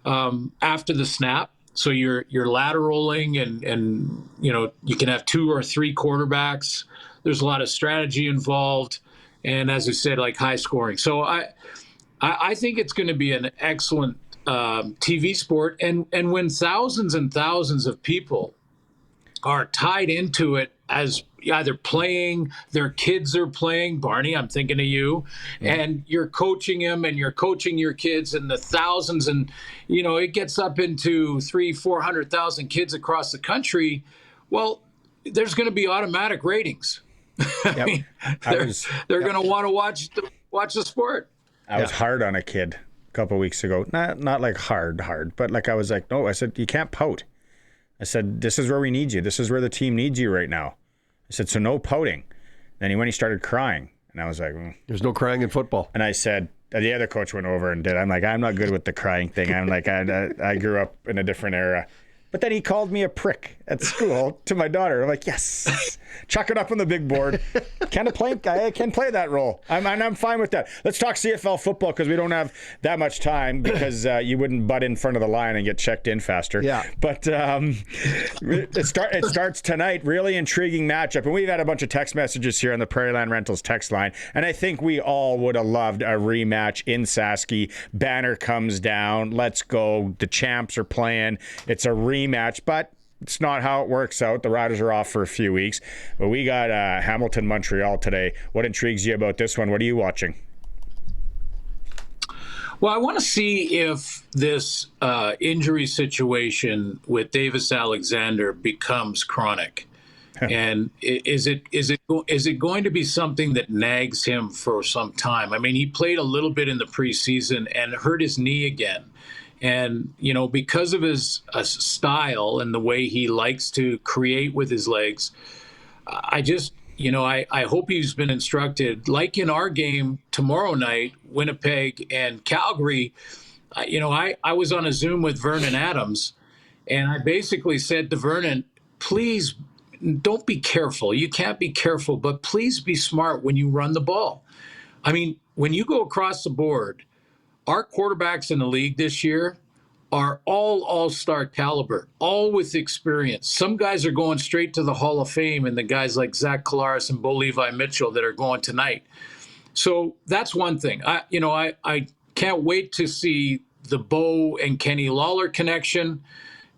after the snap. So you're lateraling and you can have 2 or 3 quarterbacks. There's a lot of strategy involved, and as I said, like high scoring. So I think it's going to be an excellent TV sport, and when thousands and thousands of people are tied into it as either playing, their kids are playing, Barney, I'm thinking of you, and you're coaching them and you're coaching your kids, and the thousands, and it gets up into 300,000-400,000 kids across the country. Well, there's going to be automatic ratings. I mean, they're going to want to watch the sport. I was hard on a kid a couple of weeks ago. Not like hard, but like I was like, no, I said, you can't pout. I said, this is where we need you. This is where the team needs you right now. I said, so no pouting. Then he started crying. And I was like, there's no crying in football. And I said, the other coach went over and did. I'm like, I'm not good with the crying thing. I'm like, I grew up in a different era. But then he called me a prick at school to my daughter. I'm like, yes, chuck it up on the big board. I can play that role. I'm fine with that. Let's talk CFL football because we don't have that much time because you wouldn't butt in front of the line and get checked in faster. Yeah. But it starts tonight. Really intriguing matchup. And we've had a bunch of text messages here on the Prairie Land Rentals text line. And I think we all would have loved a rematch in Sasky. Banner comes down. Let's go. The champs are playing. It's a rematch, but it's not how it works out. The Riders are off for a few weeks, but we got Hamilton, Montreal today. What intrigues you about this one? What are you watching? Well, I want to see if this injury situation with Davis Alexander becomes chronic, and is it going to be something that nags him for some time? I mean, he played a little bit in the preseason and hurt his knee again. And, because of his style and the way he likes to create with his legs, I just, I hope he's been instructed, like in our game tomorrow night, Winnipeg and Calgary, I was on a Zoom with Vernon Adams, and I basically said to Vernon, please don't be careful. You can't be careful, but please be smart when you run the ball. I mean, when you go across the board, our quarterbacks in the league this year are all all-star caliber, all with experience. Some guys are going straight to the Hall of Fame, and the guys like Zach Collaros and Bo Levi Mitchell that are going tonight. So that's one thing. I can't wait to see the Bo and Kenny Lawler connection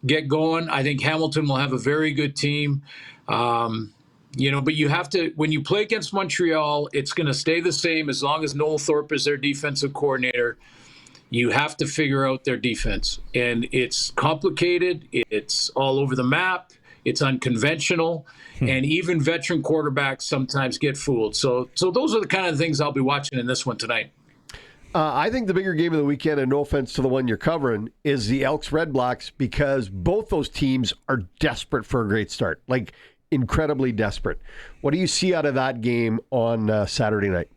get going. I think Hamilton will have a very good team. But you have to, when you play against Montreal, it's going to stay the same as long as Noel Thorpe is their defensive coordinator. You have to figure out their defense. And it's complicated. It's all over the map. It's unconventional. And even veteran quarterbacks sometimes get fooled. So those are the kind of things I'll be watching in this one tonight. I think the bigger game of the weekend, and no offense to the one you're covering, is the Elks Red Blacks, because both those teams are desperate for a great start. Like, incredibly desperate. What do you see out of that game on Saturday night?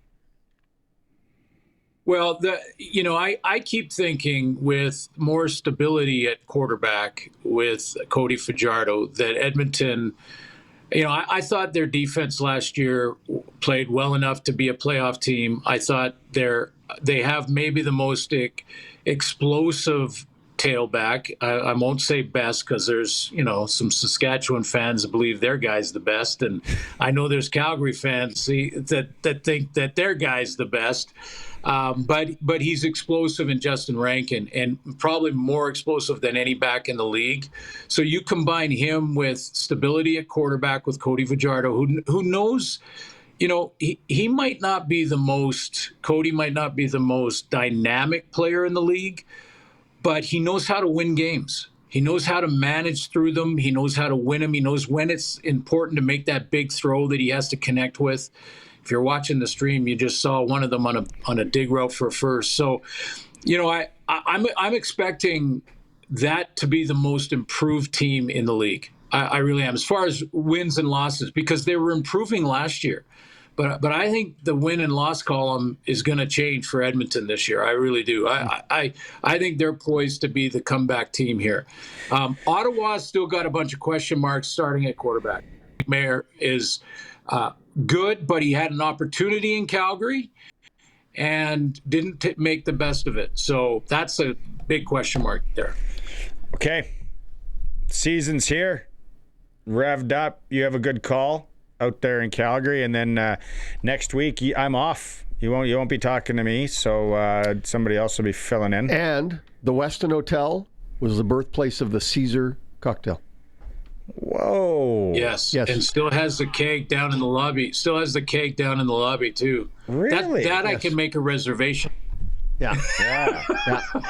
Well, I keep thinking with more stability at quarterback with Cody Fajardo that Edmonton, I thought their defense last year played well enough to be a playoff team. I thought they have maybe the most explosive tailback. I won't say best because there's, some Saskatchewan fans that believe their guy's the best. And I know there's Calgary fans that think that their guy's the best. But he's explosive in Justin Rankin, and probably more explosive than any back in the league. So you combine him with stability at quarterback with Cody Fajardo, who knows, he might not be Cody might not be the most dynamic player in the league, but he knows how to win games. He knows how to manage through them. He knows how to win them. He knows when it's important to make that big throw that he has to connect with. If you're watching the stream, you just saw one of them on a dig route for a first. So, I'm expecting that to be the most improved team in the league. I really am, as far as wins and losses, because they were improving last year. But I think the win and loss column is going to change for Edmonton this year. I really do. I think they're poised to be the comeback team here. Ottawa's still got a bunch of question marks starting at quarterback. Mayer is good, but he had an opportunity in Calgary and didn't make the best of it. So that's a big question mark there. Okay. Season's here. Revved up. You have a good call out there in Calgary, and then next week I'm off. You won't be talking to me, so somebody else will be filling in. And the Westin Hotel was the birthplace of the Caesar cocktail. Whoa. Yes. And still has the keg down in the lobby. Still has the keg down in the lobby too. Really? That I can make a reservation. Yeah.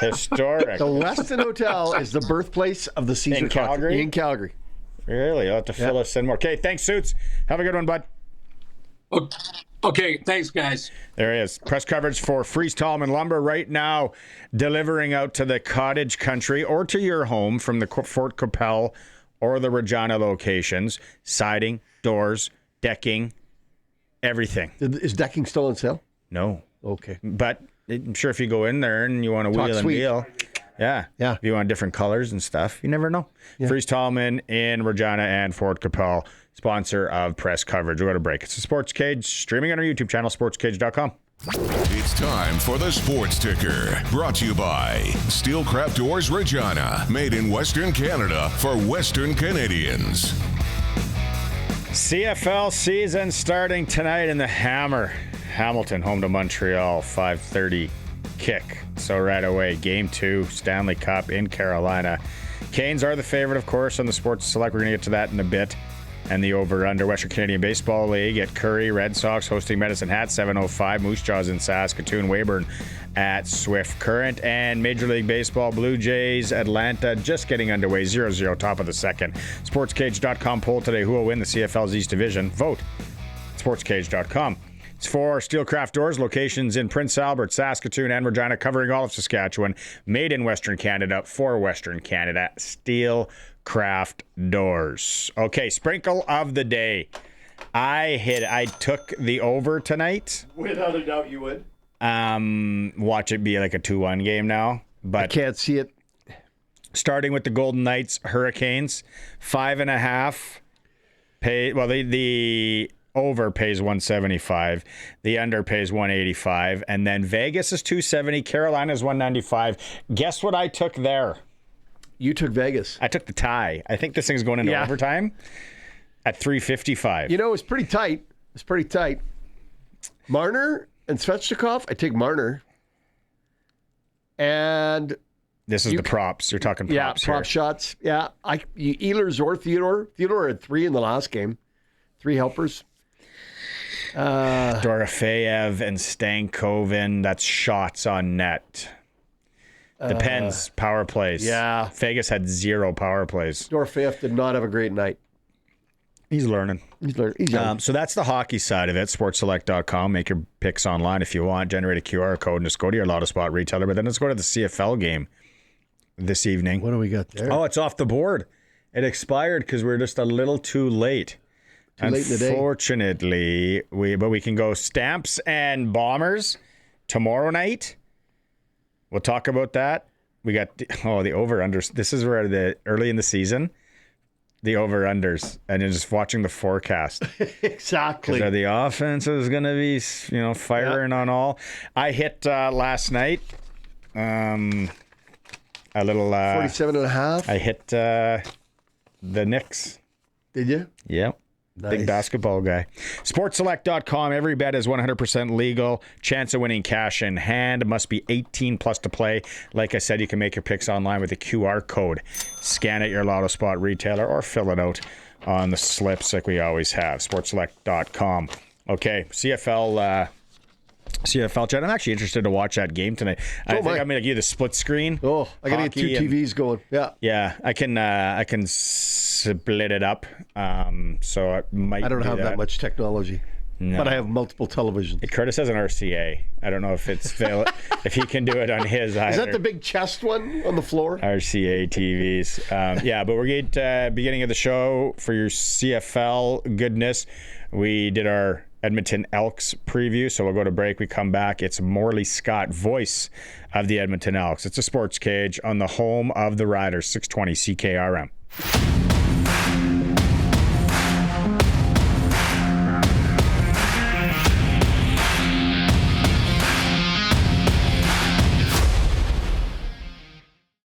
Historic. The Westin Hotel is the birthplace of the Caesar cocktail. Calgary? In Calgary. Really? You'll have to fill us in more. Okay, thanks, Suits. Have a good one, bud. Okay, thanks, guys. There he is. Press coverage for Freeze Tallman Lumber right now, delivering out to the cottage country or to your home from the Fort Capel or the Regina locations. Siding, doors, decking, everything. Is decking still on sale? No. Okay. But I'm sure if you go in there and you want to wheel and deal. Yeah. If you want different colors and stuff, you never know. Yeah. Freeze Tallman in Regina and Fort Capel, sponsor of press coverage. We'll go to break. It's the Sports Cage, streaming on our YouTube channel, sportscage.com. It's time for the Sports Ticker, brought to you by Steelcraft Doors Regina, made in Western Canada for Western Canadians. CFL season starting tonight in the Hammer. Hamilton home to Montreal, 5:30 kick. So right away, Game 2, Stanley Cup in Carolina. Canes are the favorite, of course, on the Sports Select. We're going to get to that in a bit. And the over-under Western Canadian Baseball League at Curry. Red Sox hosting Medicine Hat, 7:05. Moose Jaws in Saskatoon. Weyburn at Swift Current. And Major League Baseball, Blue Jays, Atlanta just getting underway. 0-0, top of the second. SportsCage.com poll today. Who will win the CFL's East Division? Vote. SportsCage.com. It's for Steelcraft Doors, locations in Prince Albert, Saskatoon, and Regina, covering all of Saskatchewan. Made in Western Canada for Western Canada. Steelcraft Doors. Okay, sprinkle of the day. I took the over tonight. Without a doubt, you would. Watch it be like a 2-1 game now. But I can't see it. Starting with the Golden Knights, Hurricanes, 5.5. The over pays 175. The under pays 185. And then Vegas is 270. Carolina's 195. Guess what I took there? You took Vegas. I took the tie. I think this thing's going into overtime at 355. You know, it's pretty tight. Marner and Svechnikov. I take Marner. And this is the props. You're talking props here. Yeah, prop shots. Yeah. Ehlers or Theodore. Theodore had 3 in the last game. 3 helpers. Dorofeyev and Stankoven. That's shots on net. Depends. Power plays. Yeah. Vegas had 0 power plays. Dorofeyev did not have a great night. He's learning. He's young. So that's the hockey side of it. SportsSelect.com. Make your picks online if you want. Generate a QR code and just go to your Lotto Spot retailer. But then let's go to the CFL game this evening. What do we got there? Oh, it's off the board. It expired because we're just a little too late. Unfortunately, we can go Stamps and Bombers tomorrow night. We'll talk about that. We got the over-unders. This is where early in the season, the over-unders, and you're just watching the forecast. Exactly. The offense is going to be, firing on all. I hit last night a little 47.5. I hit the Knicks. Did you? Yep. Nice. Big basketball guy. SportsSelect.com. Every bet is 100% legal. Chance of winning cash in hand. Must be 18 plus to play. Like I said, you can make your picks online with a QR code. Scan at your Lotto Spot retailer or fill it out on the slips like we always have. SportsSelect.com. Okay, CFL chat. I'm actually interested to watch that game tonight. I think I'm going to give the split screen. Oh, I got to get 2 TVs going. Yeah. Yeah, I can split it up. So it might. I don't have that much technology, but I have multiple televisions. Curtis has an RCA. I don't know if it's if he can do it on his either. Is that the big chest one on the floor? RCA TVs. But we're getting beginning of the show for your CFL goodness. We did our Edmonton Elks preview. So we'll go to break. We come back. It's Morley Scott, voice of the Edmonton Elks. It's a Sports Cage on the home of the Riders, 620 CKRM.